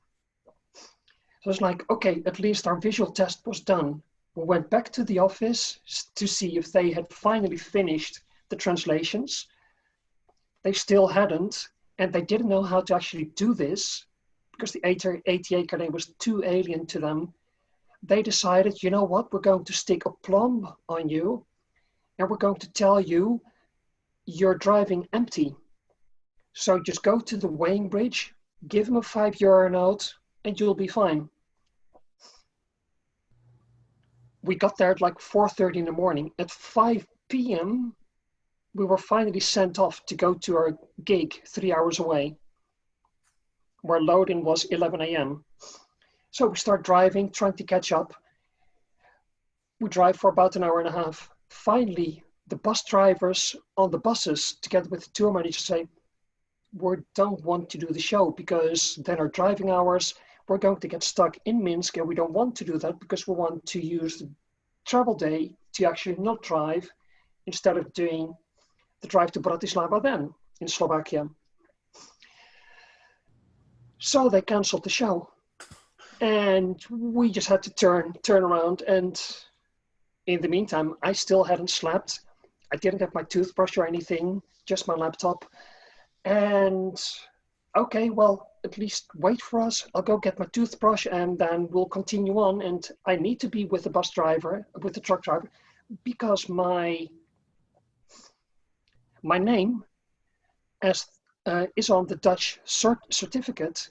So it's like, okay, at least our visual test was done. We went back to the office to see if they had finally finished the translations. They still hadn't, and they didn't know how to actually do this because the ATA carnet was too alien to them. They decided, you know what, we're going to stick a plomb on you, and we're going to tell you you're driving empty. So just go to the weighing bridge, give them a €5 note, and you'll be fine. We got there at like 4:30 in the morning. At 5 p.m., we were finally sent off to go to our gig 3 hours away, where load-in was 11 a.m. So we start driving, trying to catch up. We drive for about an hour and a half. Finally, the bus drivers on the buses, together with the tour manager, say, we don't want to do the show because then our driving hours, we're going to get stuck in Minsk, and we don't want to do that because we want to use the travel day to actually not drive instead of doing the drive to Bratislava then in Slovakia. So they canceled the show, and we just had to turn around. And in the meantime, I still hadn't slept. I didn't have my toothbrush or anything, just my laptop. And okay, well, at least wait for us. I'll go get my toothbrush and then we'll continue on. And I need to be with the bus driver, with the truck driver, because my name is on the Dutch certificate.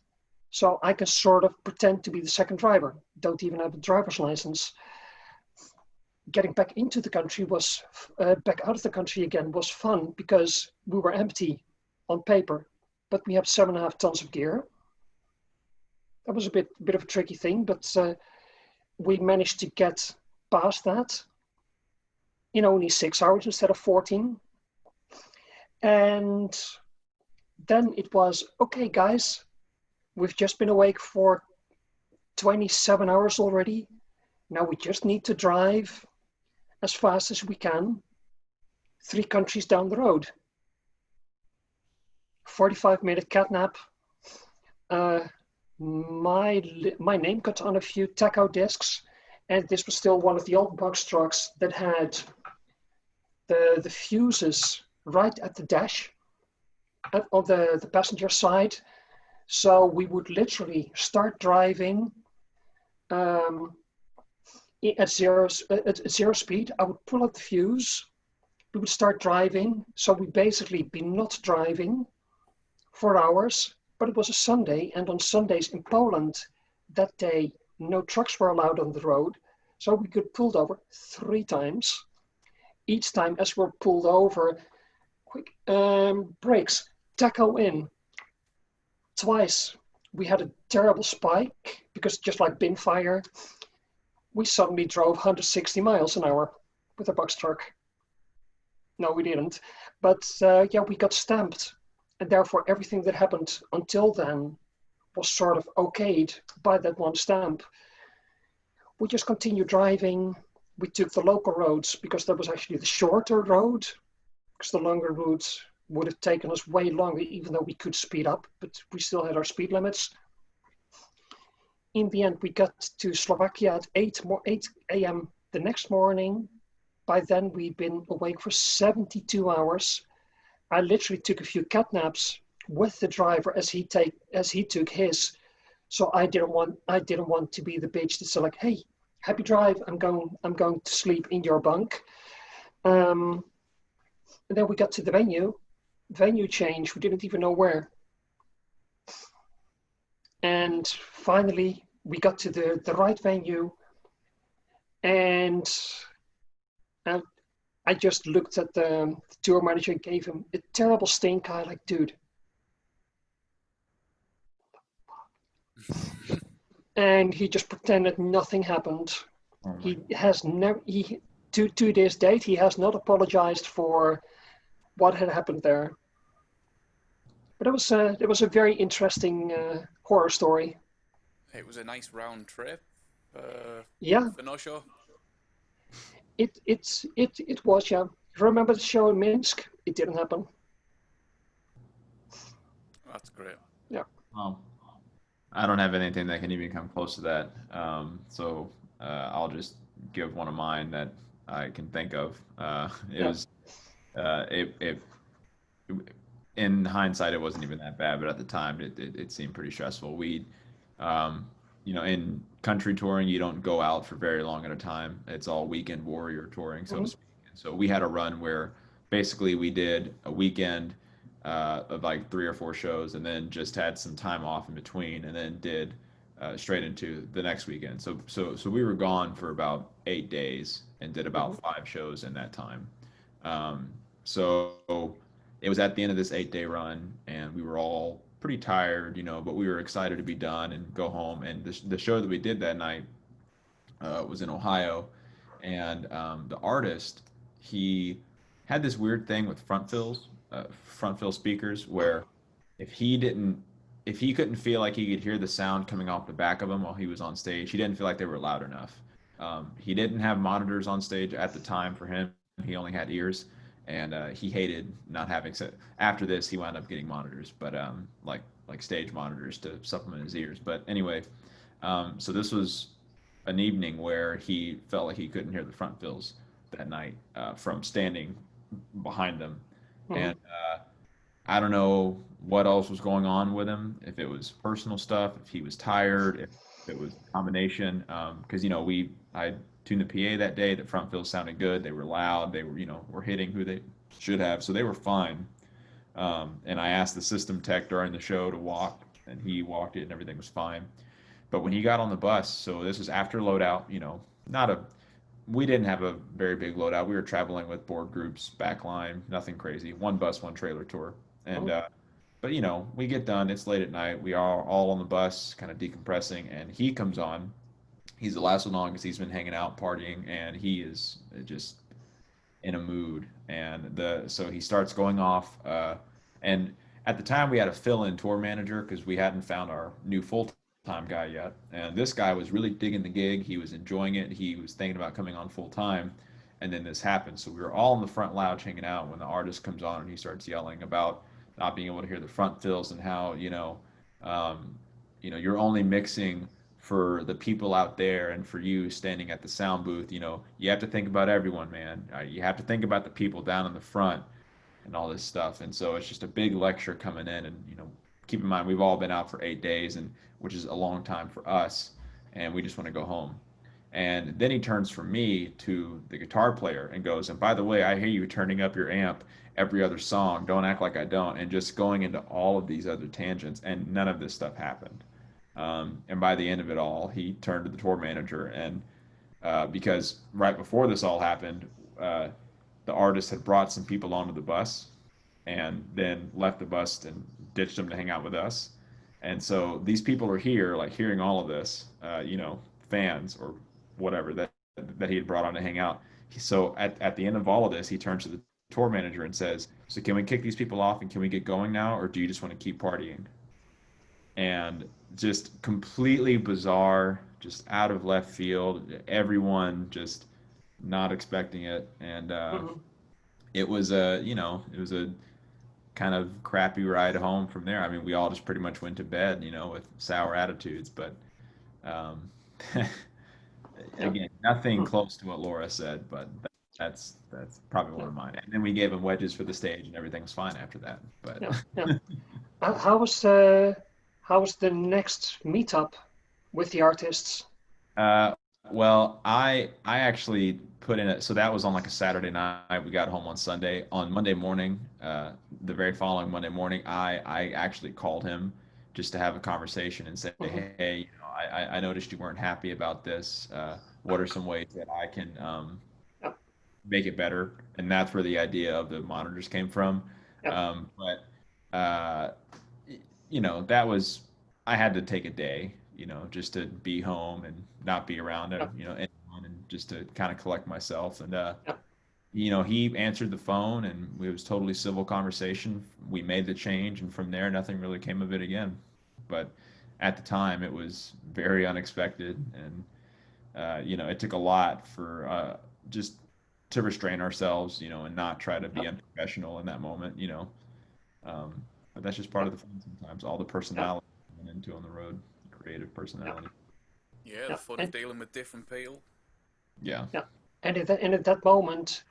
So I can sort of pretend to be the second driver. Don't even have a driver's license. Getting back into the country was, back out of the country again was fun because we were empty on paper, but we had 7.5 tons of gear. That was a bit of a tricky thing, but we managed to get past that in only 6 hours instead of 14. And then it was, okay, guys, we've just been awake for 27 hours already. Now we just need to drive as fast as we can, 3 countries down the road. 45-minute catnap. My name got on a few tacho discs, and this was still one of the old box trucks that had the fuses right at the dash on the passenger side. So we would literally start driving at zero speed. I would pull out the fuse. We would start driving. So we basically be not driving for hours, but it was a Sunday. And on Sundays in Poland that day, no trucks were allowed on the road. So we got pulled over 3 times. Each time as we're pulled over, quick brakes, tacho in. Twice we had a terrible spike because just like bin fire, we suddenly drove 160 miles an hour with a box truck. No, we didn't. But yeah, we got stamped. And therefore everything that happened until then was sort of okayed by that one stamp. We just continued driving. We took the local roads because that was actually the shorter road, because the longer route would have taken us way longer, even though we could speed up, but we still had our speed limits. In the end, we got to Slovakia at 8 a.m. the next morning. By then, we'd been awake for 72 hours. I literally took a few cat naps with the driver as he took his. So I didn't want to be the bitch that's like, hey, happy drive. I'm going to sleep in your bunk. And then we got to the venue change. We didn't even know where. And finally, we got to the right venue. And I just looked at the tour manager and gave him a terrible stink eye, like, dude. And he just pretended nothing happened. Oh, he has never, to this date, he has not apologized for what had happened there. But it was a very interesting horror story. It was a nice round trip. Yeah. For no show. It was, yeah. Remember the show in Minsk? It didn't happen. That's great. Yeah. I don't have anything that can even come close to that. So I'll just give one of mine that I can think of. In hindsight, it wasn't even that bad, but at the time, it seemed pretty stressful. We, in country touring, you don't go out for very long at a time. It's all weekend warrior touring, so to speak. So we had a run where basically we did a weekend of like 3 or 4 shows, and then just had some time off in between, and then did straight into the next weekend. So we were gone for about 8 days and did about 5 shows in that time. So it was at the end of this 8-day run, and we were all pretty tired, but we were excited to be done and go home. And the show that we did that night was in Ohio, and the artist, he had this weird thing with front fill speakers, where if he couldn't feel like he could hear the sound coming off the back of him while he was on stage, he didn't feel like they were loud enough. He didn't have monitors on stage at the time for him. He only had ears. and he hated not having. So after this, he wound up getting monitors, but like stage monitors to supplement his ears. But anyway, so this was an evening where he felt like he couldn't hear the front fills that night from standing behind them, and I don't know what else was going on with him. If it was personal stuff, if he was tired, if it was a combination. Because I tuned the PA that day. The front fills sounded good. They were loud. They were were hitting who they should have, so they were fine. And I asked the system tech during the show to walk, and he walked it, and everything was fine. But when he got on the bus, so this was after loadout. We didn't have a very big loadout. We were traveling with board groups, backline, nothing crazy. One bus, one trailer tour. And but we get done. It's late at night. We are all on the bus, kind of decompressing, and he comes on. He's the last one on because he's been hanging out, partying, and he is just in a mood. And so he starts going off. And at the time, we had a fill-in tour manager because we hadn't found our new full-time guy yet. And this guy was really digging the gig. He was enjoying it. He was thinking about coming on full-time. And then this happened. So we were all in the front lounge hanging out when the artist comes on and he starts yelling about not being able to hear the front fills and how you're only mixing for the people out there, and for you standing at the sound booth, you have to think about everyone, man. You have to think about the people down in the front and all this stuff. And so it's just a big lecture coming in, and keep in mind we've all been out for 8 days, and which is a long time for us, and we just want to go home. And then he turns from me to the guitar player and goes, and by the way, I hear you turning up your amp every other song. Don't act like I don't. And just going into all of these other tangents, and none of this stuff happened. And by the end of it all, he turned to the tour manager, and because right before this all happened, the artist had brought some people onto the bus and then left the bus and ditched them to hang out with us. And so these people are here, like hearing all of this, fans or whatever that he had brought on to hang out. So at the end of all of this, he turns to the tour manager and says, so can we kick these people off and can we get going now, or do you just want to keep partying? And just completely bizarre, just out of left field, everyone just not expecting it. And it was a kind of crappy ride home from there. I mean, we all just pretty much went to bed, with sour attitudes, but again, nothing close to what Laura said, but that's probably one of mine. And then we gave him wedges for the stage, and everything was fine after that. But how was the next meetup with the artists? Well, I actually put in so that was on like a Saturday night. We got home on Sunday. On Monday morning, the very following Monday morning, I actually called him just to have a conversation and say, hey, I noticed you weren't happy about this. What are some ways that I can make it better? And that's where the idea of the monitors came from. But that was, I had to take a day, just to be home and not be around anyone, and just to kind of collect myself. And he answered the phone, and it was totally civil conversation. We made the change, and from there, nothing really came of it again. But at the time, it was very unexpected, and it took a lot for just to restrain ourselves, and not try to be unprofessional in that moment, but that's just part of the fun sometimes. All the personality coming into on the road, creative personality. Yeah, the fun of dealing with different people. Yeah. And at that moment,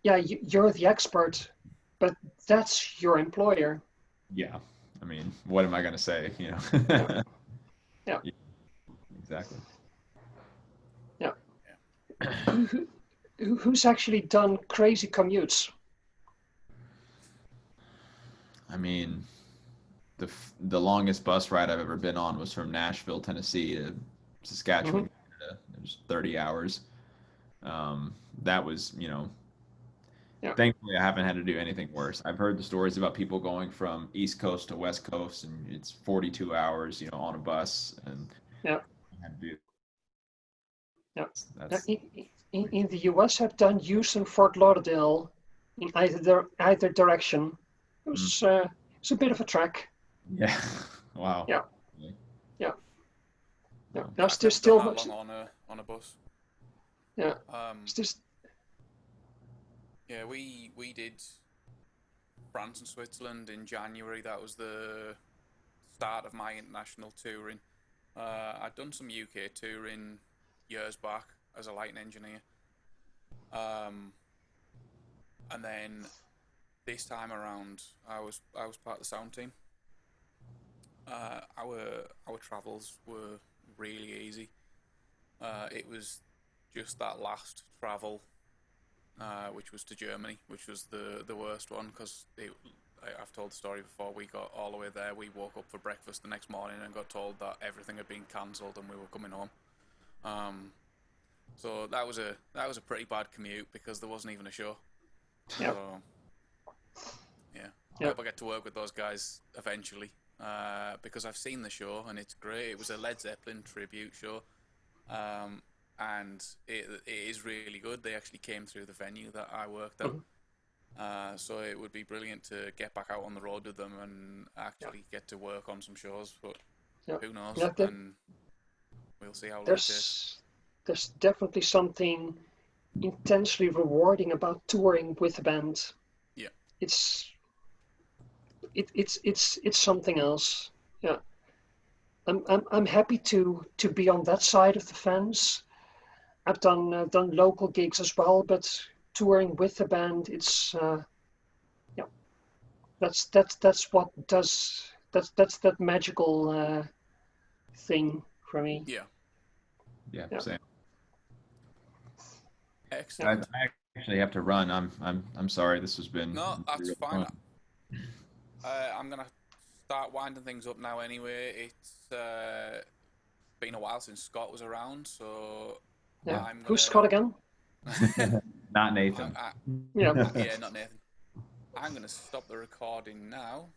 you're the expert, but that's your employer. Yeah. I mean, what am I going to say? Yeah. Exactly. Yeah. Who's actually done crazy commutes? I mean, the longest bus ride I've ever been on was from Nashville, Tennessee to Saskatchewan, Canada. It was 30 hours. That was, thankfully I haven't had to do anything worse. I've heard the stories about people going from East Coast to West Coast, and it's 42 hours, on a bus, and I had to do. That's in the US, I've done Houston, Fort Lauderdale in either direction. It was it's a bit of a trek. Yeah. Wow. Yeah. I've still long on a bus. Yeah. Yeah, we did France and Switzerland in January. That was the start of my international touring. I'd done some UK touring years back as a lighting engineer. And then this time around, I was part of the sound team. Our travels were really easy. It was just that last travel, which was to Germany, which was the worst one, because I've told the story before. We got all the way there. We woke up for breakfast the next morning and got told that everything had been cancelled and we were coming home. So that was a pretty bad commute because there wasn't even a show. Yep. So, yeah, I hope I get to work with those guys eventually, because I've seen the show and it's great. It was a Led Zeppelin tribute show, and it is really good. They actually came through the venue that I worked at, so it would be brilliant to get back out on the road with them and actually get to work on some shows. But who knows? And we'll see how long it takes. There's definitely something intensely rewarding about touring with a band. Yeah, it's something else. Yeah, I'm happy to be on that side of the fence. I've done local gigs as well, but touring with the band, it's that's what does that's that magical thing for me. Yeah, same. Excellent. I actually have to run. I'm sorry. This has been that's really fine. fun. I'm gonna start winding things up now. Anyway, it's been a while since Scott was around, so Who's Scott again? Not Nathan. Yeah, not Nathan. I'm gonna stop the recording now.